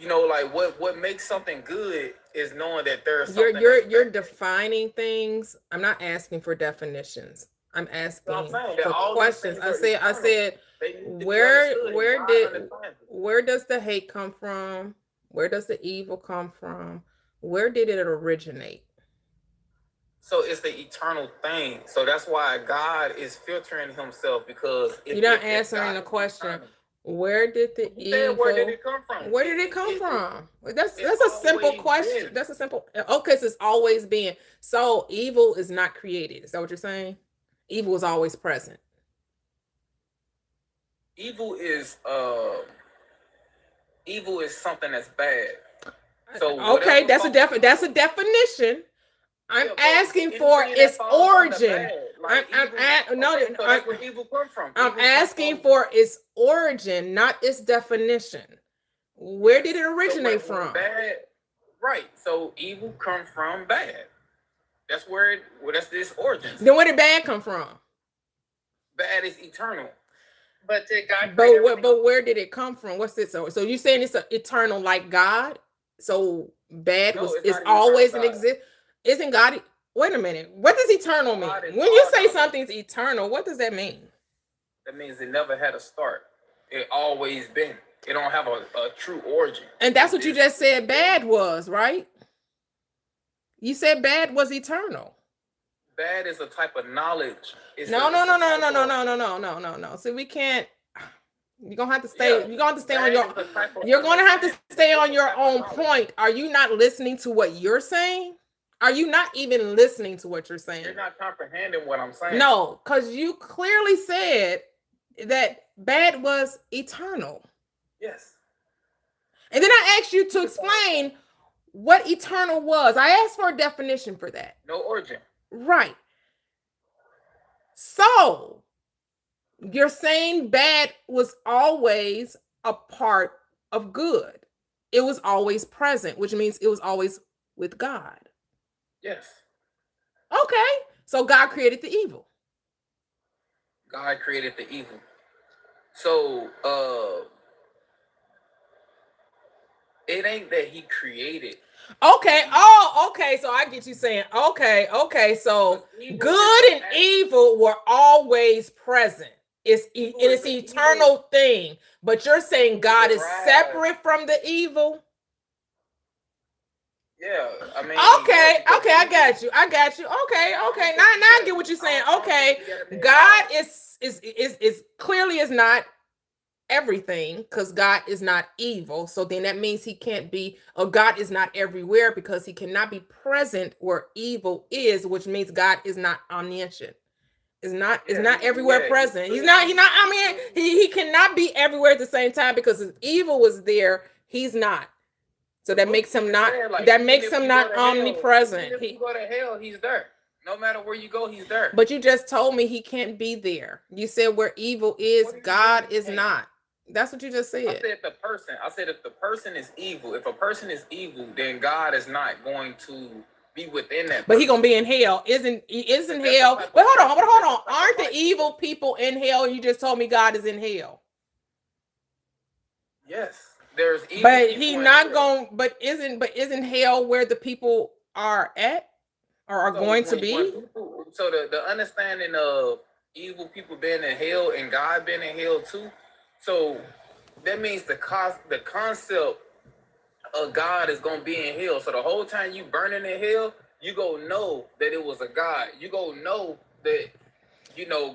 know, like what makes something good is knowing that there's something. You're defining things. I'm not asking for definitions. I'm asking for questions. I said, where does the hate come from? Where does the evil come from? Where did it originate? So it's the eternal thing. So that's why God is filtering himself, because you're not answering the question. Where did the evil? Where did it come from? Where did it come from? That's a simple question. Been. That's a simple. Okay, so it's always been. So evil is not created. Is that what you're saying? Evil is always present. Evil is something that's bad. So okay, that's a definition. I'm asking for its origin. That's where evil comes from. I'm asking for its origin, not its definition. Where did it originate from? Bad, right. So evil comes from bad. That's that's this origin. Then where did bad come from? Bad is eternal. But did God? But where did it come from? What's it? So you're saying it's eternal like God? So bad is always an exist. Isn't God? Wait a minute. What does eternal mean? When you say something's eternal, what does that mean? That means it never had a start. It always been. It don't have a true origin. And that's what you just said bad was, right? You said bad was eternal. Bad is a type of knowledge. No. See, we can't. You're gonna have to stay. You're gonna have to stay on your. You're gonna have to stay on your own point. Are you not listening to what you're saying? Are you not even listening to what you're saying? You're not comprehending what I'm saying. No, because you clearly said that bad was eternal. Yes. And then I asked you to explain what eternal was. I asked for a definition for that. No origin. Right. So you're saying bad was always a part of good. It was always present, which means it was always with God. Yes. Okay. So God created the evil. God created the evil. So it ain't that he created. Okay. Oh, okay. So I get you saying, okay. So good and evil were always present. It's an eternal thing. But you're saying God is separate from the evil? Yeah, I mean. Okay, I got you. Okay. Now I get what you're saying. Okay, God is clearly is not everything, because God is not evil. So then that means he can't be, or God is not everywhere, because he cannot be present where evil is, which means God is not omniscient. Is not everywhere present. He's not. I mean, he cannot be everywhere at the same time, because if evil was there, he's not. So that makes him not. That makes him not omnipresent. If you go to hell, he's there. No matter where you go, he's there. But you just told me he can't be there. You said where evil is, God is not. That's what you just said. I said if the person is evil, if a person is evil, then God is not going to be within that person. But he gonna be in hell. Isn't hell? But hold on. Aren't the evil people in hell? And you just told me God is in hell. Yes. There's evil. But he's not going. But isn't hell where the people are at, or are going to be? So the understanding of evil people being in hell and God being in hell too. So that means the concept of God is gonna be in hell. So the whole time you burning in hell, you go know that it was a God. You go know that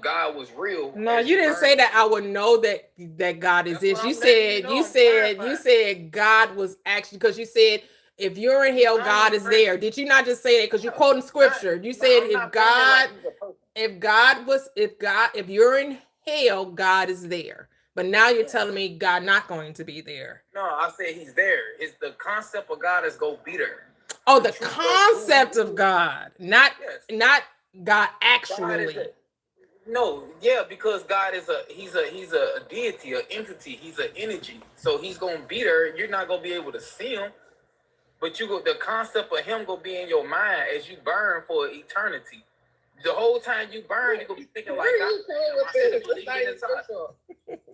God was real. No, you didn't say that. I would know that God is this. You said God was actually, because you said if you're in hell, God is there. Did you not just say that? Because you're quoting scripture. You said if you're in hell, God is there. But now you're telling me God not going to be there. No, I said he's there. It's the concept of God is go be there. Oh, the concept of God, not God actually. No, yeah, because God is he's a deity, an entity, he's an energy. So he's gonna be there. You're not gonna be able to see him, but the concept of him gonna be in your mind as you burn for eternity. The whole time you burn, you're gonna be thinking like,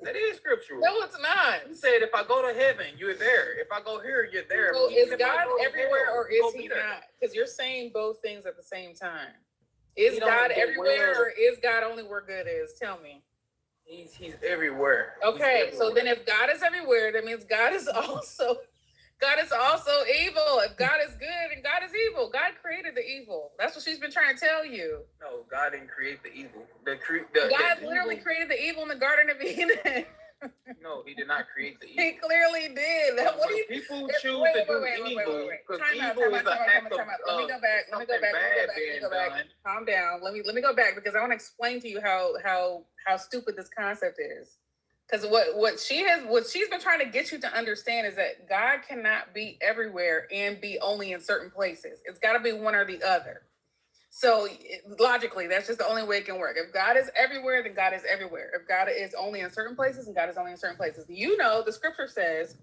that is scriptural. No, it's not. He said, if I go to heaven, you're there. If I go here, you're there. So is God everywhere or is he not? Because you're saying both things at the same time. Is God everywhere or is God only where good is? Tell me. He's everywhere. Okay, so then if God is everywhere, that means God is also God is also evil. If God is good and God is evil, God created the evil. That's what she's been trying to tell you. No, God didn't create the evil. God literally created the evil in the Garden of Eden. No, he did not create the evil. He clearly did. What do you people choose to do evil? Because evil is an act of Let me go back. Calm down. Let me go back because I want to explain to you how stupid this concept is. Because what she's been trying to get you to understand is that God cannot be everywhere and be only in certain places. It's got to be one or the other. So logically, that's just the only way it can work. If God is everywhere, then God is everywhere. If God is only in certain places, then God is only in certain places. You know, the scripture says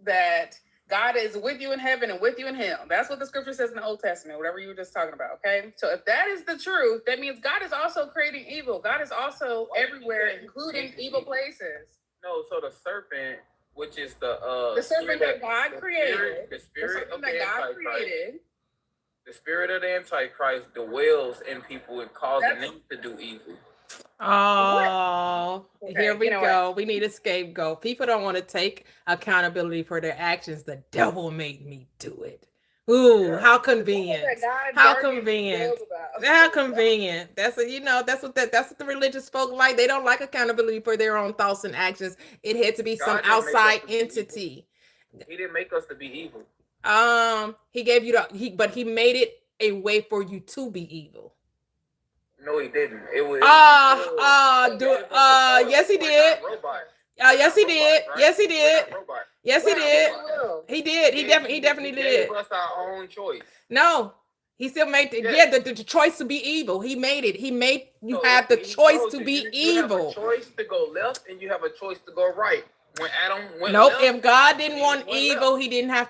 that God is with you in heaven and with you in hell. That's what the scripture says in the Old Testament, whatever you were just talking about, okay? So if that is the truth, that means God is also creating evil. God is also everywhere, including evil places. No, so the serpent, which is the serpent that God created, the spirit of that the God Antichrist, created. The spirit of the Antichrist dwells in people and causes them to do evil. Oh, okay, here we go. What? We need a scapegoat. People don't want to take accountability for their actions. The devil made me do it. Ooh, yeah. How convenient. How convenient. How convenient. That's that's what the religious folk like. They don't like accountability for their own thoughts and actions. It had to be some outside entity. He didn't make us to be evil. He gave you but he made it a way for you to be evil. No, he didn't. Yes, he did. Yes, he did. Yes, he did. Yes, he did. He did. He definitely did. Gave us our own choice. No, he still made the choice to be evil. He made it. He made you have the choice to be evil. You have a choice to go left, and you have a choice to go right. When Adam went left, if God didn't want evil, left. He didn't have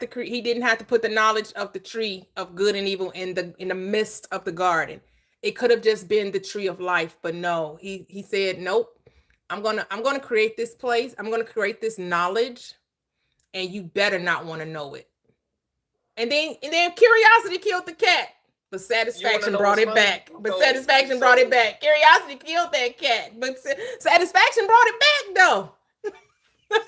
to put the knowledge of the tree of good and evil in the midst of the garden. It could have just been the tree of life, but no, he said, nope. I'm gonna create this place. I'm gonna create this knowledge, and you better not want to know it. And then curiosity killed the cat, but satisfaction brought it back. Satisfaction brought it back. Curiosity killed that cat, but satisfaction brought it back though.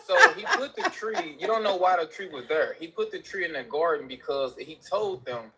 So he put the tree. You don't know why the tree was there. He put the tree in the garden because he told them,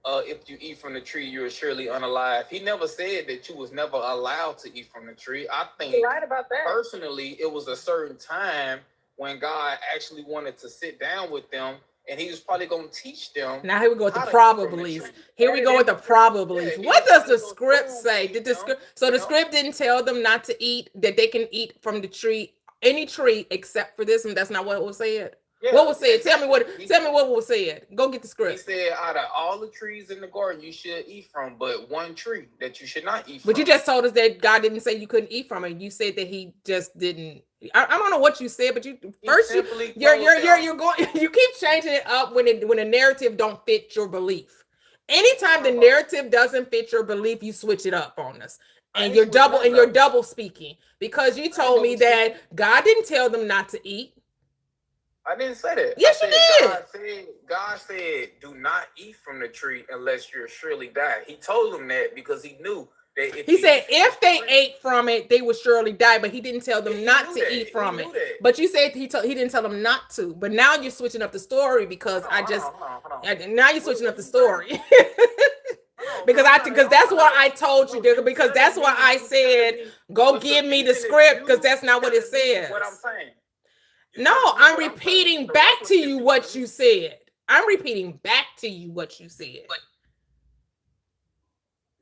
if you eat from the tree, you are surely unalive. He never said that you was never allowed to eat from the tree. I think he lied about that. Personally, it was a certain time when God actually wanted to sit down with them, and he was probably going to teach them. Now here we go with the probablys. Here we go with the probablys. What does the script say? Did the script? So the script didn't tell them not to eat, that they can eat from the tree, any tree except for this one. That's not what was said. Yeah, what was said? Exactly. Tell me what was said. Go get the script. He said, out of all the trees in the garden, you should eat from, but one tree that you should not eat from. But you just told us that God didn't say you couldn't eat from it. You said that he just didn't. I don't know what you said, but you're going. You keep changing it up when a narrative don't fit your belief. Anytime the narrative doesn't fit your belief, you switch it up on us. And you're double speaking, because you told me that God didn't tell them not to eat. I didn't say that. Yes, you did. God said, do not eat from the tree unless you'll surely die. He told them that because he knew that if they ate from it, they would surely die, but he didn't tell them not to eat from it. But you said he didn't tell them not to. But now you're switching up the story because now you're switching up the story. Because that's what I told you, because that's why I said, go give me the script, because that's not what it says. What I'm saying. No, I'm repeating back to you what you said. I'm repeating back to you what you said.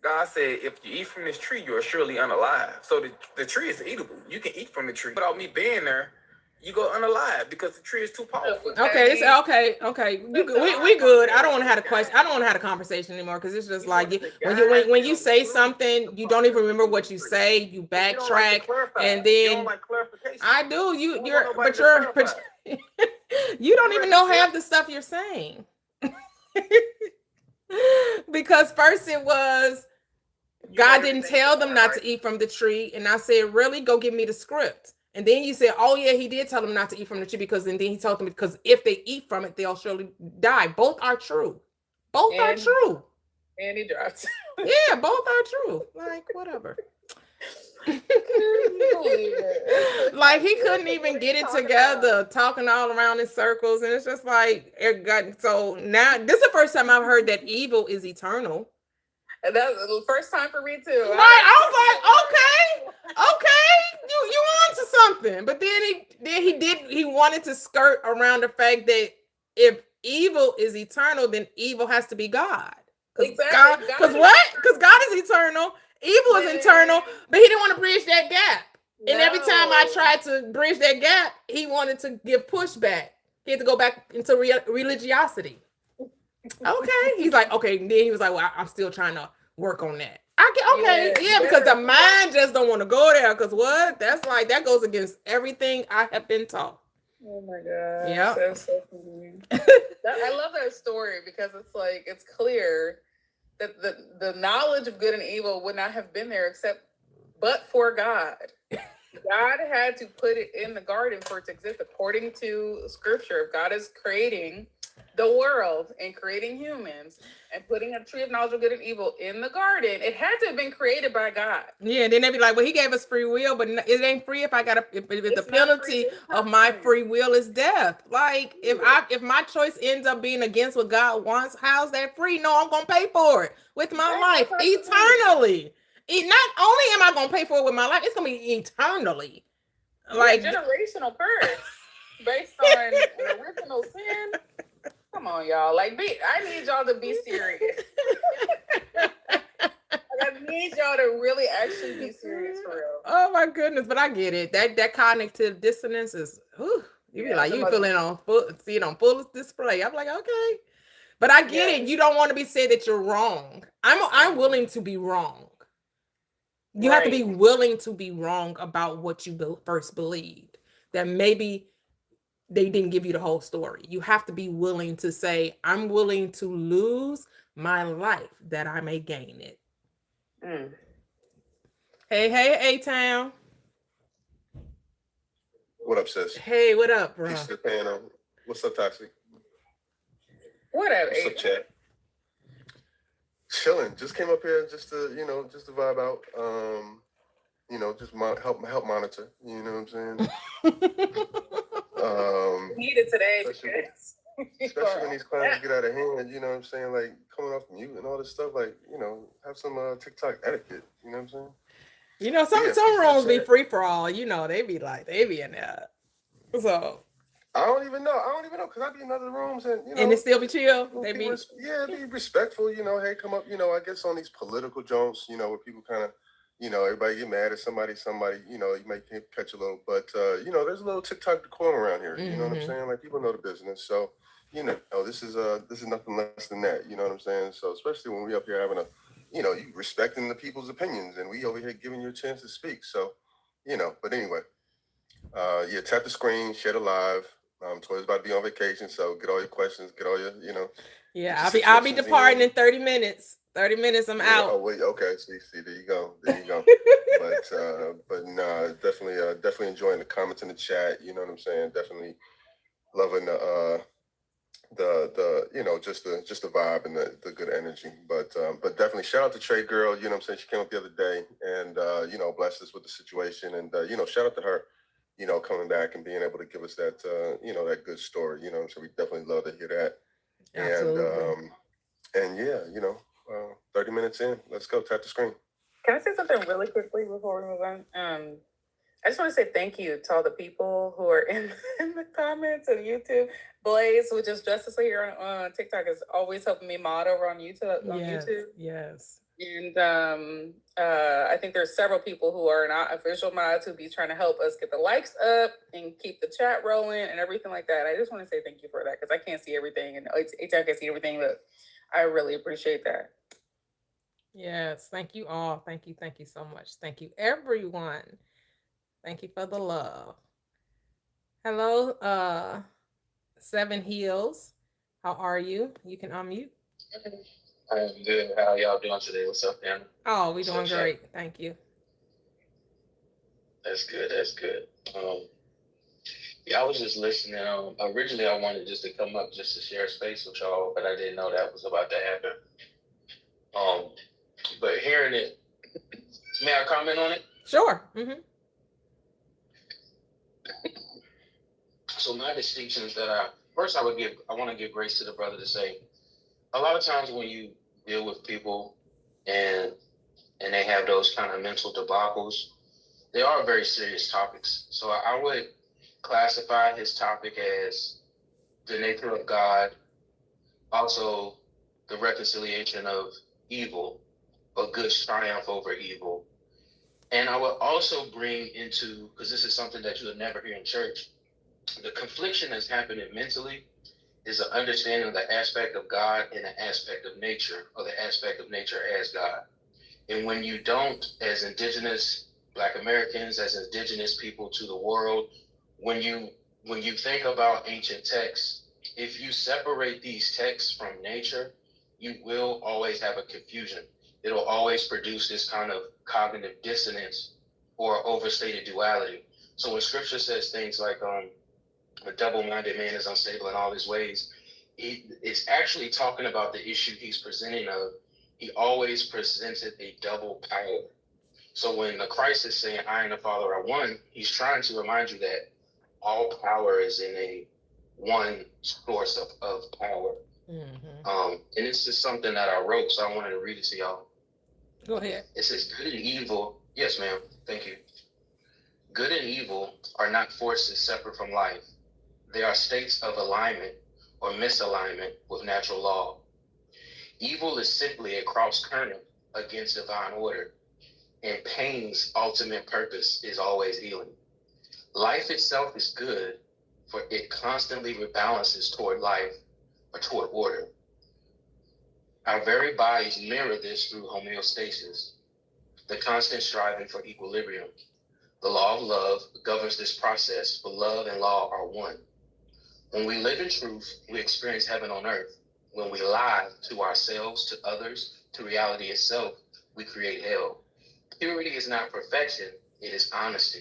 God said, if you eat from this tree, you are surely unalive. So the tree is eatable. You can eat from the tree. Without me being there, you go unalive because the tree is too powerful. Okay. We good. I don't want to have a question. I don't want to have a conversation anymore, because it's just like when you say something, you don't even remember what you say. You backtrack, and then I do. You don't even know half the stuff you're saying. Because first it was God didn't tell them not to eat from the tree, and I said, really? Go give me the script. And then you said, oh yeah, he did tell them not to eat from the tree, and then he told them because if they eat from it, they'll surely die. Both are true. Are true. And he dropped. Yeah, both are true. Like, whatever. Couldn't believe it. Like he couldn't even get it together, talking all around in circles, and it's just like it got. So now this is the first time I've heard that evil is eternal. And that was the first time for me too. Right, I was like, okay, you on to something. But then he wanted to skirt around the fact that if evil is eternal, then evil has to be God. Exactly. Because what? Because God is eternal, evil is eternal, but he didn't want to bridge that gap. No. And every time I tried to bridge that gap, he wanted to give pushback. He had to go back into religiosity. Okay. He's like, okay. And then he was like, well, I'm still trying to work on that. Yeah, because the mind just don't want to go there. Because what? That's like, that goes against everything I have been taught. Oh my God. Yeah. That's so funny. I love that story because it's like, it's clear that the knowledge of good and evil would not have been there but for God. God had to put it in the garden for it to exist according to scripture. God is creating the world and creating humans and putting a tree of knowledge of good and evil in the garden. It had to have been created by God. Yeah, and then they'd be like, well, he gave us free will, but it ain't free if the penalty of my free will is death. Like if my choice ends up being against what God wants, how's that free? No, I'm gonna pay for it with my life eternally. Not only am I gonna pay for it with my life, it's gonna be eternally. Like generational curse based on an original sin. Come on, y'all. Like, I need y'all to be serious. I need y'all to really actually be serious for real. Oh my goodness, but I get it. That cognitive dissonance is, you be like, you feeling see it on full display. I'm like, okay. But I get it. You don't want to be said that you're wrong. I'm willing to be wrong. You have to be willing to be wrong about what you first believed. That maybe they didn't give you the whole story. You have to be willing to say, I'm willing to lose my life that I may gain it. Mm. Hey, A-Town. What up, sis? Hey, what up, bro? Peace to the panel. What's up, Toxic? What up, What's up, chat? Chilling. Just came up here just to vibe out. Just help monitor. You know what I'm saying? Need it today. Especially when these classes get out of hand, you know what I'm saying? Like coming off mute and all this stuff, like, have some TikTok etiquette, you know what I'm saying? Some rooms be free for all, they be in there. So I don't even know, because I be in other rooms and and it still be chill. Be respectful, hey, come up, I guess on these political jokes, where people kind of, everybody get mad at somebody, you might catch a little, but there's a little TikTok decorum around here. You know what I'm saying? Like people know the business. So, this is nothing less than that. You know what I'm saying? So especially when we up here having you respecting the people's opinions and we over here giving you a chance to speak. So, but anyway, tap the screen, share the live. Toy's about to be on vacation, so get all your questions, get all your, Yeah, I'll be departing in 30 minutes. 30 minutes, I'm out. Oh wait, okay. See, there you go. but nah, definitely enjoying the comments in the chat. You know what I'm saying? Definitely loving the just the vibe and the good energy. But definitely shout out to Trey Girl. You know what I'm saying? She came up the other day and blessed us with the situation. And shout out to her. Coming back and being able to give us that that good story. So we definitely love to hear that. Absolutely. And 30 minutes in, let's go. Tap the screen. Can I say something really quickly before we move on? I just want to say thank you to all the people who are in the comments on YouTube. Blaze, which is Justice here on TikTok, is always helping me mod over on YouTube. Yes. And I think there's several people who are not official mods who be trying to help us get the likes up and keep the chat rolling and everything like that. I just want to say thank you for that because I can't see everything and A-Town can see everything, but I really appreciate that. Yes, thank you all. Thank you so much. Thank you, everyone. Thank you for the love. Hello, Seven Heels. How are you? You can unmute. I'm good. How y'all doing today? What's up, man? Oh, we're doing great. Thank you. That's good. I was just listening. Originally, I wanted just to come up just to share space with y'all, but I didn't know that was about to happen. But hearing it, may I comment on it? Sure. So my distinction is that I want to give grace to the brother to say, a lot of times when you deal with people and they have those kind of mental debacles, they are very serious topics. So I would classify his topic as the nature of God, also the reconciliation of evil, or good's triumph over evil. And I would also bring into, because this is something that you would never hear in church, the confliction that's happening mentally is an understanding of the aspect of God and the aspect of nature, or the aspect of nature as God. And when you don't, as indigenous Black Americans, as indigenous people to the world, when you think about ancient texts, if you separate these texts from nature, you will always have a confusion. It'll always produce this kind of cognitive dissonance or overstated duality. So when scripture says things like a double-minded man is unstable in all his ways, it's actually talking about the issue he's presenting of. He always presented a double power. So when the Christ is saying, I and the Father are one, he's trying to remind you that all power is in a one source of power. And it's just something that I wrote, so I wanted to read it to y'all. Go ahead. It says, good and evil. Yes, ma'am. Thank you. Good and evil are not forces separate from life. They are states of alignment or misalignment with natural law. Evil is simply a cross current against divine order, and pain's ultimate purpose is always healing. Life itself is good, for it constantly rebalances toward life or toward order. Our very bodies mirror this through homeostasis, the constant striving for equilibrium. The law of love governs this process, for love and law are one. When we live in truth, we experience heaven on earth. When we lie to ourselves, to others, to reality itself, we create hell. Purity is not perfection, it is honesty.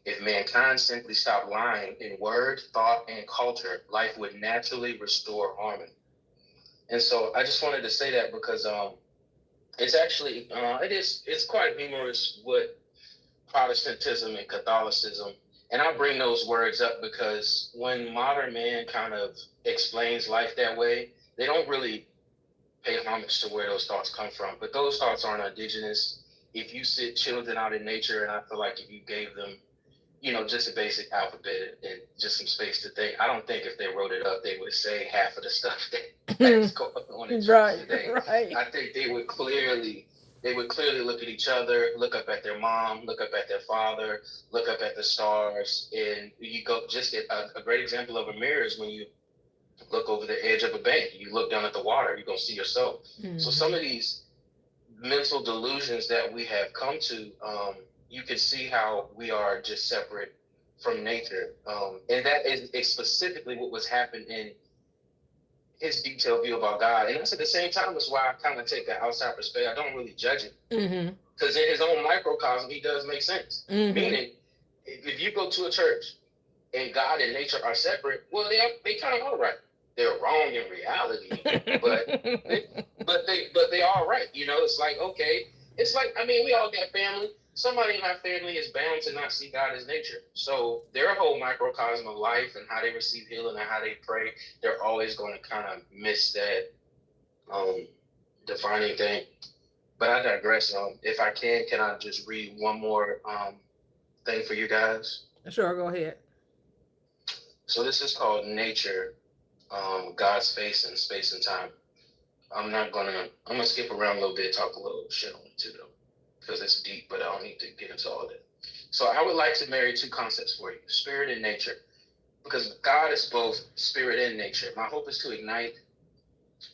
If mankind simply stopped lying in word, thought, and culture, life would naturally restore harmony. And so I just wanted to say that because it's actually, it's quite humorous what Protestantism and Catholicism, and I bring those words up because when modern man kind of explains life that way, they don't really pay homage to where those thoughts come from. But those thoughts aren't indigenous. If you sit children out in nature, and I feel like if you gave them, just a basic alphabet and just some space to think, I don't think if they wrote it up, they would say half of the stuff that's going on in church today. Right. I think they would clearly look at each other, look up at their mom, look up at their father, look up at the stars. And you go, just a great example of a mirror is when you look over the edge of a bank, you look down at the water, you're going to see yourself. So some of these mental delusions that we have come to, you can see how we are just separate from nature. And that is specifically what was happening in his detailed view about God. And that's at the same time, that's why I kind of take the outside perspective. I don't really judge it. Because in his own microcosm, he does make sense. Meaning, if you go to a church and God and nature are separate, well, they kind of are right. They're wrong in reality, but they are right. It's like, okay, it's like, we all got family. Somebody in our family is bound to not see God as nature. So their whole microcosm of life and how they receive healing and how they pray, they're always going to kind of miss that defining thing. But I digress. If I can I just read one more thing for you guys? Sure, go ahead. So this is called Nature, God's Face and Space and Time. I'm gonna skip around a little bit, talk a little shit on it too, though, because it's deep, but I don't need to get into all of it. So I would like to marry two concepts for you, spirit and nature, because God is both spirit and nature. My hope is to ignite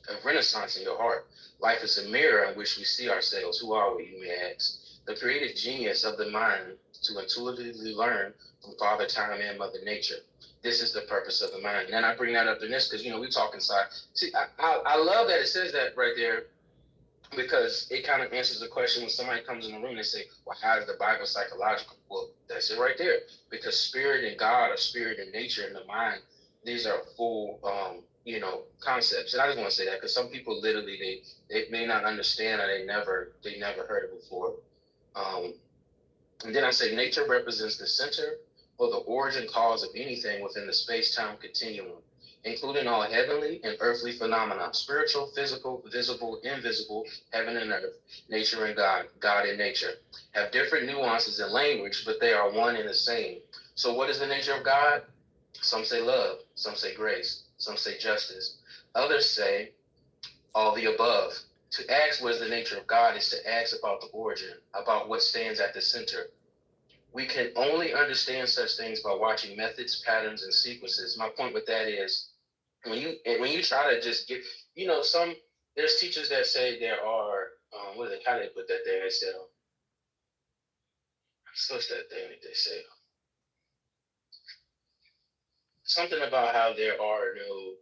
a renaissance in your heart. Life is a mirror in which we see ourselves. Who are we, you may ask? The creative genius of the mind to intuitively learn from Father Time and Mother Nature. This is the purpose of the mind. And I bring that up in this because, we talk inside. See, I love that it says that right there, because it kind of answers the question when somebody comes in the room and they say, well, how is the Bible psychological? Well, that's it right there. Because spirit and God, or spirit and nature and the mind, these are full, concepts. And I just want to say that because some people literally, they may not understand, or they never heard it before. And then I say nature represents the center or the origin cause of anything within the space-time continuum, including all heavenly and earthly phenomena, spiritual, physical, visible, invisible, heaven and earth, nature and God, God and nature, have different nuances in language, but they are one and the same. So what is the nature of God? Some say love, some say grace, some say justice. Others say all the above. To ask what is the nature of God is to ask about the origin, about what stands at the center. We can only understand such things by watching methods, patterns, and sequences. My point with that is when you try to just get, there's teachers that say there are, how do they put that there? They said, what's that thing that they say? Something about how there are no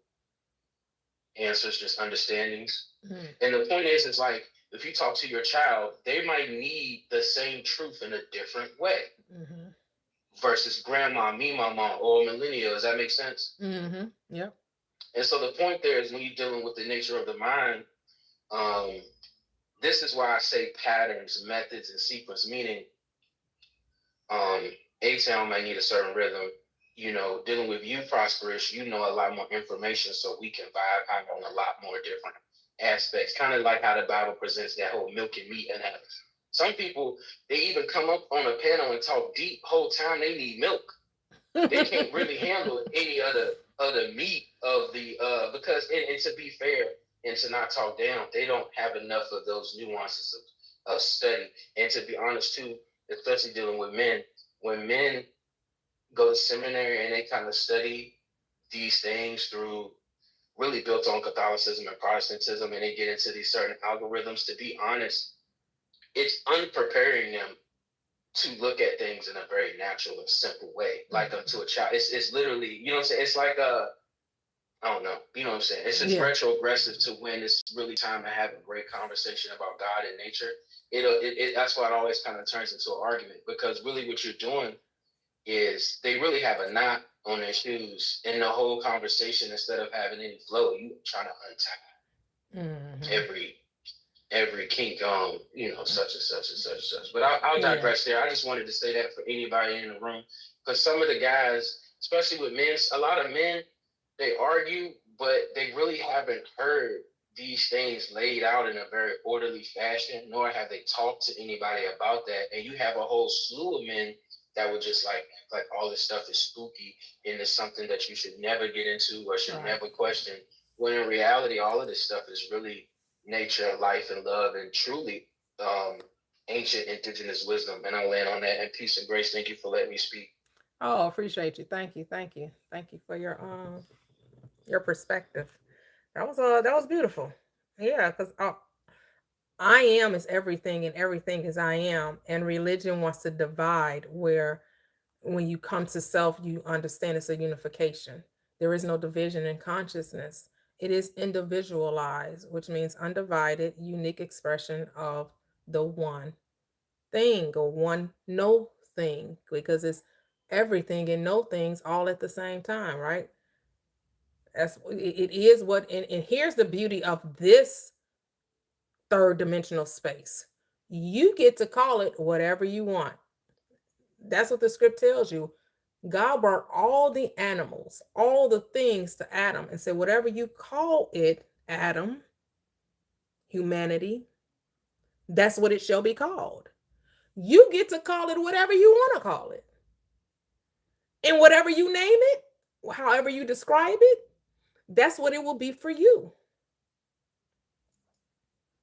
answers, just understandings. Mm-hmm. And the point is, it's like, if you talk to your child, they might need the same truth in a different way. Mm-hmm. Versus grandma, me, mama, or millennial. Does that make sense? Mm-hmm. Yep. And so the point there is when you're dealing with the nature of the mind, this is why I say patterns, methods, and sequence, meaning A-Town might need a certain rhythm. Dealing with you, Prosperous, a lot more information, so we can vibe on a lot more different aspects. Kind of like how the Bible presents that whole milk and meat analogy. Some people, they even come up on a panel and talk deep whole time they need milk. They can't really handle any other meat of the because and to be fair and to not talk down, they don't have enough of those nuances of study. And to be honest too, especially dealing with men, when men go to seminary and they kind of study these things through really built on Catholicism and Protestantism, and they get into these certain algorithms, to be honest, it's unpreparing them to look at things in a very natural and simple way, like to a child. It's literally, you know what I'm saying? It's like I don't know, you know what I'm saying? It's just retroaggressive to when it's really time to have a great conversation about God and nature. That's why it always kind of turns into an argument, because really what you're doing is they really have a knot on their shoes in the whole conversation. Instead of having any flow, you trying to untie every kink on, such and such and such and such. But I'll digress there. I just wanted to say that for anybody in the room, because some of the guys, especially with men, a lot of men, they argue, but they really haven't heard these things laid out in a very orderly fashion, nor have they talked to anybody about that. And you have a whole slew of men that would just like all this stuff is spooky and it's something that you should never get into or should never question. When in reality, all of this stuff is really nature, life, and love, and truly ancient indigenous wisdom. And I'll land on that. And peace and grace. Thank you for letting me speak. Oh, appreciate you. Thank you for your perspective. That was beautiful. Yeah, because I am is everything, and everything is I am. And religion wants to divide, where when you come to self, you understand it's a unification. There is no division in consciousness. It is individualized, which means undivided, unique expression of the one thing, or one no thing, because it's everything and no things all at the same time, right? It is what, and here's the beauty of this third dimensional space. You get to call it whatever you want. That's what the script tells you. God brought all the animals, all the things to Adam and said, whatever you call it, Adam, humanity, that's what it shall be called. You get to call it whatever you want to call it. And whatever you name it, however you describe it, that's what it will be for you.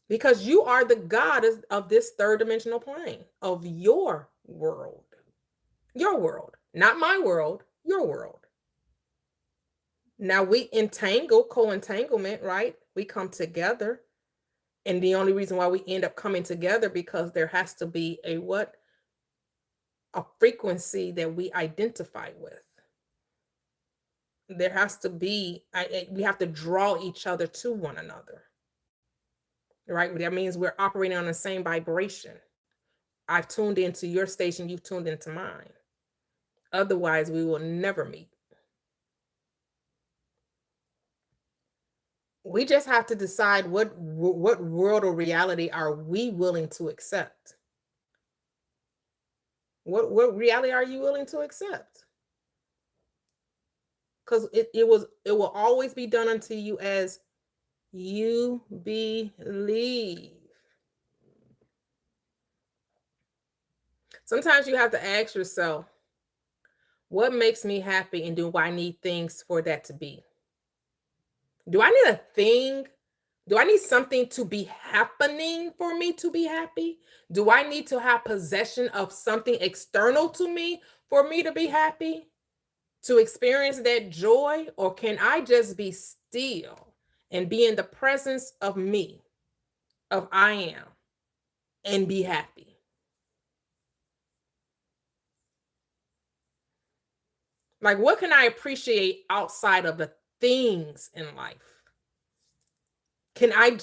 Because you are the God of this third dimensional plane, of your world. Your world, not my world, your world. Now we co-entanglement, right? We come together. And the only reason why we end up coming together, because there has to be a frequency that we identify with. There has to be, we have to draw each other to one another. Right? That means we're operating on the same vibration. I've tuned into your station, you've tuned into mine. Otherwise, we will never meet. We just have to decide what world or reality are we willing to accept. What reality are you willing to accept? Because it will always be done unto you as you believe. Sometimes you have to ask yourself, what makes me happy, and do I need things for that to be? Do I need a thing? Do I need something to be happening for me to be happy? Do I need to have possession of something external to me for me to be happy? To experience that joy? Or can I just be still and be in the presence of me, of I am, and be happy? Like, what can I appreciate outside of the things in life? Can I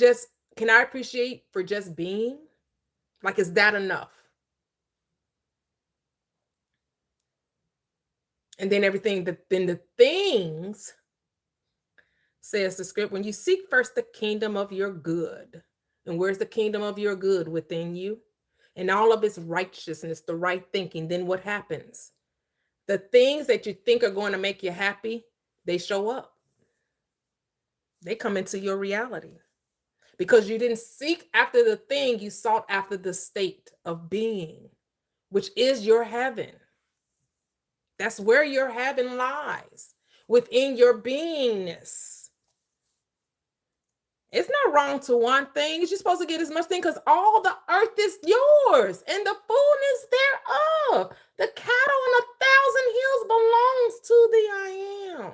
appreciate for just being? Like, is that enough? And then then the things, says the script, when you seek first the kingdom of your good. And where's the kingdom of your good? Within you. And all of its righteousness, the right thinking. Then what happens? The things that you think are going to make you happy, they show up. They come into your reality. Because you didn't seek after the thing, you sought after the state of being, which is your heaven. That's where your heaven lies, within your beingness. It's not wrong to want things. You're supposed to get as much thing because all the earth is yours and the fullness thereof. The cattle on 1,000 hills belongs to the I am.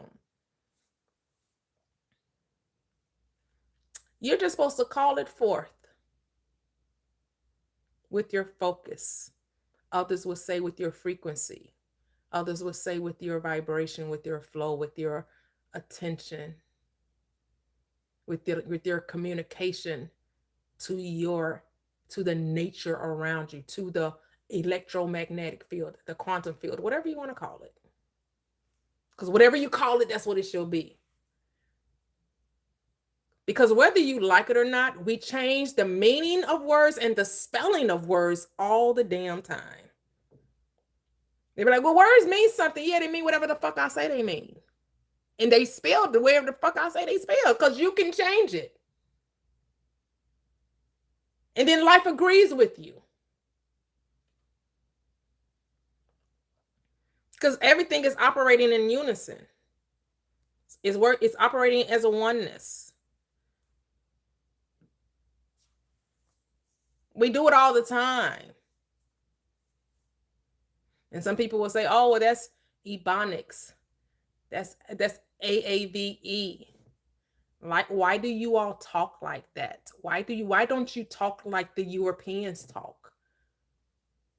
You're just supposed to call it forth with your focus. Others will say with your frequency. Others will say with your vibration, with your flow, with your attention, with your communication to the nature around you, to the electromagnetic field, the quantum field, whatever you want to call it. Because whatever you call it, that's what it shall be. Because whether you like it or not, we change the meaning of words and the spelling of words all the damn time. They be like, well, words mean something. Yeah, they mean whatever the fuck I say they mean. And they spelled the way the fuck I say they spell, because you can change it. And then life agrees with you. Because everything is operating in unison. It's operating as a oneness. We do it all the time. And some people will say, oh, well, that's Ebonics. That's AAVE. Like, why do you all talk like that? Why don't you talk like the Europeans talk?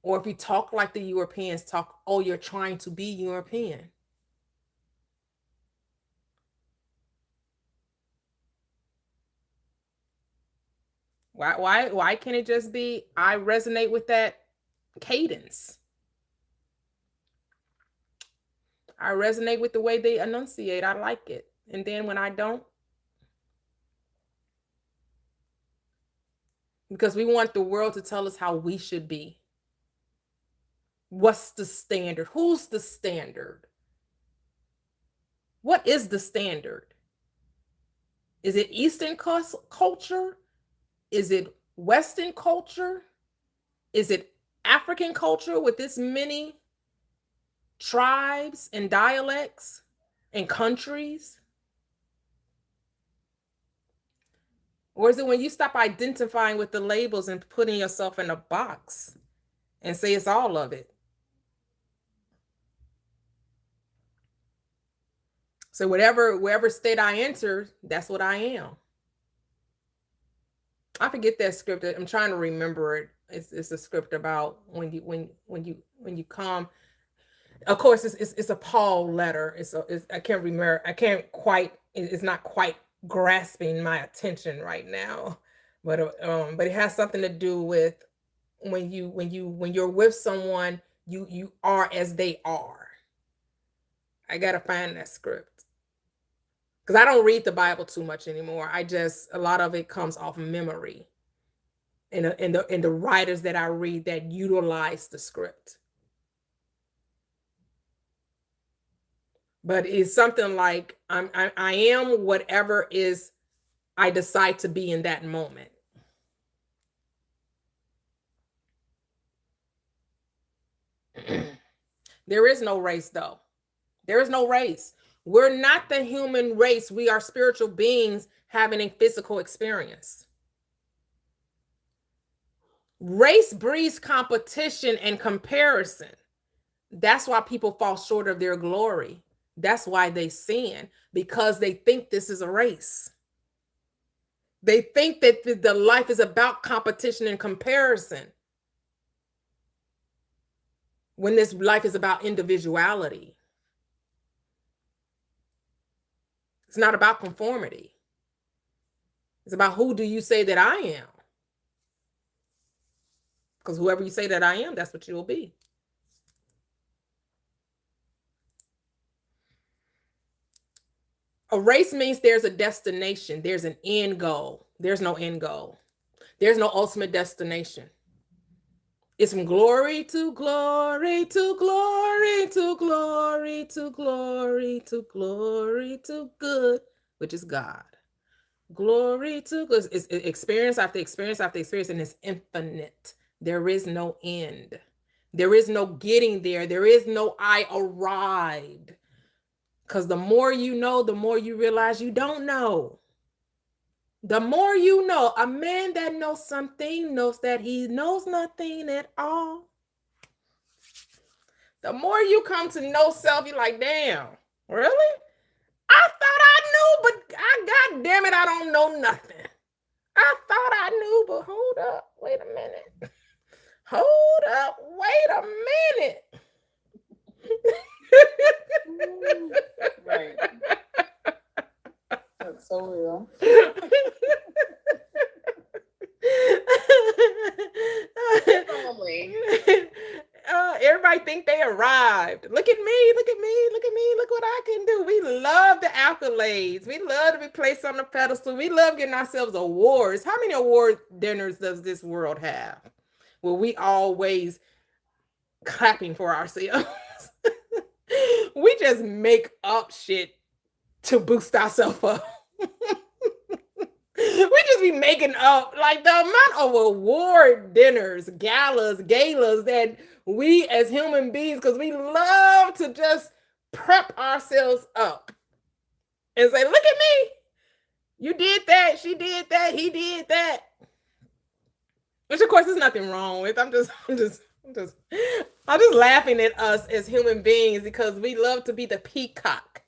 Or if you talk like the Europeans talk, oh, you're trying to be European. Why can't it just be, I resonate with that cadence? I resonate with the way they enunciate. I like it. And then when I don't, because we want the world to tell us how we should be. What's the standard? Who's the standard? What is the standard? Is it Eastern culture? Is it Western culture? Is it African culture with this many tribes and dialects and countries? Or is it when you stop identifying with the labels and putting yourself in a box and say it's all of it? So wherever state I enter, that's what I am. I forget that script. I'm trying to remember it. It's a script about when you come. Of course, it's a Paul letter. I can't remember. It's not quite grasping my attention right now, but it has something to do with when you're with someone, you are as they are. I gotta find that script because I don't read the Bible too much anymore. A lot of it comes off memory, and the writers that I read that utilize the script. But it's something like I am whatever is I decide to be in that moment. There is no race, though. There is no race. We're not the human race. We are spiritual beings having a physical experience. Race breeds competition and comparison. That's why people fall short of their glory. That's why they sin, because they think this is a race. They think that the life is about competition and comparison, when this life is about individuality. It's not about conformity. It's about who do you say that I am? Because whoever you say that I am, that's what you will be. A race means there's a destination. There's an end goal. There's no end goal. There's no ultimate destination. It's from glory to glory to glory to glory to glory to glory to good, which is God. Glory to good. It's experience after experience after experience, and it's infinite. There is no end. There is no getting there. There is no I arrived. Because the more you know, the more you realize you don't know. The more you know, a man that knows something knows that he knows nothing at all. The more you come to know self, you're like, damn, really? I thought I knew, but God damn it, I don't know nothing. I thought I knew, but hold up, wait a minute. Hold up, wait a minute. Right. That's so real. Everybody think they arrived. Look at me, look at me, look at me, look what I can do. We love the accolades. We love to be placed on the pedestal. We love getting ourselves awards. How many award dinners does this world have? Well, we always clapping for ourselves. We just make up shit to boost ourselves up. We just be making up like the amount of award dinners, galas that we as human beings, because we love to just prep ourselves up and say, look at me. You did that. She did that. He did that. Which of course there's nothing wrong with. I'm just laughing at us as human beings because we love to be the peacock.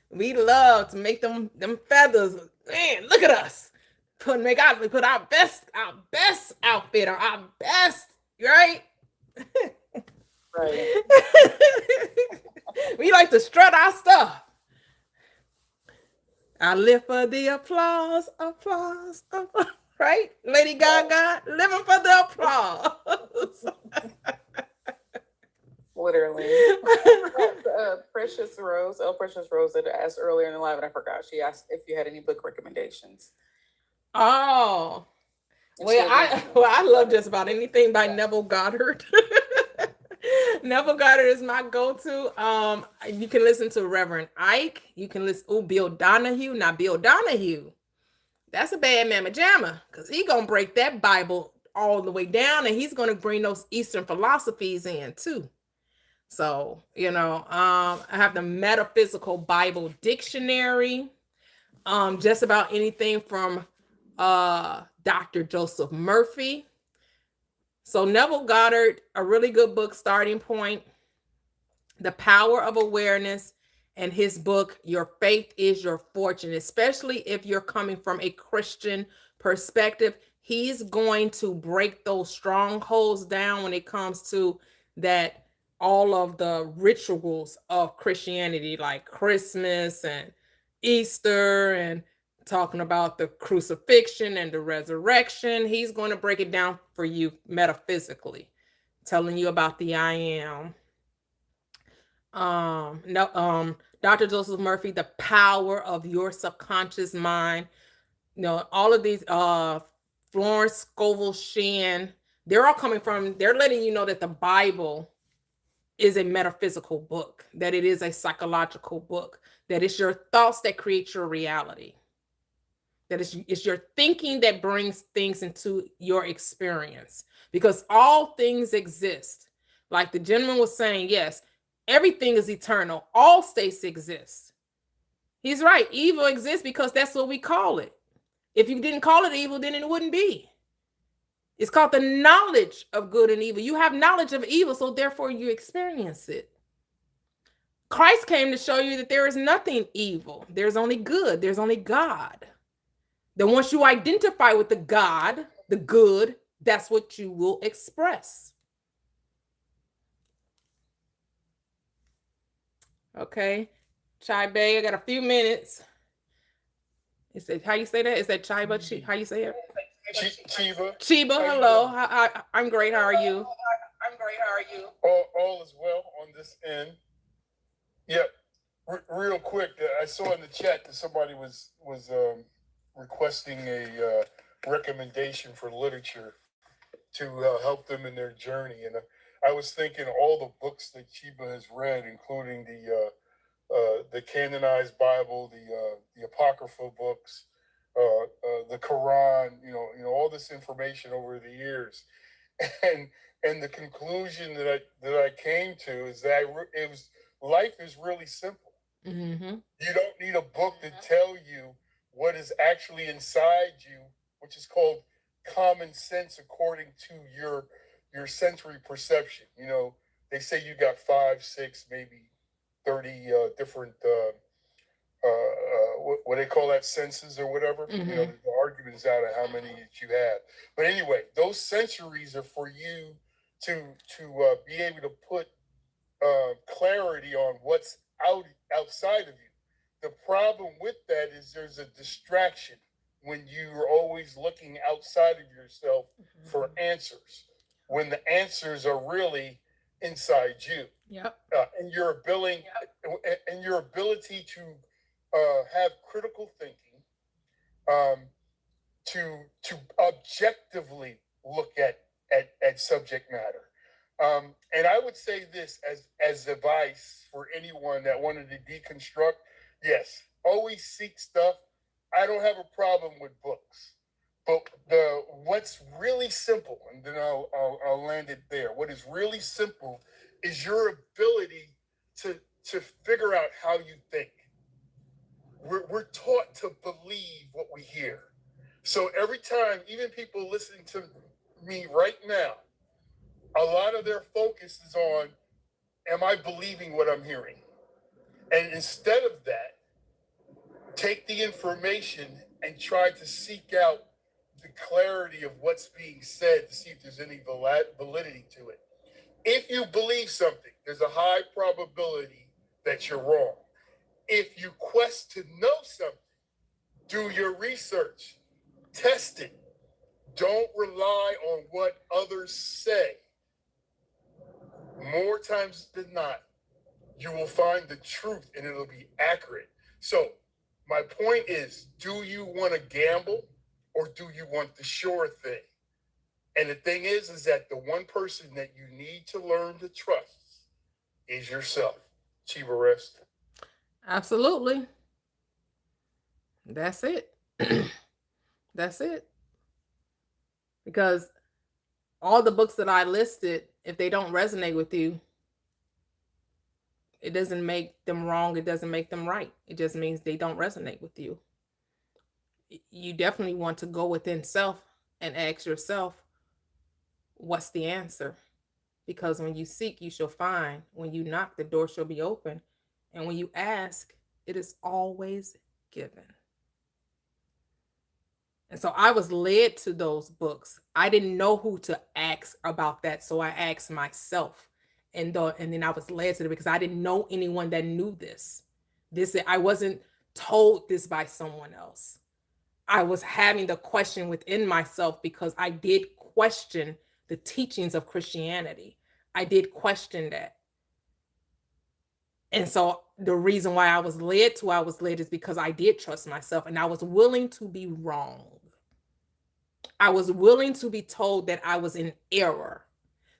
We love to make them feathers. Man, look at us. Put our best outfit or our best, right? Right. We like to strut our stuff. I live for the applause, right? Lady Gaga, living for the applause. Literally. Precious Rose that asked earlier in the live, and I forgot. She asked if you had any book recommendations. Oh, well, I love just about anything by Neville Goddard. Neville Goddard is my go-to. You can listen to Reverend Ike. You can listen. Bill Donahue. Now, Bill Donahue, that's a bad mamma jamma because he's gonna break that Bible all the way down, and he's gonna bring those Eastern philosophies in too. So, I have the Metaphysical Bible Dictionary. Just about anything from Dr. Joseph Murphy. So Neville Goddard, a really good book starting point. The Power of Awareness, and his book, Your Faith is Your Fortune, especially if you're coming from a Christian perspective. He's going to break those strongholds down when it comes to that, all of the rituals of Christianity, like Christmas and Easter, and talking about the crucifixion and the resurrection. He's going to break it down for you metaphysically, telling you about the I am. Dr. Joseph Murphy, The Power of Your Subconscious Mind. All of these, Florence Scovel Shinn, they're all coming from, they're letting you know that the Bible is a metaphysical book, that it is a psychological book, that it's your thoughts that create your reality, that it's your thinking that brings things into your experience, because all things exist. Like the gentleman was saying, yes, everything is eternal. All states exist. He's right. Evil exists because that's what we call it. If you didn't call it evil, then it wouldn't be. It's called the knowledge of good and evil. You have knowledge of evil, so therefore you experience it. Christ came to show you that there is nothing evil. There's only good. There's only God. Then once you identify with the God, the good, that's what you will express. Okay. Chai Bay, I got a few minutes. Is it how you say that? Is that Chiba? How you say it? Chiba. Chiba, hello. I'm great. How are you? I'm great. How are you? All is well on this end. Yep. Real quick, I saw in the chat that somebody was requesting a recommendation for literature to help them in their journey, and I was thinking all the books that Chiba has read, including the canonized Bible, the apocryphal books, the Quran, all this information over the years, and the conclusion that I came to is that life is really simple. Mm-hmm. You don't need a book to tell you what is actually inside you, which is called common sense according to your sensory perception. They say you got 5, 6, maybe 30 different what they call that, senses or whatever. Mm-hmm. The argument is out of how many that you have. But anyway, those sensories are for you to be able to put clarity on what's outside of you. The problem with that is there's a distraction when you're always looking outside of yourself for answers, when the answers are really inside you. Yep. And your ability to have critical thinking, to objectively look at subject matter. And I would say this as advice for anyone that wanted to deconstruct. Yes, always seek stuff. I don't have a problem with books, but what's really simple, and then I'll land it there. What is really simple is your ability to figure out how you think. We're taught to believe what we hear. So every time, even people listening to me right now, a lot of their focus is on, am I believing what I'm hearing? And instead of that, take the information and try to seek out the clarity of what's being said to see if there's any validity to it. If you believe something, there's a high probability that you're wrong. If you quest to know something, do your research, test it. Don't rely on what others say. More times than not, you will find the truth and it'll be accurate. So my point is, do you want to gamble or do you want the sure thing? And the thing is that the one person that you need to learn to trust is yourself. Chiba rest. Absolutely. That's it. That's it. Because all the books that I listed, if they don't resonate with you, it doesn't make them wrong. It doesn't make them right. It just means they don't resonate with you. You definitely want to go within self and ask yourself, what's the answer? Because when you seek, you shall find. When you knock, the door shall be open. And when you ask, it is always given. And so I was led to those books. I didn't know who to ask about that. So I asked myself. And then I was led to it because I didn't know anyone that knew this. I wasn't told this by someone else. I was having the question within myself because I did question the teachings of Christianity. I did question that. And so the reason why I was led is because I did trust myself and I was willing to be wrong. I was willing to be told that I was in error.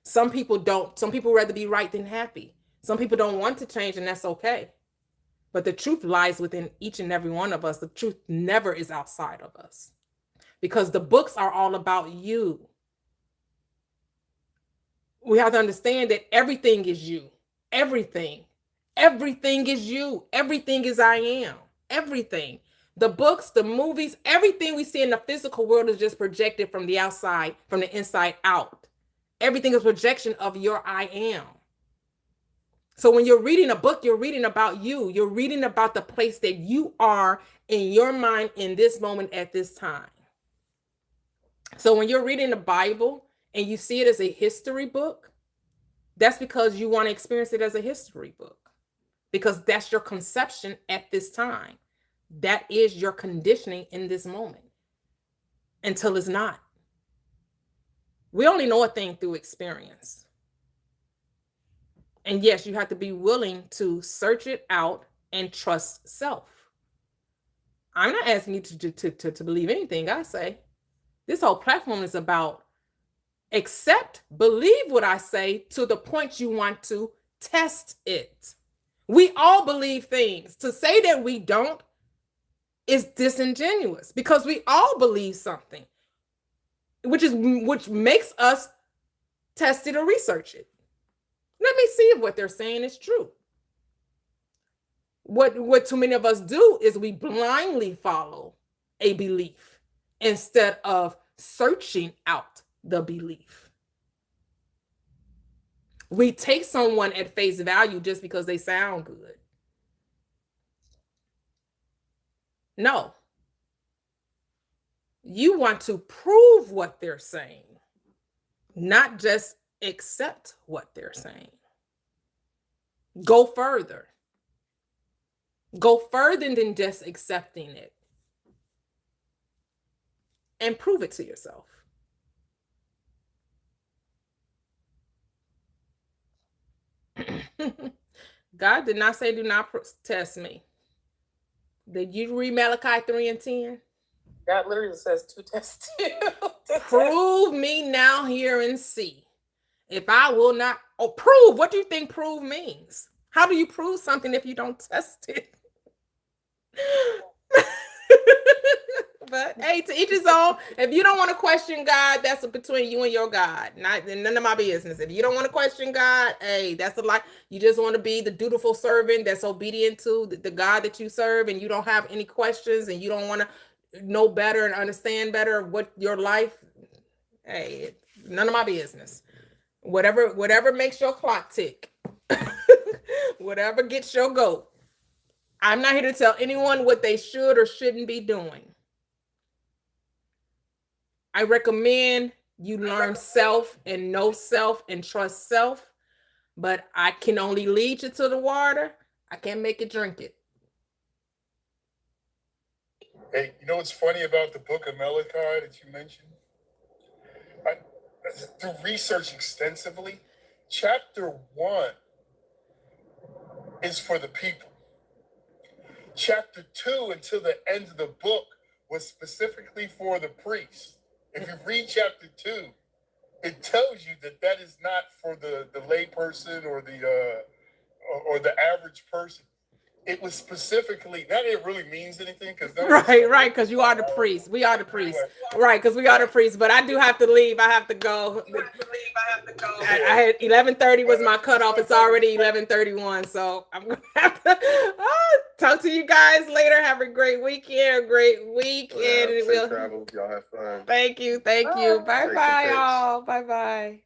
Some people don't. Some people rather be right than happy. Some people don't want to change, and that's okay. But the truth lies within each and every one of us. The truth never is outside of us, because the books are all about you. We have to understand that everything is you. Everything. Everything is you. Everything is I am. Everything. The books, the movies, everything we see in the physical world is just projected from the outside, from the inside out. Everything is projection of your I am. So when you're reading a book, you're reading about you. You're reading about the place that you are in your mind in this moment at this time. So when you're reading the Bible and you see it as a history book, that's because you want to experience it as a history book, because that's your conception at this time. That is your conditioning in this moment until it's not. We only know a thing through experience. And yes, you have to be willing to search it out and trust self. I'm not asking you to believe anything I say. This whole platform is about accept, believe what I say to the point you want to test it. We all believe things. To say that we don't is disingenuous, because we all believe something, which makes us test it or research it. Let me see if what they're saying is true. What too many of us do is we blindly follow a belief instead of searching out the belief. We take someone at face value just because they sound good. No. You want to prove what they're saying, not just accept what they're saying. Go further. Go further than just accepting it. And prove it to yourself. God did not say do not test me. Did you read Malachi 3:10? God literally says to test you. Prove me now, hear, and see. If I will not, prove. What do you think prove means? How do you prove something if you don't test it? But hey, to each his own. If you don't want to question God, that's between you and your God. None of my business. If you don't want to question God, hey, that's a lie. You just want to be the dutiful servant that's obedient to the God that you serve, and you don't have any questions, and you don't want to know better and understand better what your life. Hey, none of my business. Whatever makes your clock tick. Whatever gets your goat. I'm not here to tell anyone what they should or shouldn't be doing. I recommend you learn self and know self and trust self, but I can only lead you to the water. I can't make you drink it. Hey, you know what's funny about the book of Malachi that you mentioned? Through research extensively, chapter 1 is for the people. Chapter 2 until the end of the book was specifically for the priests. If you read chapter 2, it tells you that is not for the lay person or the average person. It was specifically, not that it really means anything, because right, because you are the priest. We are the priests. Right, because we are the priests. But I do have to leave. I have to go. I had 11:30 was my cutoff. It's already 11:31, so I'm gonna have to talk to you guys later. Have a great weekend, a great week, and safe travel. Y'all have fun. Thank you. Bye bye, all. Bye bye.